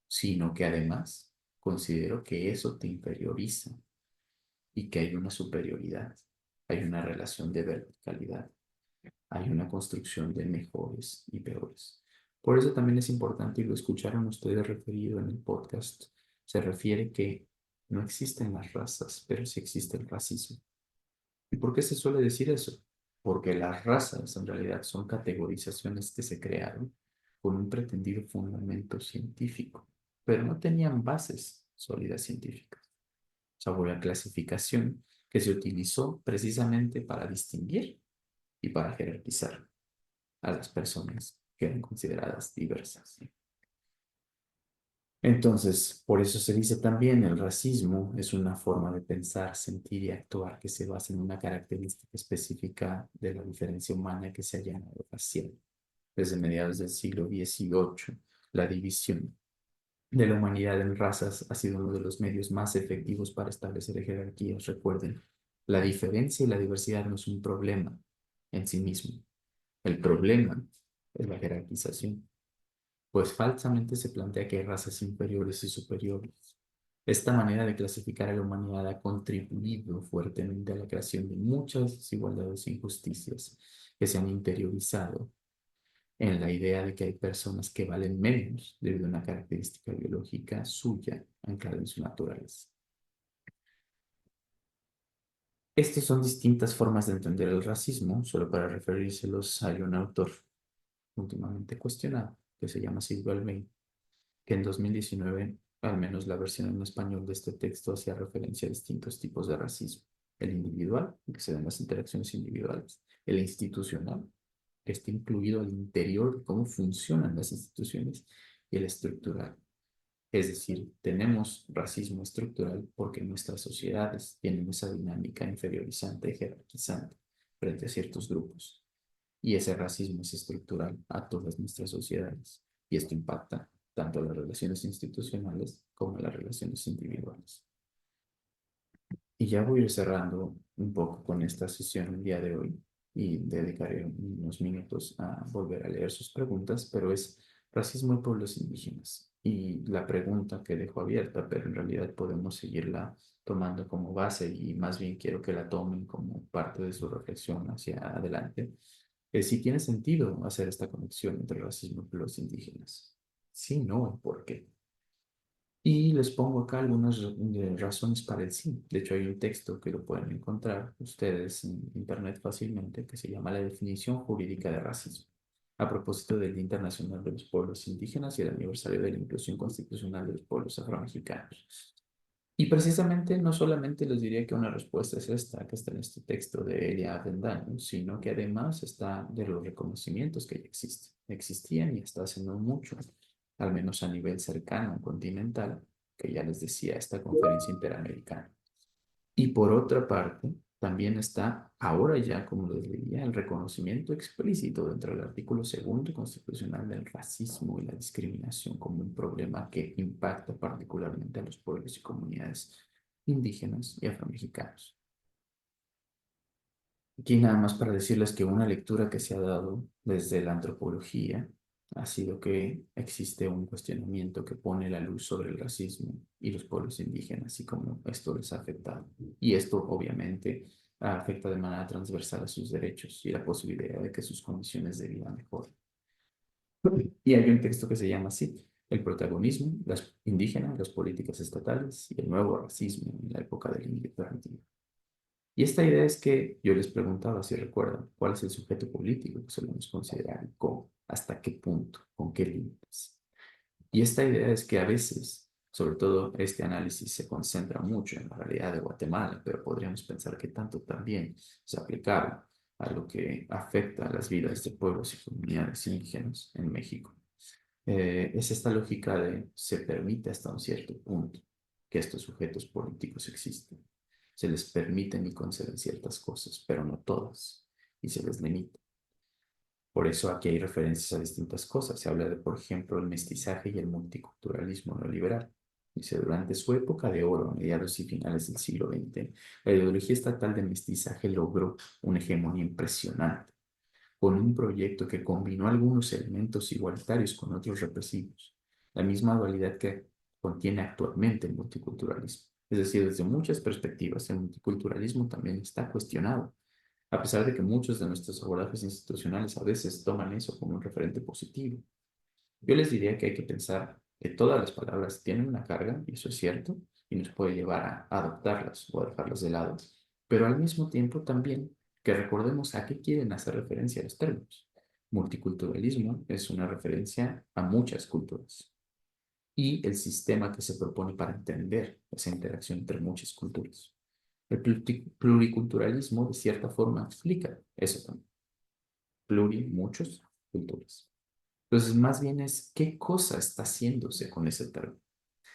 sino que además considero que eso te inferioriza y que hay una superioridad, hay una relación de verticalidad, hay una construcción de mejores y peores. Por eso también es importante, y lo escucharon ustedes referido en el podcast, se refiere que no existen las razas, pero sí existe el racismo. ¿Y por qué se suele decir eso? Porque las razas en realidad son categorizaciones que se crearon con un pretendido fundamento científico, pero no tenían bases sólidas científicas. O sea, fue la clasificación que se utilizó precisamente para distinguir y para jerarquizar a las personas que eran consideradas diversas. Entonces, por eso se dice también el racismo es una forma de pensar, sentir y actuar que se basa en una característica específica de la diferencia humana que se ha llamado racial. Desde mediados del siglo XVIII, la división de la humanidad en razas ha sido uno de los medios más efectivos para establecer jerarquías. Recuerden, la diferencia y la diversidad no es un problema en sí mismo. El problema es la jerarquización, pues falsamente se plantea que hay razas inferiores y superiores. Esta manera de clasificar a la humanidad ha contribuido fuertemente a la creación de muchas desigualdades e injusticias que se han interiorizado en la idea de que hay personas que valen menos debido a una característica biológica suya anclada en su naturaleza. Estas son distintas formas de entender el racismo. Solo para referírselos, hay un autor últimamente cuestionado que se llama Silvio Almeida, que en 2019, al menos la versión en español de este texto, hacía referencia a distintos tipos de racismo. El individual, que se da en las interacciones individuales. El institucional, que está incluido al interior de cómo funcionan las instituciones. Y el estructural. Es decir, tenemos racismo estructural porque nuestras sociedades tienen esa dinámica inferiorizante y jerarquizante frente a ciertos grupos. Y ese racismo es estructural a todas nuestras sociedades. Y esto impacta tanto a las relaciones institucionales como a las relaciones individuales. Y ya voy a ir cerrando un poco con esta sesión el día de hoy y dedicaré unos minutos a volver a leer sus preguntas, pero es racismo y pueblos indígenas. Y la pregunta que dejo abierta, pero en realidad podemos seguirla tomando como base y más bien quiero que la tomen como parte de su reflexión hacia adelante, es si tiene sentido hacer esta conexión entre racismo y pueblos indígenas. Sí, no, ¿por qué? Y les pongo acá algunas razones para el sí. De hecho, hay un texto que lo pueden encontrar ustedes en internet fácilmente que se llama La definición jurídica de racismo, a propósito del Día Internacional de los Pueblos Indígenas y el aniversario de la inclusión constitucional de los pueblos afromexicanos. Y precisamente no solamente les diría que una respuesta es esta, que está en este texto de Elia Avendaño, sino que además está de los reconocimientos que ya existen. Existían y hasta hace no mucho, al menos a nivel cercano, continental, que ya les decía, esta conferencia interamericana. Y por otra parte, también está ahora ya, como les diría, el reconocimiento explícito dentro del artículo 2 constitucional del racismo y la discriminación como un problema que impacta particularmente a los pueblos y comunidades indígenas y afromexicanos. Aquí nada más para decirles que una lectura que se ha dado desde la antropología ha sido que existe un cuestionamiento que pone la luz sobre el racismo y los pueblos indígenas y cómo esto les ha afectado. Y esto obviamente afecta de manera transversal a sus derechos y la posibilidad de que sus condiciones de vida mejoren. Y hay un texto que se llama así: el protagonismo, las indígenas, las políticas estatales y el nuevo racismo en la época del indiferentismo. Y esta idea es que yo les preguntaba, si recuerdan, cuál es el sujeto político que solemos considerar y cómo, hasta qué punto, con qué límites. Y esta idea es que a veces, sobre todo este análisis se concentra mucho en la realidad de Guatemala, pero podríamos pensar que tanto también se aplicaba a lo que afecta a las vidas de pueblos y comunidades indígenas en México. Es esta lógica de se permite hasta un cierto punto que estos sujetos políticos existen. Se les permiten y conceden ciertas cosas, pero no todas, y se les limita. Por eso aquí hay referencias a distintas cosas. Se habla de, por ejemplo, el mestizaje y el multiculturalismo neoliberal. Dice, durante su época de oro, a mediados y finales del siglo XX, la ideología estatal de mestizaje logró una hegemonía impresionante, con un proyecto que combinó algunos elementos igualitarios con otros represivos, la misma dualidad que contiene actualmente el multiculturalismo. Es decir, desde muchas perspectivas, el multiculturalismo también está cuestionado, a pesar de que muchos de nuestros abordajes institucionales a veces toman eso como un referente positivo. Yo les diría que hay que pensar que todas las palabras tienen una carga, y eso es cierto, y nos puede llevar a adoptarlas o a dejarlas de lado, pero al mismo tiempo también que recordemos a qué quieren hacer referencia los términos. Multiculturalismo es una referencia a muchas culturas y el sistema que se propone para entender esa interacción entre muchas culturas. El pluriculturalismo, de cierta forma, explica eso también. Muchas culturas. Entonces, más bien es qué cosa está haciéndose con ese término.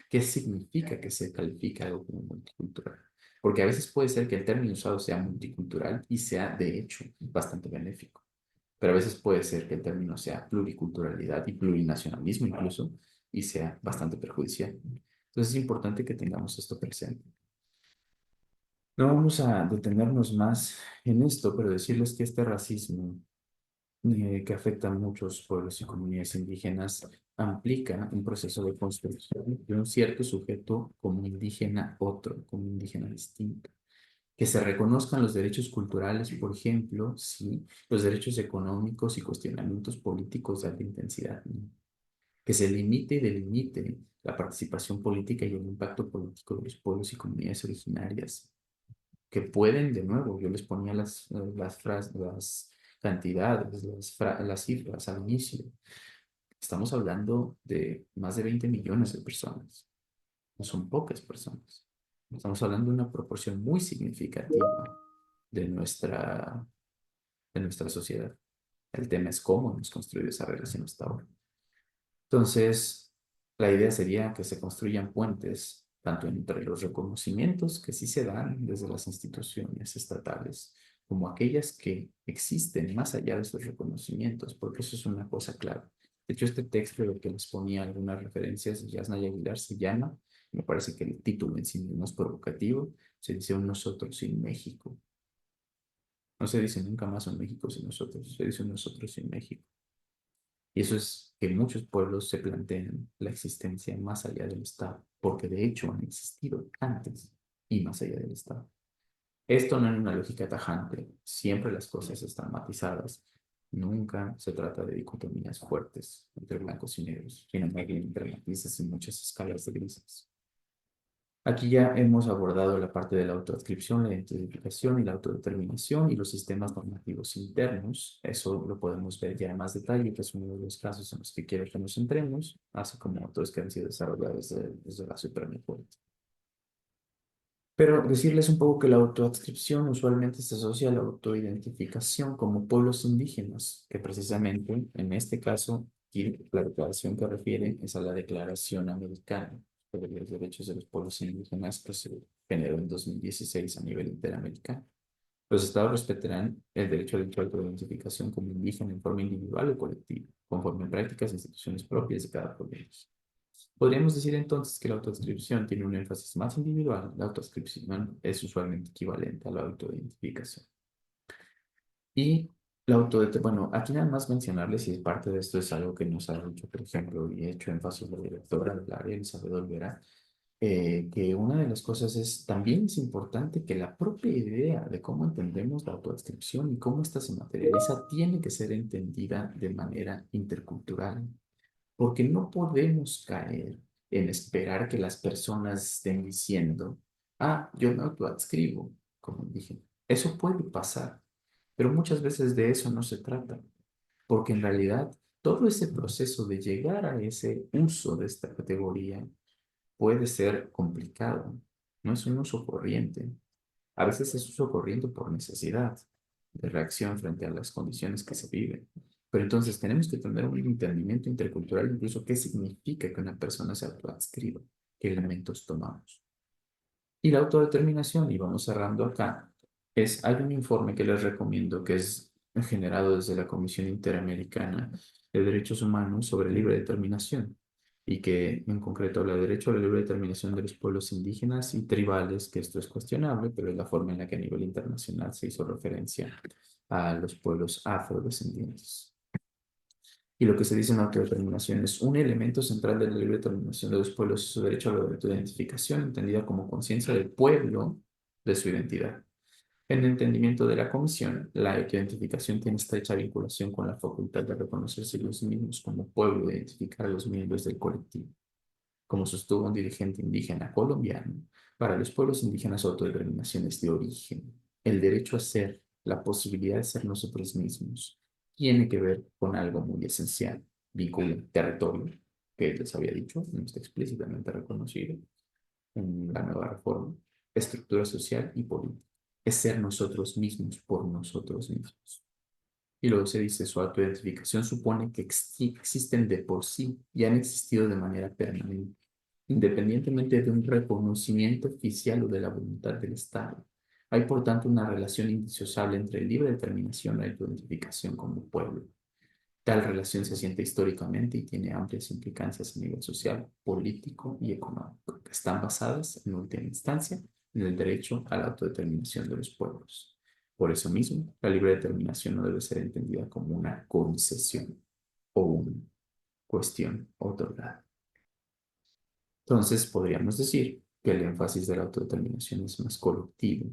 ¿Qué significa que se califica algo como multicultural? Porque a veces puede ser que el término usado sea multicultural y sea, de hecho, bastante benéfico. Pero a veces puede ser que el término sea pluriculturalidad y plurinacionalismo incluso, y sea bastante perjudicial. Entonces es importante que tengamos esto presente. No vamos a detenernos más en esto, pero decirles que este racismo que afecta a muchos pueblos y comunidades indígenas implica un proceso de construcción de un cierto sujeto como indígena otro, como indígena distinto. Que se reconozcan los derechos culturales, por ejemplo, sí, los derechos económicos y cuestionamientos políticos de alta intensidad, ¿no? Que se limite y delimite la participación política y el impacto político de los pueblos y comunidades originarias, que pueden, de nuevo, yo les ponía las cantidades, las cifras al inicio. Estamos hablando de más de 20 millones de personas. No son pocas personas. Estamos hablando de una proporción muy significativa de nuestra sociedad. El tema es cómo hemos construido esa relación hasta ahora. Entonces, la idea sería que se construyan puentes, tanto entre los reconocimientos que sí se dan desde las instituciones estatales, como aquellas que existen más allá de esos reconocimientos, porque eso es una cosa clave. De hecho, este texto, lo que les ponía algunas referencias de Yasna y Aguilar, se llama, me parece que el título en sí mismo es provocativo, se dice un nosotros sin México. No se dice nunca más un México sin nosotros, se dice un nosotros sin México. Y eso es que muchos pueblos se plantean la existencia más allá del Estado, porque de hecho han existido antes y más allá del Estado. Esto no es una lógica tajante, siempre las cosas están matizadas, nunca se trata de dicotomías fuertes entre blancos y negros, sino más bien entre matices y muchas escalas de grises. Aquí ya hemos abordado la parte de la autoadscripción, la identificación y la autodeterminación y los sistemas normativos internos. Eso lo podemos ver ya en más detalle, que es uno de los casos en los que quiero que nos centremos, así como otros que han sido desarrollados desde la Suprema Corte. Pero decirles un poco que la autoadscripción usualmente se asocia a la autoidentificación como pueblos indígenas, que precisamente en este caso, y la declaración que refiere es a la Declaración Americana sobre los Derechos de los Pueblos Indígenas, que se generó en 2016 a nivel interamericano. Los estados respetarán el derecho a la autoidentificación como indígena en forma individual o colectiva, conforme a prácticas e instituciones propias de cada pueblo. Podríamos decir entonces que la autoadscripción tiene un énfasis más individual. La autoadscripción es usualmente equivalente a la autoidentificación. Y bueno, aquí nada más mencionarles, y parte de esto es algo que nos ha dicho, por ejemplo, y he hecho énfasis la directora del área, Elizabeth Olvera, que una de las cosas es, también es importante que la propia idea de cómo entendemos la autoadscripción y cómo ésta se materializa tiene que ser entendida de manera intercultural, porque no podemos caer en esperar que las personas estén diciendo, yo me autoadscribo como indígena. Eso puede pasar, pero muchas veces de eso no se trata, porque en realidad todo ese proceso de llegar a ese uso de esta categoría puede ser complicado, no es un uso corriente. A veces es uso corriente por necesidad de reacción frente a las condiciones que se viven. Pero entonces tenemos que tener un entendimiento intercultural, incluso qué significa que una persona se autoadscriba, qué elementos tomamos. Y la autodeterminación, y vamos cerrando acá, hay un informe que les recomiendo que es generado desde la Comisión Interamericana de Derechos Humanos sobre libre determinación y que en concreto habla de derecho a la libre determinación de los pueblos indígenas y tribales, que esto es cuestionable, pero es la forma en la que a nivel internacional se hizo referencia a los pueblos afrodescendientes. Y lo que se dice en la autodeterminación es un elemento central de la libre determinación de los pueblos y su derecho a la autoidentificación, entendida como conciencia del pueblo de su identidad. En el entendimiento de la Comisión, la autoidentificación tiene estrecha vinculación con la facultad de reconocerse los mismos como pueblo e identificar a los miembros del colectivo. Como sostuvo un dirigente indígena colombiano, para los pueblos indígenas autodeterminación es de origen. El derecho a ser, la posibilidad de ser nosotros mismos, tiene que ver con algo muy esencial, vincula territorio, que les había dicho, no está explícitamente reconocido en la nueva reforma, estructura social y política. Es ser nosotros mismos por nosotros mismos. Y luego se dice, su autoidentificación supone que existen de por sí y han existido de manera permanente. independientemente de un reconocimiento oficial o de la voluntad del Estado. Hay, por tanto, una relación indisociable entre libre determinación y la autoidentificación como pueblo. Tal relación se asienta históricamente y tiene amplias implicancias a nivel social, político y económico, que están basadas, en última instancia, en el derecho a la autodeterminación de los pueblos. Por eso mismo, la libre determinación no debe ser entendida como una concesión o una cuestión otorgada. Entonces, podríamos decir que el énfasis de la autodeterminación es más colectivo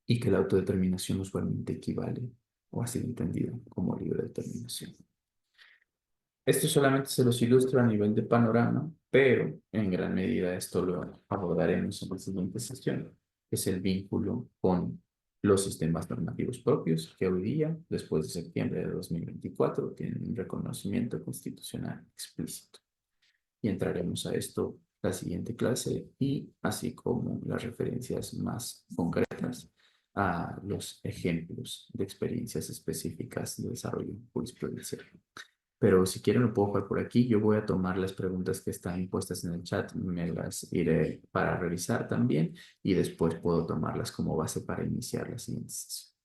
y que la autodeterminación usualmente equivale o ha sido entendida como libre determinación. Esto solamente se los ilustro a nivel de panorama, pero en gran medida esto lo abordaremos en la siguiente sesión, que es el vínculo con los sistemas normativos propios que hoy día, después de septiembre de 2024, tienen un reconocimiento constitucional explícito. Y entraremos a esto la siguiente clase y así como las referencias más concretas a los ejemplos de experiencias específicas de desarrollo jurisprudencial. Pero si quieren lo puedo jugar por aquí. Yo voy a tomar las preguntas que están impuestas en el chat, me las iré para revisar también y después puedo tomarlas como base para iniciar la siguiente sesión.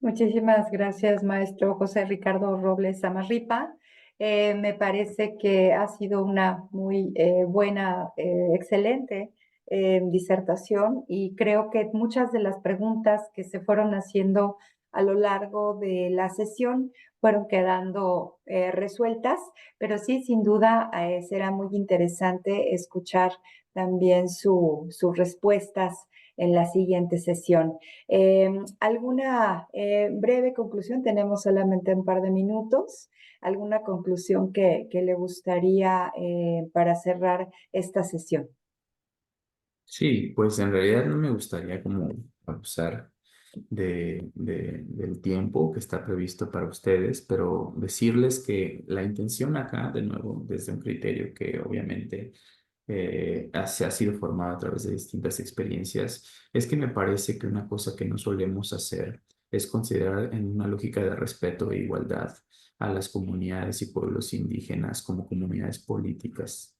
Muchísimas gracias, maestro José Ricardo Robles Zamarripa. Me parece que ha sido una muy buena, excelente disertación y creo que muchas de las preguntas que se fueron haciendo a lo largo de la sesión fueron quedando resueltas, pero sí, sin duda, será muy interesante escuchar también sus respuestas en la siguiente sesión. ¿Alguna breve conclusión? Tenemos solamente un par de minutos. ¿Alguna conclusión que le gustaría para cerrar esta sesión? Sí, pues en realidad no me gustaría como abusar del tiempo que está previsto para ustedes, pero decirles que la intención acá, de nuevo, desde un criterio que obviamente se ha sido formado a través de distintas experiencias, es que me parece que una cosa que no solemos hacer es considerar en una lógica de respeto e igualdad a las comunidades y pueblos indígenas como comunidades políticas.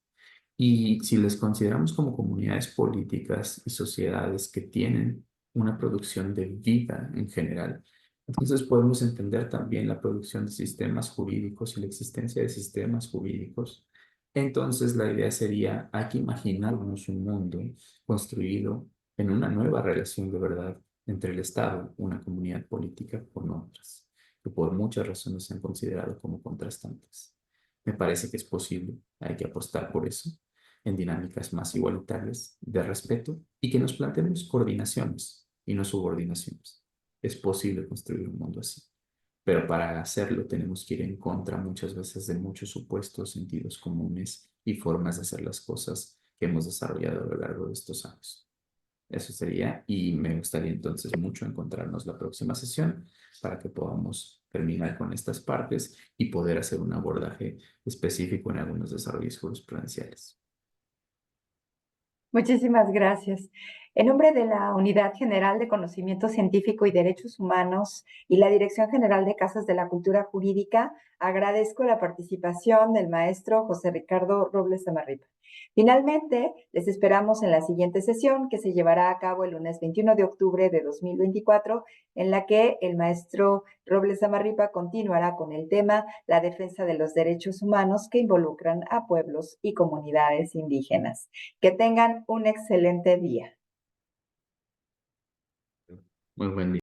Y si les consideramos como comunidades políticas y sociedades que tienen una producción de vida en general, entonces podemos entender también la producción de sistemas jurídicos y la existencia de sistemas jurídicos. Entonces la idea sería, hay que imaginarnos un mundo construido en una nueva relación de verdad entre el Estado, una comunidad política, con otras, que por muchas razones se han considerado como contrastantes. Me parece que es posible, hay que apostar por eso, en dinámicas más igualitarias, de respeto, y que nos planteemos coordinaciones y no subordinaciones. Es posible construir un mundo así, pero para hacerlo tenemos que ir en contra muchas veces de muchos supuestos sentidos comunes y formas de hacer las cosas que hemos desarrollado a lo largo de estos años. Eso sería, y me gustaría entonces mucho encontrarnos la próxima sesión para que podamos terminar con estas partes y poder hacer un abordaje específico en algunos desarrollos jurisprudenciales. Muchísimas gracias. En nombre de la Unidad General de Conocimiento Científico y Derechos Humanos y la Dirección General de Casas de la Cultura Jurídica, agradezco la participación del maestro José Ricardo Robles Zamarripa. Finalmente, les esperamos en la siguiente sesión que se llevará a cabo el lunes 21 de octubre de 2024, en la que el maestro Robles Zamarripa continuará con el tema la defensa de los derechos humanos que involucran a pueblos y comunidades indígenas. Que tengan un excelente día. Muy buen día.